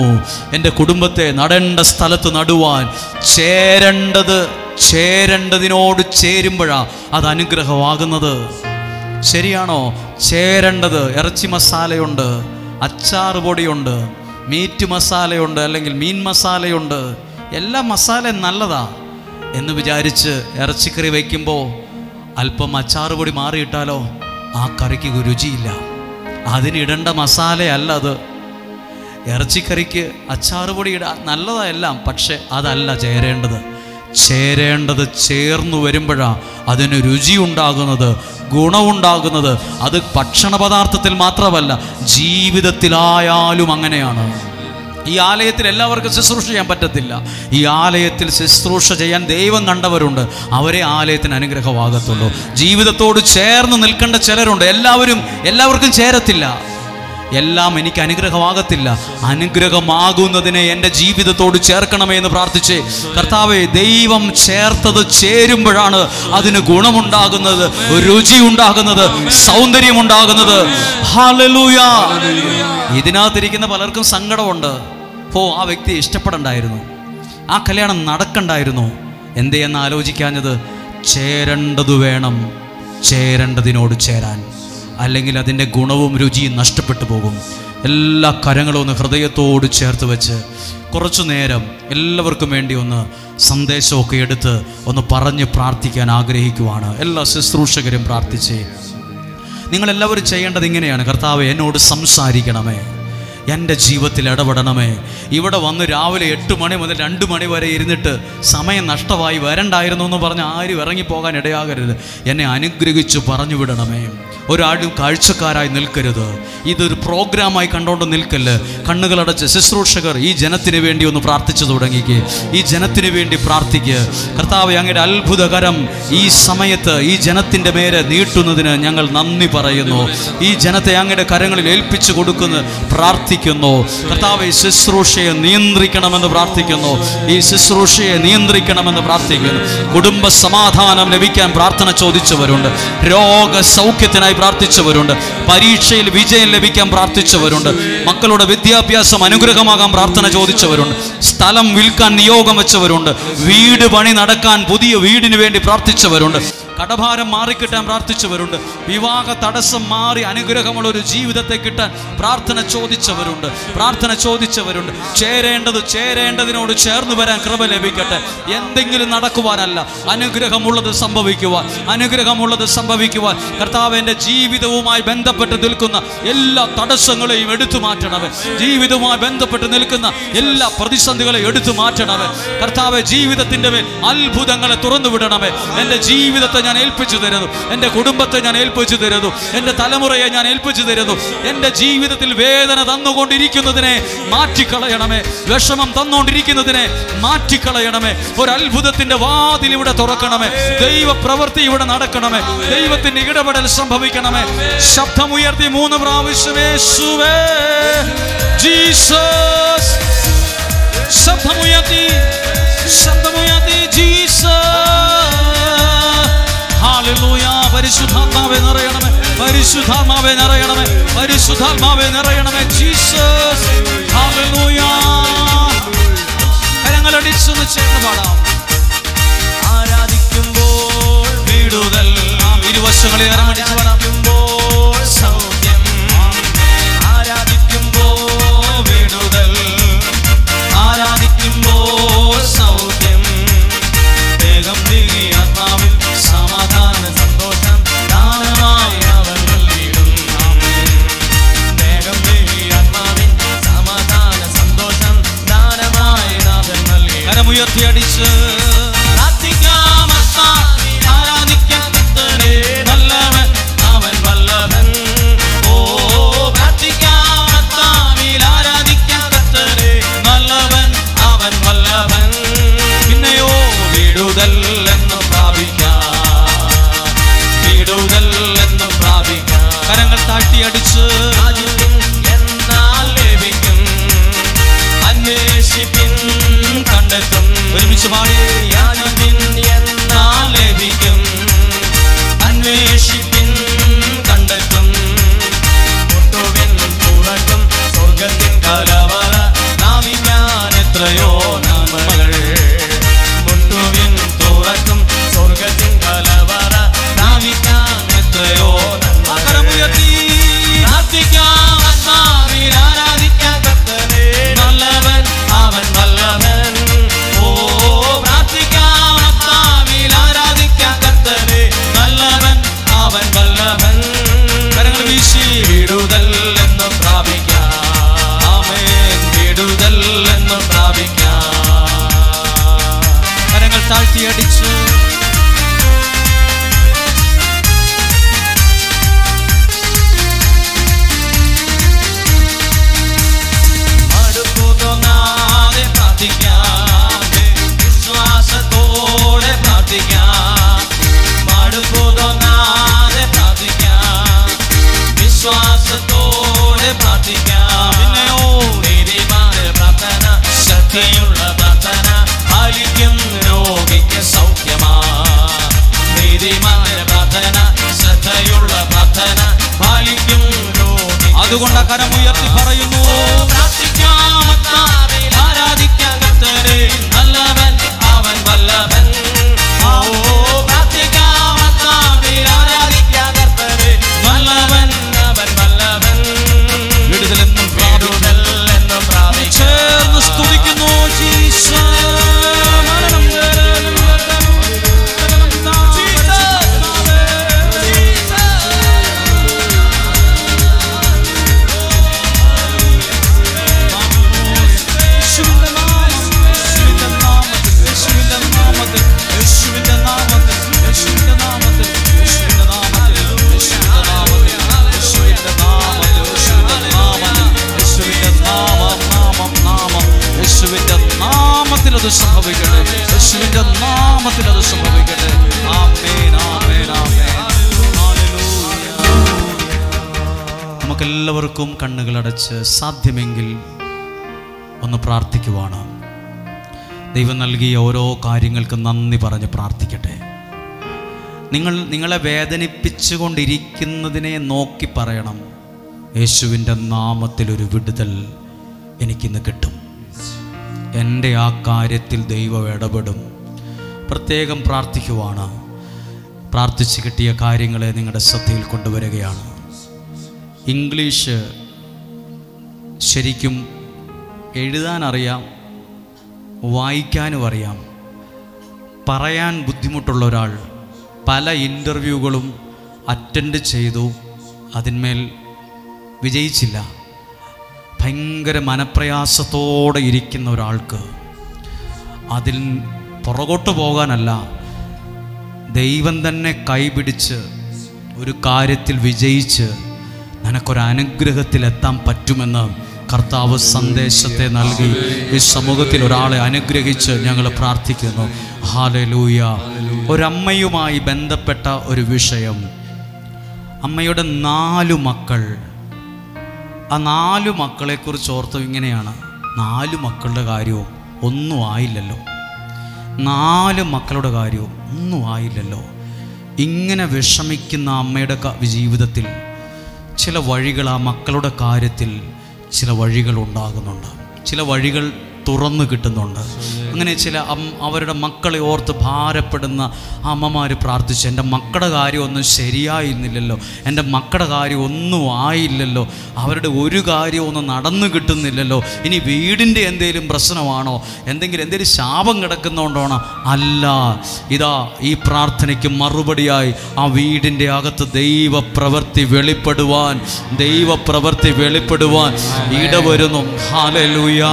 എൻ്റെ കുടുംബത്തെ നടേണ്ട സ്ഥലത്ത് നടുവാൻ, ചേരേണ്ടതിനോട് ചേരുമ്പോഴാണ് അത് അനുഗ്രഹമാകുന്നത്. ശരിയാണോ? ചേരേണ്ടത്, ഇറച്ചി മസാലയുണ്ട്, അച്ചാർ പൊടിയുണ്ട്, മീറ്റ് മസാലയുണ്ട്, അല്ലെങ്കിൽ മീൻ മസാലയുണ്ട്, എല്ലാ മസാലയും നല്ലതാ എന്ന് വിചാരിച്ച് ഇറച്ചിക്കറി വയ്ക്കുമ്പോൾ അല്പം അച്ചാർ പൊടി മാറിയിട്ടാലോ ആ കറിക്ക് രുചിയില്ല. അതിനിടേണ്ട മസാലയല്ല അത്. ഇറച്ചിക്കറിക്ക് അച്ചാർ പൊടി നല്ലതാ എല്ലാം, പക്ഷെ അതല്ല ചേരേണ്ടത്. ചേർന്നു വരുമ്പോഴാണ് അതിന് രുചി ഉണ്ടാകുന്നത്, ഗുണമുണ്ടാകുന്നത്. അത് ഭക്ഷണ പദാർത്ഥത്തിൽ മാത്രമല്ല, ജീവിതത്തിലായാലും അങ്ങനെയാണ്. ഈ ആലയത്തിൽ എല്ലാവർക്കും ശുശ്രൂഷ ചെയ്യാൻ പറ്റത്തില്ല. ഈ ആലയത്തിൽ ശുശ്രൂഷ ചെയ്യാൻ ദൈവം കണ്ടവരുണ്ട്, അവരെ ആലയത്തിന് അനുഗ്രഹമാകത്തുള്ളൂ. ജീവിതത്തോട് ചേർന്ന് നിൽക്കേണ്ട ചിലരുണ്ട്. എല്ലാവർക്കും ചേരത്തില്ല. എല്ലാം എനിക്ക് അനുഗ്രഹമാകത്തില്ല. അനുഗ്രഹമാകുന്നതിനെ എൻ്റെ ജീവിതത്തോട് ചേർക്കണമേ എന്ന് പ്രാർത്ഥിച്ചേ. കർത്താവേ, ദൈവം ചേർത്തത് ചേരുമ്പോഴാണ് അതിന് ഗുണമുണ്ടാകുന്നത്, രുചി ഉണ്ടാകുന്നത്, സൗന്ദര്യമുണ്ടാകുന്നത്. ഹല്ലേലൂയ. ഇതിനകത്തിരിക്കുന്ന പലർക്കും സങ്കടമുണ്ട്. ആ വ്യക്തി ഇഷ്ടപ്പെടണ്ടായിരുന്നു, ആ കല്യാണം നടക്കണ്ടായിരുന്നു. എന്തെന്ന് ആലോചിക്കാഞ്ഞത്? ചേരേണ്ടത് വേണം, ചേരേണ്ടതിനോട് ചേരാൻ, അല്ലെങ്കിൽ അതിൻ്റെ ഗുണവും രുചിയും നഷ്ടപ്പെട്ടു പോകും. എല്ലാ കരങ്ങളും ഒന്ന് ഹൃദയത്തോട് ചേർത്ത് വെച്ച് കുറച്ചു നേരം എല്ലാവർക്കും വേണ്ടി ഒന്ന് സന്ദേശമൊക്കെ എടുത്ത് ഒന്ന് പറഞ്ഞ് പ്രാർത്ഥിക്കാൻ ആഗ്രഹിക്കുവാണ്. എല്ലാ ശുശ്രൂഷകരും പ്രാർത്ഥിച്ചേ. നിങ്ങളെല്ലാവരും ചെയ്യേണ്ടത് ഇങ്ങനെയാണ്: കർത്താവേ, എന്നോട് സംസാരിക്കണമേ, എൻ്റെ ജീവിതത്തിൽ ഇടപെടണമേ. ഇവിടെ വന്ന് രാവിലെ 8 മണി മുതൽ 2 മണി വരെ ഇരുന്നിട്ട് സമയം നഷ്ടമായി, വരണ്ടായിരുന്നു എന്ന് പറഞ്ഞ് ആരും ഇറങ്ങിപ്പോകാൻ ഇടയാകരുത്. എന്നെ അനുഗ്രഹിച്ച് പറഞ്ഞു വിടണമേ. ഒരാളും കാഴ്ചക്കാരായി നിൽക്കരുത്. ഇതൊരു പ്രോഗ്രാമായി കണ്ടുകൊണ്ട് നിൽക്കല്ല്. കണ്ണുകളടച്ച് ശുശ്രൂഷകർ ഈ ജനത്തിന് വേണ്ടി ഒന്ന് പ്രാർത്ഥിച്ചു തുടങ്ങിക്ക്. ഈ ജനത്തിന് വേണ്ടി പ്രാർത്ഥിക്കുക. കർത്താവേ, അങ്ങയുടെ അത്ഭുതകരം ഈ സമയത്ത് ഈ ജനത്തിൻ്റെ മേലെ നീട്ടുന്നതിന് ഞങ്ങൾ നന്ദി പറയുന്നു. ഈ ജനത്തെ അങ്ങയുടെ കരങ്ങളിൽ ഏൽപ്പിച്ചു കൊടുക്കുന്നു, പ്രാർത്ഥിക്കുന്നു. കർത്താവേ, ശുശ്രൂഷയെ നിയന്ത്രിക്കണമെന്ന് പ്രാർത്ഥിക്കുന്നു. ഈ ശുശ്രൂഷയെ നിയന്ത്രിക്കണമെന്ന് പ്രാർത്ഥിക്കുന്നു. കുടുംബ സമാധാനം ലഭിക്കാൻ പ്രാർത്ഥന ചോദിച്ചവരുണ്ട്. രോഗസൗഖ്യത്തിനായി പ്രാർത്ഥിച്ചവരുണ്ട്. പരീക്ഷയിൽ വിജയം ലഭിക്കാൻ പ്രാർത്ഥിച്ചവരുണ്ട്. മക്കളുടെ വിദ്യാഭ്യാസം അനുഗ്രഹമാകാൻ പ്രാർത്ഥന ചോദിച്ചവരുണ്ട്. സ്ഥലം വിൽക്കാൻ നിയോഗം വെച്ചവരുണ്ട്. വീട് പണി നടക്കാൻ പുതിയ വീടിന് വേണ്ടി പ്രാർത്ഥിച്ചവരുണ്ട്. കടഭാരം മാറിക്കിട്ടാൻ പ്രാർത്ഥിച്ചവരുണ്ട്. വിവാഹ തടസ്സം മാറി അനുഗ്രഹമുള്ള ഒരു ജീവിതത്തെ കിട്ടാൻ പ്രാർത്ഥന ചോദിച്ചവരുണ്ട്. ചേരേണ്ടതിനോട് ചേർന്ന് വരാൻ കൃപ ലഭിക്കട്ടെ. എന്തെങ്കിലും നടക്കുവാനല്ല, അനുഗ്രഹമുള്ളത് സംഭവിക്കുവാൻ കർത്താവിൻ്റെ ജീവിതവുമായി ബന്ധപ്പെട്ട് നിൽക്കുന്ന എല്ലാ തടസ്സങ്ങളെയും എടുത്തു മാറ്റണമേ. ജീവിതവുമായി ബന്ധപ്പെട്ട് നിൽക്കുന്ന എല്ലാ പ്രതിസന്ധികളെയും എടുത്തു മാറ്റണമേ. കർത്താവെ, ജീവിതത്തിൻ്റെ മേൽ അത്ഭുതങ്ങളെ തുറന്നു വിടണമേ. എൻ്റെ ജീവിതത്തെ ഞാൻ ഏൽപ്പിച്ചു തരുന്നു. എൻ്റെ കുടുംബത്തെ ഞാൻ ഏൽപ്പിച്ചു തരുന്നു. എൻ്റെ തലമുറയെ ഞാൻ ഏൽപ്പിച്ചു തരുന്നു. എൻ്റെ ജീവിതത്തിൽ വേദന തന്നുകൊണ്ടിരിക്കുന്നതിനെ മാറ്റിക്കളയണമേ. വിഷമം തന്നുകൊണ്ടിരിക്കുന്നതിനെ മാറ്റിക്കളയണമേ. ഒരു അത്ഭുതത്തിന്റെ വാതിൽ ഇവിടെ തുറക്കണമേ. ദൈവ പ്രവൃത്തി ഇവിടെ നടക്കണമേ. ദൈവത്തിന്റെ ഇടപെടൽ സംഭവിക്കണമേ. ശബ്ദമുയർത്തി 3 പ്രാവശ്യം യേശുവേ, ജീസസ്. ശബ്ദമുയർത്തി ജീസസ്. ഹല്ലേലൂയ. പരിശുദ്ധാത്മാവേ നിറയണമേ. പരിശുദ്ധാത്മാവേ നിറയണമേ, പരിശുദ്ധാത്മാവേ നിറയണമേ ജീസസ്. ഹല്ലേലൂയ. കരങ്ങളടിച്ചൊന്ന് ചേർന്ന് പാടാം. ആരാധിക്കുമ്പോൾ വിടുതൽ. ഇരുവശങ്ങളിൽ കരമടിച്ച് പാടാം. സൗഖ്യം, ആരാധിക്കുമ്പോൾ വിടുതൽ, ആരാധിക്കുമ്പോൾ സൗഖ്യം, വേഗം നീങ്ങി ആത്മാവിൽ സമാധാന സന്തോഷം ദാനമായി അവൻ നൽകിയിടും. വേഗം നീങ്ങി ആത്മാവിൽ സമാധാന സന്തോഷം ദാനമായി അവൻ നൽകി. കരമുയർത്തി അടിച്ച് പ്രാർത്ഥിക്കാം ആത്മാവിൽ ആരാധിക്കാം കർത്തനെ, നല്ലവൻ അവൻ വല്ലഭൻ. ഓ പ്രാർത്ഥിക്കാം ആത്മാവിൽ ആരാധിക്കാം കർത്തനെ, നല്ലവൻ അവൻ വല്ലഭൻ. പിന്നെയോ വിടുതൽ എന്ന് പ്രാപിക്കാം, വിടുതൽ എന്ന് പ്രാപിക്കാം. കരങ്ങൾ താഴ്ത്തി അടിച്ച് യാചിപ്പിൻ എന്നാൽ ലഭിക്കും, അന്വേഷിപ്പിൻ കണ്ടെത്തും. ഒരുമിച്ച് പാടി. യാചിപ്പിൻ എന്നാൽ ലഭിക്കും, അന്വേഷിപ്പിൻ കണ്ടെത്തും. മുട്ടുവിൻ തുറക്കും സ്വർഗത്തിൻ കലവറ, നാവിക്കാൻ എത്രയോ നന്മകൾ. മുട്ടുവിൻ തുറക്കും സ്വർഗത്തിൻ കലവറ, നാവിക്കാൻ എത്രയോ നന്മകൾ. കരമുയർത്തി പ്രാർത്ഥിക്കാം ആത്മാവിൽ ആരാധിക്കാം കർത്തനെ, നല്ലവൻ അവൻ വല്ലഭൻ. ഓ പ്രാർത്ഥിക്കാം ആത്മാവിൽ ആരാധിക്കാം കർത്തനെ, നല്ലവൻ അവൻ വല്ലഭൻ. കരങ്ങൾ വീശി വിടുതൽ എന്ന് പ്രാപിക്കാം, ആമേൻ. വിടുതൽ എന്ന് പ്രാപിക്കാം. കരങ്ങൾ താഴ്ത്തി അടിച്ച് മടുപ്പു തോന്നാതെ പ്രാർത്ഥിക്കാം, വിശ്വാസത്തോടെ പ്രാർത്ഥിക്കാം. മടുപ്പു തോന്നാതെ പ്രാർത്ഥിക്കാം, വിശ്വാസത്തോടെ പ്രാർത്ഥിക്കാം. പിന്നെയോ നീതിമാന്റെ പ്രാർത്ഥന, ശ്രദ്ധയുള്ള പ്രാർത്ഥന, ഫലിക്കും രോഗിക്ക് സൗഖ്യമാ. നീതിമാന്റെ പ്രാർത്ഥന, ശ്രദ്ധയുള്ള പ്രാർത്ഥന, ഫലിക്കും രോഗിക്ക്. അതുകൊണ്ട് കരമുയർത്തി പറയുന്നു. പ്രാർത്ഥിക്കാം ആത്മാവിൽ ആരാധിക്കാം കർത്തനെ, നല്ലവൻ അവൻ വല്ലഭൻ. ഓ പ്രാർത്ഥിക്കാം ആത്മാവിൽ ആരാധിക്കാം കർത്തനെ, നല്ലവൻ അവൻ വല്ലഭൻ. വിടുതലെന്നും വിടുതൽ എന്ന് പ്രാപിക്കാം. ചേർന്ന് സ്തുതിക്കുന്നു ജീസസ്. യേശുവിന്റെ നാമത്തിൽ അത് സംഭവിക്കട്ടെ, യേശുവിന്റെ നാമത്തിൽ അത് സംഭവിക്കട്ടെ. ആമേൻ, ആമേൻ, ആമേൻ. ഹല്ലേലൂയ. നമുക്കെല്ലാവർക്കും കണ്ണുകളടച്ച് സാധ്യമെങ്കിൽ ഒന്ന് പ്രാർത്ഥിക്കുവാണ്. ദൈവം നൽകിയ ഓരോ കാര്യങ്ങൾക്കും നന്ദി പറഞ്ഞ് പ്രാർത്ഥിക്കട്ടെ. നിങ്ങളെ വേദനിപ്പിച്ചുകൊണ്ടിരിക്കുന്നതിനെ നോക്കി പറയണം, യേശുവിൻ്റെ നാമത്തിലൊരു വിടുതൽ എനിക്കിന്ന് കിട്ടും. എൻ്റെ ആ കാര്യത്തിൽ ദൈവം ഇടപെടും. പ്രത്യേകം പ്രാർത്ഥിക്കുവാണ്. പ്രാർത്ഥിച്ച് കിട്ടിയ കാര്യങ്ങളെ നിങ്ങളുടെ ശ്രദ്ധയിൽ കൊണ്ടുവരികയാണ്. ഇംഗ്ലീഷ് ശരിക്കും എഴുതാനറിയാം, വായിക്കാനും അറിയാം. പറയാൻ ബുദ്ധിമുട്ടുള്ള ഒരാൾ പല ഇൻ്റർവ്യൂകളും അറ്റൻഡ് ചെയ്തു, അതിന്മേൽ വിജയിച്ചില്ല. ഭയങ്കര മനപ്രയാസത്തോടെ ഇരിക്കുന്ന ഒരാൾക്ക് അതിൽ പുറകോട്ട് പോകാനല്ല, ദൈവം തന്നെ കൈപിടിച്ച് ഒരു കാര്യത്തിൽ വിജയിച്ച് നിനക്കൊരനുഗ്രഹത്തിലെത്താൻ പറ്റുമെന്ന് കർത്താവ് സന്ദേശത്തെ നൽകി ഈ സമൂഹത്തിൽ ഒരാളെ അനുഗ്രഹിച്ച് ഞങ്ങൾ പ്രാർത്ഥിക്കുന്നു. ഹല്ലേലൂയ. ഒരമ്മയുമായി ബന്ധപ്പെട്ട ഒരു വിഷയം. അമ്മയുടെ 4 മക്കൾ. ആ 4 മക്കളെക്കുറിച്ച് ഓർത്ത് ഇങ്ങനെയാണ്, 4 മക്കളുടെ കാര്യവും ഒന്നും ആയില്ലല്ലോ, 4 മക്കളുടെ കാര്യവും ഒന്നും ആയില്ലല്ലോ. ഇങ്ങനെ വിഷമിക്കുന്ന അമ്മയുടെ ജീവിതത്തിൽ ചില വഴികൾ ആ മക്കളുടെ കാര്യത്തിൽ ചില വഴികൾ ഉണ്ടാകുന്നുണ്ട്, ചില വഴികൾ തുറന്നു കിട്ടുന്നുണ്ട്. അങ്ങനെ ചില അവരുടെ മക്കളെ ഓർത്ത് ഭാരപ്പെടുന്ന അമ്മമാർ പ്രാർത്ഥിച്ചു, എൻ്റെ മക്കളുടെ കാര്യം ഒന്നും ശരിയായിരുന്നില്ലല്ലോ, എൻ്റെ മക്കളുടെ കാര്യം ഒന്നും ആയില്ലല്ലോ, അവരുടെ ഒരു കാര്യവും ഒന്നും നടന്നു കിട്ടുന്നില്ലല്ലോ, ഇനി വീടിൻ്റെ എന്തെങ്കിലും പ്രശ്നമാണോ, എന്തെങ്കിലും ശാപം കിടക്കുന്നതുകൊണ്ടാണോ? അല്ല, ഇതാ ഈ പ്രാർത്ഥനയ്ക്ക് മറുപടിയായി ആ വീടിൻ്റെ അകത്ത് ദൈവപ്രവൃത്തി വെളിപ്പെടുവാൻ ഇടവരുന്നു. ഹല്ലേലൂയ,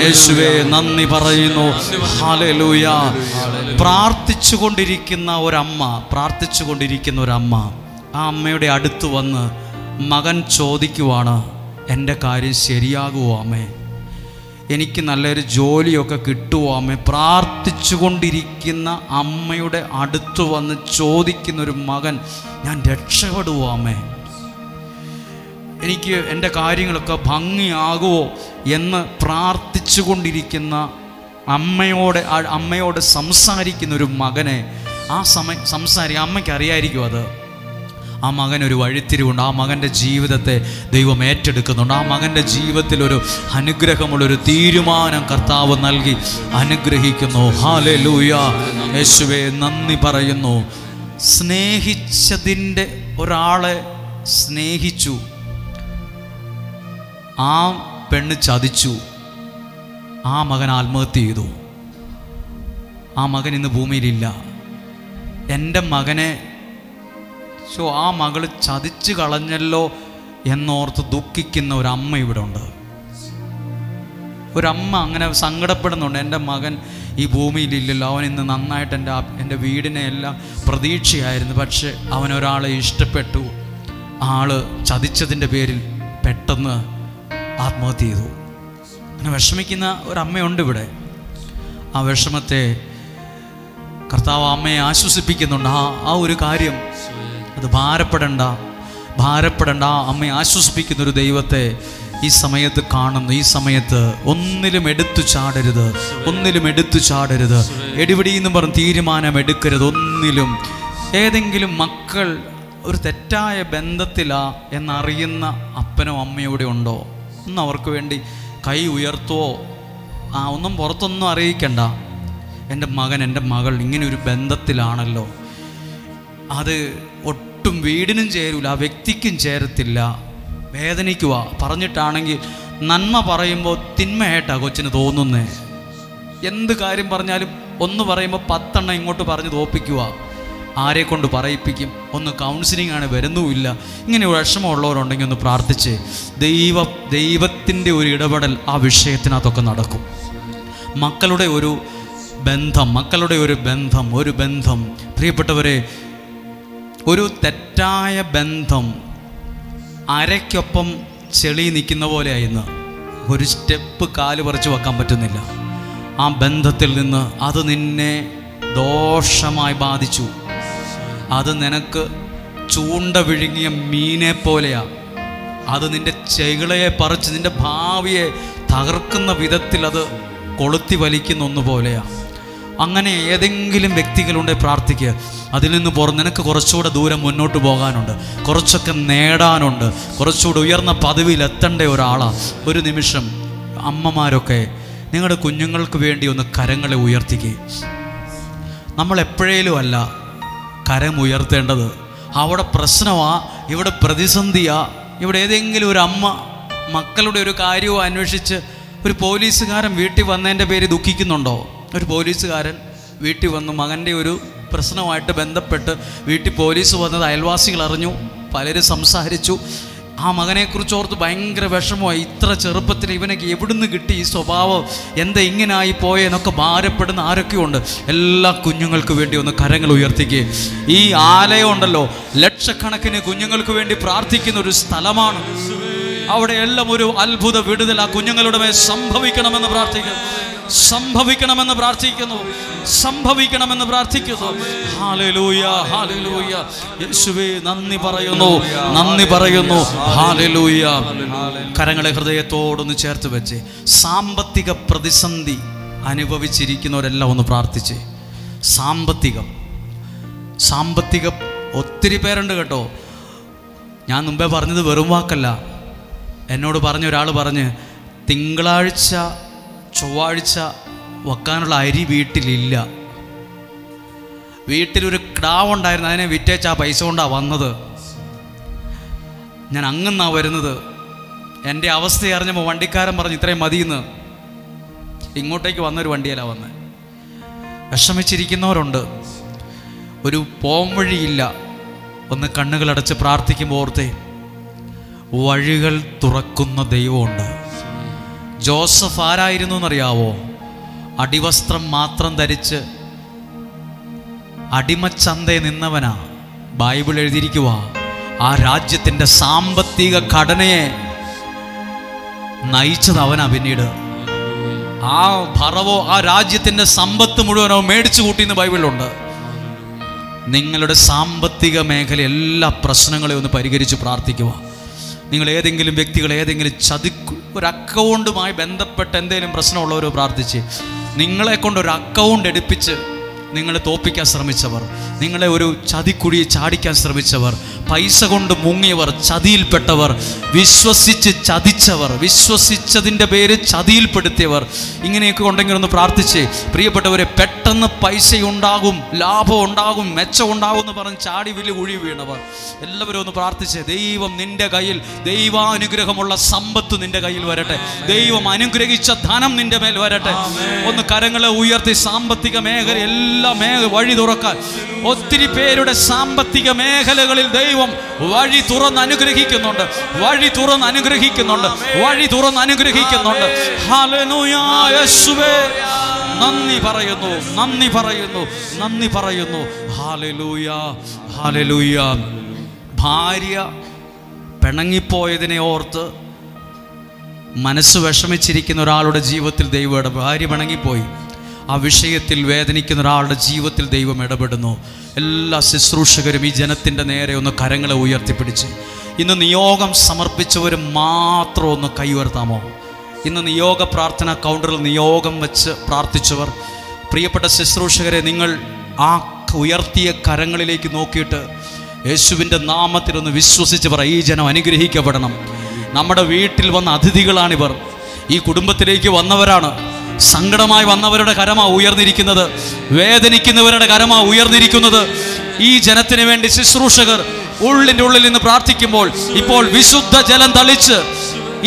യേശുവേ നന്ദി പറയുന്നു. ഹല്ലേലൂയ. പ്രാർത്ഥിച്ചു കൊണ്ടിരിക്കുന്ന ഒരമ്മ ആ അമ്മയുടെ അടുത്ത് വന്ന് മകൻ ചോദിക്കുവാണ്, എൻ്റെ കാര്യം ശരിയാകുമോ അമ്മേ, എനിക്ക് നല്ലൊരു ജോലിയൊക്കെ കിട്ടുമോ അമ്മേ? പ്രാർത്ഥിച്ചു കൊണ്ടിരിക്കുന്ന അമ്മയുടെ അടുത്ത് വന്ന് ചോദിക്കുന്നൊരു മകൻ, ഞാൻ രക്ഷപ്പെടുവോ അമ്മേ, എനിക്ക് എൻ്റെ കാര്യങ്ങളൊക്കെ ഭംഗിയാകുമോ എന്ന് പ്രാർത്ഥിച്ചു കൊണ്ടിരിക്കുന്ന അമ്മയോട് സംസാരിക്കുന്നൊരു മകനെ അമ്മയ്ക്ക് അറിയായിരിക്കും അത്. ആ മകനൊരു വഴിത്തിരിവുണ്ട്, ആ മകൻ്റെ ജീവിതത്തെ ദൈവം ഏറ്റെടുക്കുന്നുണ്ട്, ആ മകൻ്റെ ജീവിതത്തിൽ ഒരു അനുഗ്രഹമുള്ളൊരു തീരുമാനം കർത്താവ് നൽകി അനുഗ്രഹിക്കുന്നു. ഹല്ലേലൂയ, യേശുവേ നന്ദി പറയുന്നു. സ്നേഹിച്ചതിൻ്റെ ഒരാളെ സ്നേഹിച്ചു, ആ പെണ്ണ് ചതിച്ചു, ആ മകൻ ആത്മഹത്യ ചെയ്തു. ആ മകൻ ഇന്ന് ഭൂമിയിലില്ല. എൻ്റെ മകനെ ആ മകൾ ചതിച്ചു കളഞ്ഞല്ലോ എന്നോർത്ത് ദുഃഖിക്കുന്ന ഒരമ്മ ഇവിടെ ഉണ്ട്. ഒരമ്മ അങ്ങനെ സങ്കടപ്പെടുന്നുണ്ട്, എൻ്റെ മകൻ ഈ ഭൂമിയിലില്ലല്ലോ, അവൻ ഇന്ന് നന്നായിട്ട് എൻ്റെ വീടിനെ എല്ലാം പ്രതീക്ഷയായിരുന്നു, പക്ഷെ അവനൊരാളെ ഇഷ്ടപ്പെട്ടു, ആള് ചതിച്ചതിൻ്റെ പേരിൽ പെട്ടെന്ന് ആത്മഹത്യ ചെയ്തു. അങ്ങനെ വിഷമിക്കുന്ന ഒരമ്മയുണ്ട് ഇവിടെ. ആ വിഷമത്തെ കർത്താവ് അമ്മയെ ആശ്വസിപ്പിക്കുന്നുണ്ട്. ആ ഒരു കാര്യം അത് ഭാരപ്പെടണ്ട. അമ്മയെ ആശ്വസിപ്പിക്കുന്നൊരു ദൈവത്തെ ഈ സമയത്ത് കാണുന്നു. ഈ സമയത്ത് ഒന്നിലും എടുത്തു ചാടരുത്, എടിപിടിയെന്ന് പറഞ്ഞ് തീരുമാനം എടുക്കരുത്. ഒന്നിലും ഏതെങ്കിലും മക്കൾ ഒരു തെറ്റായ ബന്ധത്തിലാ എന്നറിയുന്ന അപ്പനോ അമ്മയോ ഇവിടെ ഉണ്ടോ? ഒന്ന് അവർക്ക് വേണ്ടി കൈ ഉയർത്തുവോ? ഒന്നും പുറത്തൊന്നും അറിയിക്കണ്ട, എൻ്റെ മകൻ എൻ്റെ മകൾ ഇങ്ങനെ ഒരു ബന്ധത്തിലാണല്ലോ, അത് ഒട്ടും വീടിനും ചേരൂല, ആ വ്യക്തിക്കും ചേരത്തില്ല, വേദനിക്കുക. പറഞ്ഞിട്ടാണെങ്കിൽ നന്മ പറയുമ്പോൾ തിന്മയായിട്ടാണ് കൊച്ചിന് തോന്നുന്നേ. എന്ത് കാര്യം പറഞ്ഞാലും ഒന്ന് പറയുമ്പോൾ 10 എണ്ണം ഇങ്ങോട്ട് പറഞ്ഞ് തോപ്പിക്കുക. ആരെ കൊണ്ട് പറയിപ്പിക്കും? ഒന്ന് കൗൺസിലിംഗ് ആണ്, വരുന്നുമില്ല. ഇങ്ങനെ ഒരു വിഷമമുള്ളവരുണ്ടെങ്കിൽ ഒന്ന് പ്രാർത്ഥിച്ച് ദൈവത്തിൻ്റെ ഒരു ഇടപെടൽ ആ വിഷയത്തിനകത്തൊക്കെ നടക്കും. മക്കളുടെ ഒരു ബന്ധം പ്രിയപ്പെട്ടവരെ, ഒരു തെറ്റായ ബന്ധം അരയ്ക്കൊപ്പം ചെളി നിൽക്കുന്ന പോലെയായിന്ന്. ഒരു സ്റ്റെപ്പ് കാല് പറിച്ച് വെക്കാൻ പറ്റുന്നില്ല. ആ ബന്ധത്തിൽ നിന്ന് അത് നിന്നെ ദോഷമായി ബാധിച്ചു. അത് നിനക്ക് ചൂണ്ട വിഴുങ്ങിയ മീനെ പോലെയാ. അത് നിൻ്റെ ചെകിളയെ പറിച്ച് നിൻ്റെ ഭാവിയെ തകർക്കുന്ന വിധത്തിൽ അത് കൊളുത്തി വലിക്കുന്ന ഒന്നുപോലെയാ. അങ്ങനെ ഏതെങ്കിലും വ്യക്തികളുണ്ടെ പ്രാർത്ഥിക്കുക. അതിൽ നിന്ന് നിനക്ക് കുറച്ചുകൂടെ ദൂരം മുന്നോട്ട് പോകാനുണ്ട്, കുറച്ചൊക്കെ നേടാനുണ്ട്, കുറച്ചുകൂടെ ഉയർന്ന പദവിയിൽ എത്തേണ്ട ഒരാളാണ്. ഒരു നിമിഷം അമ്മമാരൊക്കെ നിങ്ങളുടെ കുഞ്ഞുങ്ങൾക്ക് വേണ്ടി ഒന്ന് കരങ്ങളെ ഉയർത്തിക്കുക. നമ്മൾ എപ്പോഴേലും അല്ല കരം ഉയർത്തേണ്ടത്. അവിടെ പ്രശ്നമാ, ഇവിടെ പ്രതിസന്ധിയാ. ഇവിടെ ഏതെങ്കിലും ഒരു അമ്മ മക്കളുടെ ഒരു കാര്യവും അന്വേഷിച്ച് ഒരു പോലീസുകാരൻ വീട്ടിൽ വന്നതിൻ്റെ പേര് ദുഃഖിക്കുന്നുണ്ടോ? ഒരു പോലീസുകാരൻ വീട്ടിൽ വന്ന് മകൻ്റെ ഒരു പ്രശ്നമായിട്ട് ബന്ധപ്പെട്ട് വീട്ടിൽ പോലീസ് വന്നത് അയൽവാസികൾ അറിഞ്ഞു, പലരും സംസാരിച്ചു. ആ മകനെക്കുറിച്ച് ഓർത്ത് ഭയങ്കര വിഷമമായി. ഇത്ര ചെറുപ്പത്തിൽ ഇവനൊക്കെ എവിടുന്ന് കിട്ടി ഈ സ്വഭാവം, എന്താ ഇങ്ങനായി പോയെന്നൊക്കെ ഭാരപ്പെടുന്ന ആരൊക്കെയുണ്ട്? എല്ലാ കുഞ്ഞുങ്ങൾക്ക് വേണ്ടി ഒന്ന് കരങ്ങൾ ഉയർത്തിക്കുക. ഈ ആലയം ഉണ്ടല്ലോ, ലക്ഷക്കണക്കിന് കുഞ്ഞുങ്ങൾക്ക് വേണ്ടി പ്രാർത്ഥിക്കുന്ന ഒരു സ്ഥലമാണ്. അവിടെ എല്ലാം ഒരു അത്ഭുത വിടുതൽ ആ കുഞ്ഞുങ്ങളുടെ മേൽ സംഭവിക്കണമെന്ന് പ്രാർത്ഥിക്കുന്നു. Hallelujah, hallelujah. യേശുവേ നന്ദി പറയുന്നു. ഹല്ലേലൂയ. കരങ്ങളെ ഹൃദയത്തോടൊന്ന് ചേർത്ത് വെച്ച് സാമ്പത്തിക പ്രതിസന്ധി അനുഭവിച്ചിരിക്കുന്നവരെല്ലാം ഒന്ന് പ്രാർത്ഥിച്ച്. സാമ്പത്തികം ഒത്തിരി പേരുണ്ട് കേട്ടോ. ഞാൻ മുമ്പേ പറഞ്ഞത് വെറും വാക്കല്ല. എന്നോട് പറഞ്ഞ ഒരാൾ പറഞ്ഞ്, തിങ്കളാഴ്ച ചൊവ്വാഴ്ച വെക്കാനുള്ള അരി വീട്ടിലില്ല. വീട്ടിലൊരു ക്ടാവുണ്ടായിരുന്നു, അതിനെ വിറ്റേച്ച് ആ പൈസ കൊണ്ടാണ് വന്നത്. ഞാൻ അങ്ങന്നാ വരുന്നത്. എൻ്റെ അവസ്ഥ അറിഞ്ഞപ്പോൾ വണ്ടിക്കാരൻ പറഞ്ഞു ഇത്രയും മതിയെന്ന്. ഇങ്ങോട്ടേക്ക് വന്നൊരു വണ്ടിയല്ല വന്നത്. വിഷമിച്ചിരിക്കുന്നവരുണ്ട്, ഒരു പോം വഴിയില്ല. ഒന്ന് കണ്ണുകളടച്ച് പ്രാർത്ഥിക്കുമ്പോൾ ഓർത്തേ, വഴികൾ തുറക്കുന്ന ദൈവമുണ്ട്. ജോസഫ് ആരായിരുന്നു എന്നറിയാവോ? അടിവസ്ത്രം മാത്രം ധരിച്ച് അടിമച്ചന്തയിൽ നിന്നവനാ. ബൈബിൾ എഴുതിയിരിക്കുക, ആ രാജ്യത്തിൻ്റെ സാമ്പത്തിക ഘടനയെ നയിച്ചത് അവനാ. പിന്നീട് ആ ഫറവോ ആ രാജ്യത്തിൻ്റെ സമ്പത്ത് മുഴുവനോ മേടിച്ചു കൂട്ടിയെന്ന് ബൈബിളിലുണ്ട്. നിങ്ങളുടെ സാമ്പത്തിക മേഖല എല്ലാ പ്രശ്നങ്ങളെയും ഒന്ന് പരിഹരിച്ച് പ്രാർത്ഥിക്കുക. നിങ്ങൾ ഏതെങ്കിലും വ്യക്തികൾ ഏതെങ്കിലും ഒരു അക്കൗണ്ടുമായി ബന്ധപ്പെട്ട് എന്തെങ്കിലും പ്രശ്നമുള്ളവരോ പ്രാർത്ഥിച്ച്, നിങ്ങളെ കൊണ്ടൊരു അക്കൗണ്ട് എടുപ്പിച്ച് നിങ്ങളെ തോപ്പിക്കാൻ ശ്രമിച്ചവർ, നിങ്ങളെ ഒരു ചതിക്കുഴിയെ ചാടിക്കാൻ ശ്രമിച്ചവർ, പൈസ കൊണ്ട് മുങ്ങിയവർ, ചതിയിൽപ്പെട്ടവർ, വിശ്വസിച്ച് ചതിച്ചവർ, വിശ്വസിച്ചതിൻ്റെ പേര് ചതിയിൽപ്പെടുത്തിയവർ, ഇങ്ങനെയൊക്കെ ഉണ്ടെങ്കിൽ ഒന്ന് പ്രാർത്ഥിച്ച്. പ്രിയപ്പെട്ടവരെ, പെട്ടെന്ന് പൈസയുണ്ടാകും, ലാഭം ഉണ്ടാകും, മെച്ചം ഉണ്ടാകും എന്ന് പറഞ്ഞ് ചാടി വലിയ കുഴി വീണവർ എല്ലാവരും ഒന്ന് പ്രാർത്ഥിച്ച്, ദൈവം നിന്റെ കയ്യിൽ, ദൈവാനുഗ്രഹമുള്ള സമ്പത്ത് നിന്റെ കയ്യിൽ വരട്ടെ, ദൈവം അനുഗ്രഹിച്ച ധനം നിന്റെ മേൽ വരട്ടെ. ഒന്ന് കരങ്ങളെ ഉയർത്തി സാമ്പത്തിക മേഖല എല്ലാ വഴി തുറക്കാൻ. ഒത്തിരി പേരുടെ സാമ്പത്തിക മേഖലകളിൽ ദൈവം വഴി തുറന്ന് അനുഗ്രഹിക്കുന്നുണ്ട്, വഴി തുറന്ന് അനുഗ്രഹിക്കുന്നുണ്ട്, വഴി തുറന്ന് അനുഗ്രഹിക്കുന്നുണ്ട്. ഹല്ലേലൂയ യേശുവേ, നന്ദി പറയുന്നു, നന്ദി പറയുന്നു, നന്ദി പറയുന്നു. Hallelujah, hallelujah. ഭാര്യ പിണങ്ങിപ്പോയതിനെ ഓർത്ത് മനസ്സ് വിഷമിച്ചിരിക്കുന്ന ഒരാളുടെ ജീവിതത്തിൽ ദൈവം ഭാര്യ പിണങ്ങിപ്പോയി. ആ വിഷയത്തിൽ വേദനിക്കുന്ന ഒരാളുടെ ജീവിതത്തിൽ ദൈവം ഇടപെടുന്നു. എല്ലാ ശുശ്രൂഷകരും ഈ ജനത്തിൻ്റെ നേരെ ഒന്ന് കരങ്ങളെ ഉയർത്തിപ്പിടിച്ച്, ഇന്ന് നിയോഗം സമർപ്പിച്ചവർ മാത്രം ഒന്ന് കൈ ഉയർത്താമോ? ഇന്ന് നിയോഗ പ്രാർത്ഥന കൗണ്ടറിൽ നിയോഗം വെച്ച് പ്രാർത്ഥിച്ചവർ, പ്രിയപ്പെട്ട ശുശ്രൂഷകരെ, നിങ്ങൾ ആ ഉയർത്തിയ കരങ്ങളിലേക്ക് നോക്കിയിട്ട് യേശുവിൻ്റെ നാമത്തിലൊന്ന് വിശ്വസിച്ച് പറ, ഈ ജനം അനുഗ്രഹിക്കപ്പെടണം. നമ്മുടെ വീട്ടിൽ വന്ന അതിഥികളാണിവർ, ഈ കുടുംബത്തിലേക്ക് വന്നവരാണ്. സങ്കടമായി വന്നവരുടെ കരമാ ഉയർന്നിരിക്കുന്നത്, വേദനിക്കുന്നവരുടെ കരമാ ഉയർന്നിരിക്കുന്നത്. ഈ ജനത്തിന് വേണ്ടി ശുശ്രൂഷകർ ഉള്ളിൻ്റെ ഉള്ളിൽ നിന്ന് പ്രാർത്ഥിക്കുമ്പോൾ ഇപ്പോൾ വിശുദ്ധ ജലം തളിച്ച്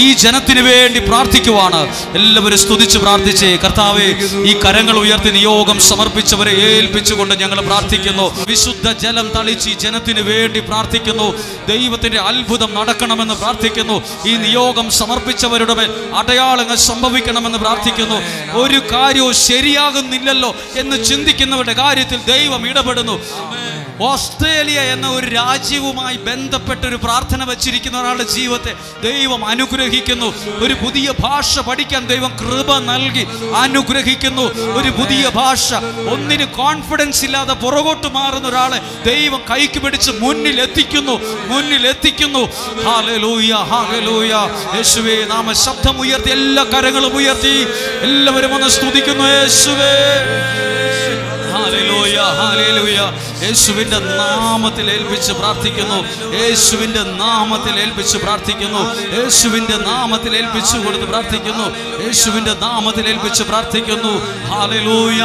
ഈ ജനത്തിന് വേണ്ടി പ്രാർത്ഥിക്കുവാണ്. എല്ലാവരും സ്തുതിച്ച് പ്രാർത്ഥിച്ചേ. കർത്താവേ, ഈ കരങ്ങൾ ഉയർത്തി നിയോഗം സമർപ്പിച്ചവരെ ഏൽപ്പിച്ചുകൊണ്ട് ഞങ്ങൾ പ്രാർത്ഥിക്കുന്നു. വിശുദ്ധ ജലം തളിച്ച് ഈ ജനത്തിന് വേണ്ടി പ്രാർത്ഥിക്കുന്നു. ദൈവത്തിന്റെ അത്ഭുതം നടക്കണമെന്ന് പ്രാർത്ഥിക്കുന്നു. ഈ നിയോഗം സമർപ്പിച്ചവരുടെ മേൽ അടയാളങ്ങൾ സംഭവിക്കണമെന്ന് പ്രാർത്ഥിക്കുന്നു. ഒരു കാര്യവും ശരിയാകുന്നില്ലല്ലോ എന്ന് ചിന്തിക്കുന്നവരുടെ കാര്യത്തിൽ ദൈവം ഇടപെടുന്നു. ഓസ്ട്രേലിയ എന്ന ഒരു രാജ്യവുമായി ബന്ധപ്പെട്ടൊരു പ്രാർത്ഥന വച്ചിരിക്കുന്ന ഒരാളുടെ ജീവിതത്തെ ദൈവം അനുഗ്രഹിക്കുന്നു. ഒരു പുതിയ ഭാഷ പഠിക്കാൻ ദൈവം കൃപ നൽകി അനുഗ്രഹിക്കുന്നു. ഒരു പുതിയ ഭാഷ, ഒന്നിന് കോൺഫിഡൻസ് ഇല്ലാതെ പുറകോട്ട് മാറുന്ന ഒരാളെ ദൈവം കൈക്ക് പിടിച്ച് മുന്നിൽ എത്തിക്കുന്നു. Hallelujah, hallelujah. യേശുവേ, നാമ ശബ്ദം ഉയർത്തി, എല്ലാ കരങ്ങളും ഉയർത്തി എല്ലാവരും ഒന്ന് സ്തുതിക്കുന്നു. യേശുവേ, ഹല്ലേലൂയ, ഹല്ലേലൂയ. യേശുവിന്റെ നാമത്തിൽ ഏൽപ്പിച്ച് പ്രാർത്ഥിക്കുന്നു. യേശുവിന്റെ നാമത്തിൽ ഏൽപ്പിച്ച് പ്രാർത്ഥിക്കുന്നു. യേശുവിന്റെ നാമത്തിൽ ഏൽപ്പിച്ചു കൊടുത്ത് പ്രാർത്ഥിക്കുന്നു. യേശുവിന്റെ നാമത്തിൽ ഏൽപ്പിച്ച് പ്രാർത്ഥിക്കുന്നു. Hallelujah,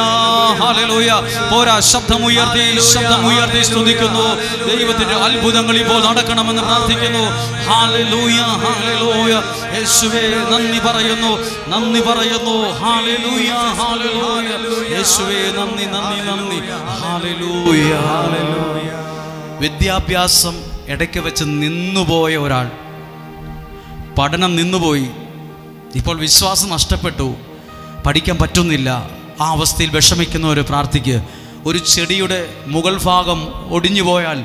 hallelujah. പോരാ, ശബ്ദമുയർത്തി സ്തുതിക്കുന്നു. ദൈവത്തിന്റെ അത്ഭുതങ്ങൾ ഇപ്പോൾ നടക്കണമെന്ന് പ്രാർത്ഥിക്കുന്നു. Hallelujah, hallelujah. യേശുവേ, നന്ദി പറയുന്നു, നന്ദി പറയുന്നു. Hallelujah, hallelujah. യേശുവേ, നന്ദി, നന്ദി, നന്ദി. ഹല്ലേലൂയ. വിദ്യാഭ്യാസം ഇടയ്ക്ക് വെച്ച് നിന്നുപോയ ഒരാൾ, പഠനം നിന്നുപോയി, ഇപ്പോൾ വിശ്വാസം നഷ്ടപ്പെട്ടു, പഠിക്കാൻ പറ്റുന്നില്ല. ആ അവസ്ഥയിൽ വിഷമിക്കുന്ന ഒരു പ്രാർത്ഥിക്ക്. ഒരു ചെടിയുടെ മുകൾ ഭാഗം ഒടിഞ്ഞു പോയാൽ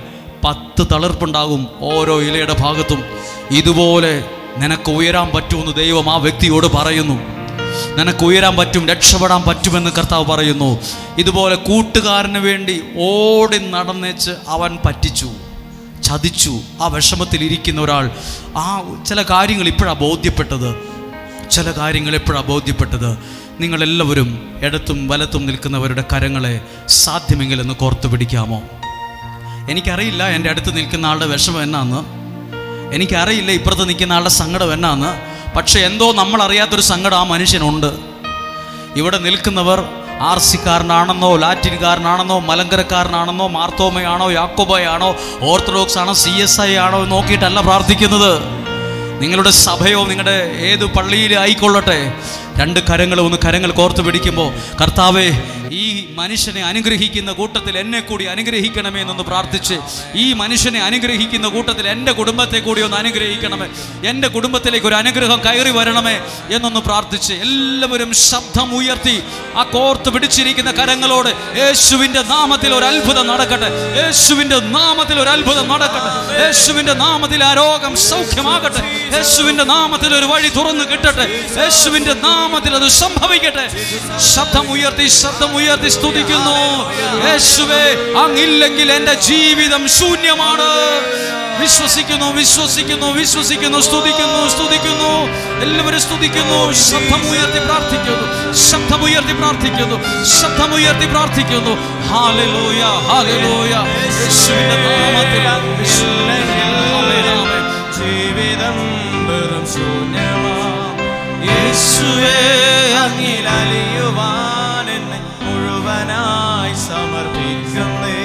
10 തളിർപ്പുണ്ടാകും ഓരോ ഇലയുടെ ഭാഗത്തും. ഇതുപോലെ നിനക്ക് ഉയരാൻ പറ്റുമെന്ന് ദൈവം ആ വ്യക്തിയോട് പറയുന്നു. നിനക്ക് ഉയരാൻ പറ്റും, രക്ഷപ്പെടാൻ പറ്റുമെന്ന് കർത്താവ് പറയുന്നു. ഇതുപോലെ കൂട്ടുകാരന് വേണ്ടി ഓടി നടന്നേച്ച് അവൻ പറ്റിച്ചു, ചതിച്ചു. ആ വിഷമത്തിൽ ഇരിക്കുന്ന ഒരാൾ, ആ ചില കാര്യങ്ങൾ ഇപ്പോഴാണ് ബോധ്യപ്പെട്ടത്. നിങ്ങളെല്ലാവരും ഇടത്തും വലത്തും നിൽക്കുന്നവരുടെ കരങ്ങളെ സാധ്യമെങ്കിലെന്ന് കോർത്തു പിടിക്കാമോ? എനിക്കറിയില്ല എൻ്റെ അടുത്ത് നിൽക്കുന്ന ആളുടെ വിഷമം എന്നാന്ന്. എനിക്കറിയില്ല ഇപ്പുറത്ത് നിൽക്കുന്ന ആളുടെ സങ്കടം എന്നാന്ന്, പക്ഷെ എന്തോ നമ്മളറിയാത്തൊരു സങ്കടം ആ മനുഷ്യനുണ്ട്. ഇവിടെ നിൽക്കുന്നവർ ആർസിക്കാരനാണെന്നോ ലാറ്റിൻകാരനാണെന്നോ മലങ്കരക്കാരനാണെന്നോ മാർത്തോമയാണോ യാക്കോബയാണോ ഓർത്തഡോക്സ് ആണോ CSI ആണോ നോക്കിയിട്ടല്ല പ്രാർത്ഥിക്കുന്നത്. നിങ്ങളുടെ സഭയോ നിങ്ങളുടെ ഏത് പള്ളിയിൽ ആയിക്കൊള്ളട്ടെ, രണ്ട് കരങ്ങൾ കോർത്ത് പിടിക്കുമ്പോൾ കർത്താവേ ഈ മനുഷ്യനെ അനുഗ്രഹിക്കുന്ന കൂട്ടത്തിൽ എന്നെ കൂടി അനുഗ്രഹിക്കണമേ എന്നൊന്ന് പ്രാർത്ഥിച്ച്, ഈ മനുഷ്യനെ അനുഗ്രഹിക്കുന്ന കൂട്ടത്തിൽ എൻ്റെ കുടുംബത്തെ കൂടി ഒന്ന് അനുഗ്രഹിക്കണമേ, എൻ്റെ കുടുംബത്തിലേക്ക് ഒരു അനുഗ്രഹം കയറി വരണമേ എന്നൊന്ന് പ്രാർത്ഥിച്ച് എല്ലാവരും ശബ്ദം ഉയർത്തി ആ കോർത്ത് പിടിച്ചിരിക്കുന്ന കരങ്ങളോട് യേശുവിൻ്റെ നാമത്തിൽ ഒരു അത്ഭുതം നടക്കട്ടെ, യേശുവിൻ്റെ നാമത്തിൽ ഒരു അത്ഭുതം നടക്കട്ടെ, യേശുവിൻ്റെ നാമത്തിൽ ആ രോഗം സൗഖ്യമാകട്ടെ, യേശുവിൻ്റെ നാമത്തിൽ ഒരു വഴി തുറന്നു കിട്ടട്ടെ, യേശുവിൻ്റെ നാമത്തിൽ അത് സംഭവിക്കട്ടെ. ശബ്ദം ഉയർത്തി സ്തുതിക്കുന്നു. യേശുവേ, അങ്ങില്ലെങ്കിൽ എൻ്റെ ജീവിതം ശൂന്യമാണ്. വിശ്വസിക്കുന്നു. സ്തുതിക്കുന്നു. എല്ലാവരും സ്തുതിക്കുന്നു. ശബ്ദം ഉയർത്തി പ്രാർത്ഥിക്കുന്നു. ഹല്ലേലൂയ. യേശുവിന്റെ നാമത്തിൽ ജീവിതം വെറും ശൂന്യമാം. യേശുവേ, അങ്ങിൽ അലിയുവാൻ എന്നെ മുഴുവനായി സമർപ്പിക്കുന്നേ.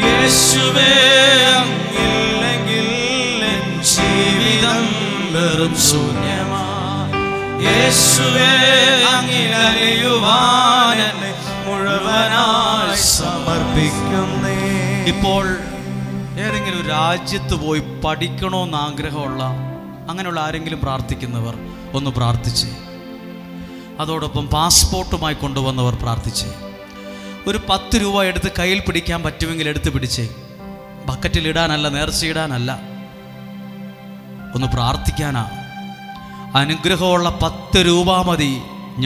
യേശുവേ, അങ്ങില്ലെങ്കിൽ എൻ ജീവിതം വെറും ശൂന്യമാം. യേശുവേ, അങ്ങിൽ അലിയുവാൻ എന്നെ മുഴുവനായി സമർപ്പിക്കുന്നേ. ഇപ്പോൾ ഏതെങ്കിലും ഒരു രാജ്യത്ത് പോയി പഠിക്കണമെന്ന് ആഗ്രഹമുള്ള അങ്ങനെയുള്ള ആരെങ്കിലും പ്രാർത്ഥിക്കുന്നവർ ഒന്ന് പ്രാർത്ഥിച്ചേ. അതോടൊപ്പം പാസ്പോർട്ടുമായി കൊണ്ടുവന്നവർ പ്രാർത്ഥിച്ചേ. ഒരു 10 രൂപ എടുത്ത് കയ്യിൽ പിടിക്കാൻ പറ്റുമെങ്കിൽ എടുത്ത് പിടിച്ചേ. ബക്കറ്റിലിടാനല്ല, നേർച്ചയിടാനല്ല, ഒന്ന് പ്രാർത്ഥിക്കാനാ. അനുഗ്രഹമുള്ള 10 രൂപ മതി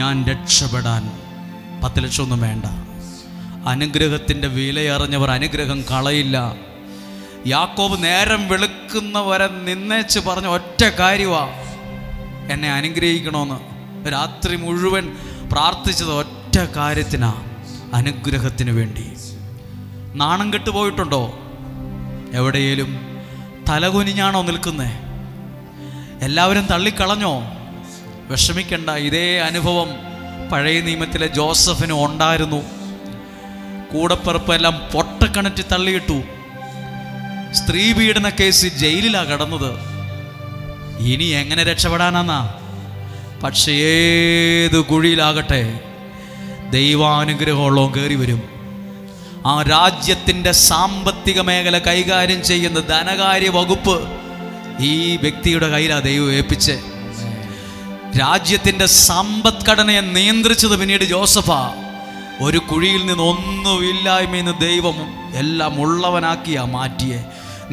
ഞാൻ രക്ഷപ്പെടാൻ. 10 ലക്ഷം ഒന്നും വേണ്ട. അനുഗ്രഹത്തിൻ്റെ വിലയറിഞ്ഞവർ അനുഗ്രഹം കളയില്ല. യാക്കോബ് നേരം വെളുക്കുന്നവരെ നിന്നേച്ച് പറഞ്ഞ ഒറ്റ കാര്യമാ, എന്നെ അനുഗ്രഹിക്കണമെന്ന്. രാത്രി മുഴുവൻ പ്രാർത്ഥിച്ചത് ഒറ്റ കാര്യത്തിനാ, അനുഗ്രഹത്തിന് വേണ്ടി. നാണം കെട്ടുപോയിട്ടുണ്ടോ? എവിടെയേലും തലകുനിഞ്ഞാണോ നിൽക്കുന്നേ? എല്ലാവരും തള്ളിക്കളഞ്ഞോ? വിഷമിക്കണ്ട. ഇതേ അനുഭവം പഴയ നിയമത്തിലെ ജോസഫിനും ഉണ്ടായിരുന്നു. കൂടപ്പിറപ്പെല്ലാം പൊട്ടക്കിണറ്റി തള്ളിയിട്ടു. സ്ത്രീ പീഡന കേസ് ജയിലിലാണ് കിടന്നത്. ഇനി എങ്ങനെ രക്ഷപ്പെടാനാന്നാ? പക്ഷേ ഏത് കുഴിയിലാകട്ടെ ദൈവാനുഗ്രഹമുള്ളോ കയറി വരും. ആ രാജ്യത്തിൻ്റെ സാമ്പത്തിക മേഖല കൈകാര്യം ചെയ്യുന്ന ധനകാര്യ വകുപ്പ് ഈ വ്യക്തിയുടെ കയ്യിലാണ് ദൈവം ഏൽപ്പിച്ച്. രാജ്യത്തിൻ്റെ സമ്പദ്ഘടനയെ നിയന്ത്രിച്ചത് പിന്നീട് ജോസഫാ. ഒരു കുഴിയിൽ നിന്ന് ഒന്നുമില്ലായ്മയിൽ നിന്ന് ദൈവം എല്ലാം ഉള്ളവനാക്കിയാ മാറ്റിയേ.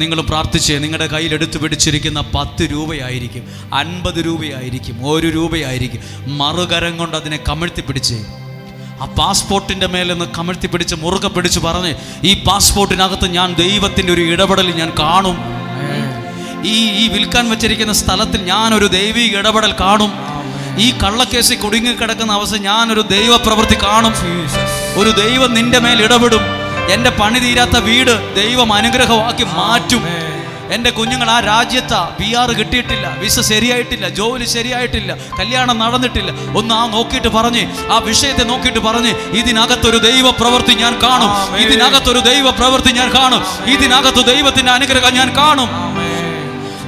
നിങ്ങൾ പ്രാർത്ഥിച്ചേ. നിങ്ങളുടെ കയ്യിൽ എടുത്തു പിടിച്ചിരിക്കുന്ന 10 രൂപയായിരിക്കും, 50 രൂപയായിരിക്കും, 1 രൂപയായിരിക്കും. മറുകരം കൊണ്ട് അതിനെ കമിഴ്ത്തി പിടിച്ചേ. ആ പാസ്പോർട്ടിൻ്റെ മേലെന്ന് കമിഴ്ത്തി പിടിച്ച് മുറുകെ പിടിച്ച് പറഞ്ഞ്, ഈ പാസ്പോർട്ടിനകത്ത് ഞാൻ ദൈവത്തിൻ്റെ ഒരു ഇടപെടൽ ഞാൻ കാണും. ഈ വിൽക്കാൻ വെച്ചിരിക്കുന്ന സ്ഥലത്തിൽ ഞാനൊരു ദൈവിക ഇടപെടൽ കാണും. ഈ കള്ളക്കേസിൽ കുടുങ്ങിക്കിടക്കുന്ന അവസ്ഥ ഞാനൊരു ദൈവ പ്രവൃത്തി കാണും. ഒരു ദൈവം നിന്റെ മേൽ ഇടപെടും. എൻ്റെ പണി തീരാത്ത വീട് ദൈവം അനുഗ്രഹമാക്കി മാറ്റും. എൻ്റെ കുഞ്ഞുങ്ങൾ ആ രാജ്യത്താ, PR കിട്ടിയിട്ടില്ല, വിസ ശരിയായിട്ടില്ല, ജോലി ശരിയായിട്ടില്ല, കല്യാണം നടന്നിട്ടില്ല. ഒന്ന് നോക്കിയിട്ട് പറഞ്ഞ്, ആ വിഷയത്തെ നോക്കിയിട്ട് പറഞ്ഞ്, ഇതിനകത്തൊരു ദൈവ പ്രവൃത്തി ഞാൻ കാണും, ഇതിനകത്തൊരു ദൈവ പ്രവൃത്തി ഞാൻ കാണും, ഇതിനകത്ത് ദൈവത്തിൻ്റെ അനുഗ്രഹം ഞാൻ കാണും.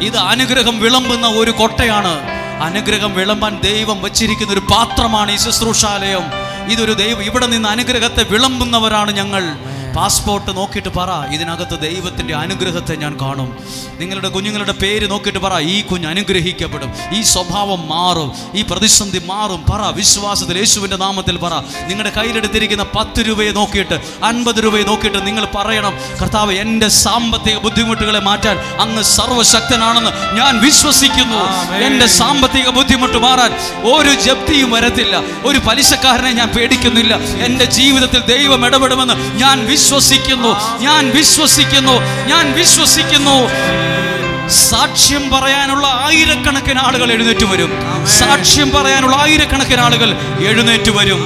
ഇത് അനുഗ്രഹം വിളമ്പുന്ന ഒരു കൊട്ടയാണ്. അനുഗ്രഹം വിളമ്പാൻ ദൈവം വച്ചിരിക്കുന്ന ഒരു പാത്രമാണ് ഈ ശുശ്രൂഷാലയം. ഇതൊരു ദൈവം, ഇവിടെ നിന്ന് അനുഗ്രഹത്തെ വിളമ്പുന്നവരാണ് ഞങ്ങൾ. പാസ്പോർട്ട് നോക്കിയിട്ട് പറ, ഇതിനകത്ത് ദൈവത്തിൻ്റെ അനുഗ്രഹത്തെ ഞാൻ കാണും. നിങ്ങളുടെ കുഞ്ഞുങ്ങളുടെ പേര് നോക്കിയിട്ട് പറ, ഈ കുഞ്ഞ് അനുഗ്രഹിക്കപ്പെടും, ഈ സ്വഭാവം മാറും, ഈ പ്രതിസന്ധി മാറും. പറ, വിശ്വാസത്തിൽ യേശുവിൻ്റെ നാമത്തിൽ പറ. നിങ്ങളുടെ കയ്യിലെടുത്തിരിക്കുന്ന 10 രൂപയെ നോക്കിയിട്ട് 50 രൂപയെ നോക്കിയിട്ട് നിങ്ങൾ പറയണം, കർത്താവ്, എൻ്റെ സാമ്പത്തിക ബുദ്ധിമുട്ടുകളെ മാറ്റാൻ അങ്ങ് സർവശക്തനാണെന്ന് ഞാൻ വിശ്വസിക്കുന്നു. എൻ്റെ സാമ്പത്തിക ബുദ്ധിമുട്ട് മാറാൻ ഒരു ജപ്തിയും വരത്തില്ല, ഒരു പലിശക്കാരനെ ഞാൻ പേടിക്കുന്നില്ല. എൻ്റെ ജീവിതത്തിൽ ദൈവം ഇടപെടുമെന്ന് ഞാൻ വിശ്വസിക്കുന്നു. സാക്ഷ്യം പറയാനുള്ള ആയിരക്കണക്കിന് ആളുകൾ എഴുന്നേറ്റ് വരും. സാക്ഷ്യം പറയാനുള്ള ആയിരക്കണക്കിന് ആളുകൾ എഴുന്നേറ്റ് വരും.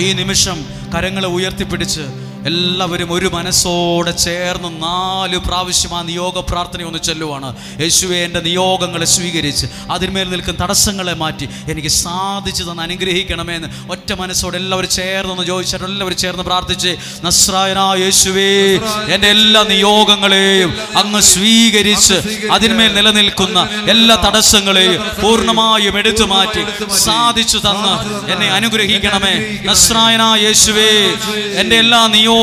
ഈ നിമിഷം കരങ്ങളെ ഉയർത്തിപ്പിടിച്ച് എല്ലാവരും ഒരു മനസ്സോടെ ചേർന്ന് 4 പ്രാവശ്യം ആ നിയോഗ പ്രാർത്ഥന ഒന്ന് ചൊല്ലുവാണ്. യേശുവേ, എൻ്റെ നിയോഗങ്ങളെ സ്വീകരിച്ച് അതിന്മേൽ നിൽക്കുന്ന തടസ്സങ്ങളെ മാറ്റി എനിക്ക് സാധിച്ചു തന്ന് അനുഗ്രഹിക്കണമെന്ന് ഒറ്റ മനസ്സോടെ എല്ലാവരും ചേർന്നൊന്ന് ചോദിച്ചിട്ട് എല്ലാവരും ചേർന്ന് പ്രാർത്ഥിച്ച്, നസ്രായനായ യേശുവേ, എൻ്റെ എല്ലാ നിയോഗങ്ങളെയും അങ്ങ് സ്വീകരിച്ച് അതിന്മേൽ നിലനിൽക്കുന്ന എല്ലാ തടസ്സങ്ങളെയും പൂർണ്ണമായും എടുത്തു മാറ്റി സാധിച്ചു തന്ന് എന്നെ അനുഗ്രഹിക്കണമേ. നസ്രായനായ യേശുവേ, എൻ്റെ എല്ലാ നിയോഗങ്ങളെയും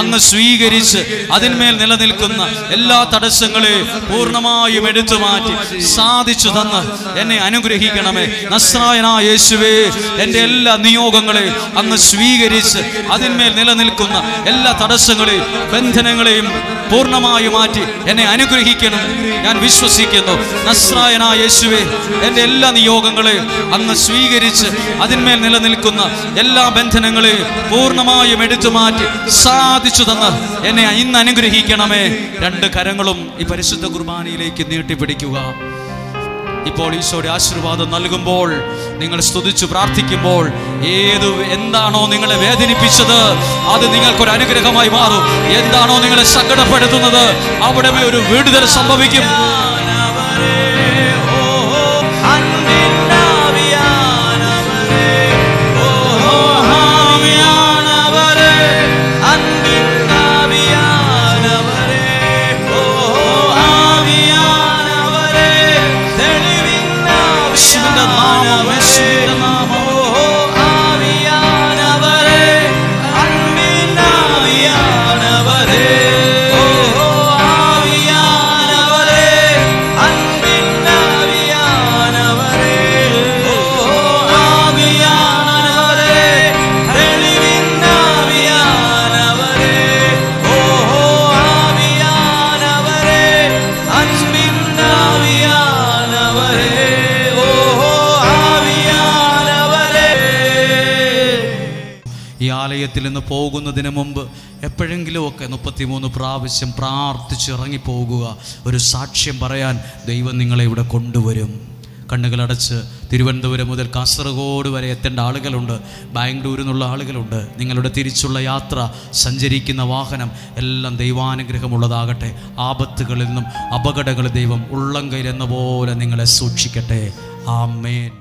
അങ്ങ് സ്വീകരിച്ച് അതിന്മേൽ നിലനിൽക്കുന്ന എല്ലാ തടസ്സങ്ങളെയും പൂർണ്ണമായും എടുത്തു മാറ്റി സാധിച്ചു തന്ന് എന്നെ അനുഗ്രഹിക്കണമേ. നസ്രായനായ യേശുവേ, എൻ്റെ എല്ലാ നിയോഗങ്ങളെയും അങ്ങ് സ്വീകരിച്ച് അതിന്മേൽ നിലനിൽക്കുന്ന എല്ലാ തടസ്സങ്ങളെയും ബന്ധനങ്ങളെയും പൂർണ്ണമായും മാറ്റി എന്നെ അനുഗ്രഹിക്കണം. ഞാൻ വിശ്വസിക്കുന്നു. നസ്രായനായ യേശുവേ, എൻ്റെ എല്ലാ നിയോഗങ്ങളെയും അങ്ങ് സ്വീകരിച്ച് അതിന്മേൽ നിലനിൽക്കുന്ന എല്ലാ ബന്ധനങ്ങളെയും പൂർണ്ണമായും എടുത്തു മാറ്റി സാധിച്ചു തന്ന് എന്നെ ഇന്ന് അനുഗ്രഹിക്കണമേ. 2 കരങ്ങളും ഈ പരിശുദ്ധ കുർബാനയിലേക്ക് നീട്ടിപ്പിടിക്കുക. ഇപ്പോൾ ഈശോയുടെ ആശീർവാദം നൽകുമ്പോൾ, നിങ്ങൾ സ്തുതിച്ചു പ്രാർത്ഥിക്കുമ്പോൾ, എന്താണോ നിങ്ങളെ വേദനിപ്പിച്ചത് അത് നിങ്ങൾക്കൊരു അനുഗ്രഹമായി മാറും. എന്താണോ നിങ്ങളെ സങ്കടപ്പെടുത്തുന്നത് അവിടെ ഒരു വിടുതൽ സംഭവിക്കും. ഈ ആലയത്തിൽ നിന്ന് പോകുന്നതിന് മുമ്പ് എപ്പോഴെങ്കിലുമൊക്കെ 33 പ്രാവശ്യം പ്രാർത്ഥിച്ച് ഇറങ്ങിപ്പോകുക. ഒരു സാക്ഷ്യം പറയാൻ ദൈവം നിങ്ങളെ ഇവിടെ കൊണ്ടുവരും. കണ്ണുകളടച്ച് തിരുവനന്തപുരം മുതൽ കാസർഗോഡ് വരെ എത്തേണ്ട ആളുകളുണ്ട്, ബാംഗ്ലൂരിൽ നിന്നുള്ള ആളുകളുണ്ട്. നിങ്ങളുടെ തിരിച്ചുള്ള യാത്ര, സഞ്ചരിക്കുന്ന വാഹനം എല്ലാം ദൈവാനുഗ്രഹമുള്ളതാകട്ടെ. ആപത്തുകളിൽ നിന്നും അപകടങ്ങളിൽ ദൈവം ഉള്ളം കയ്യിലെന്ന പോലെ നിങ്ങളെ സൂക്ഷിക്കട്ടെ. ആമേൻ.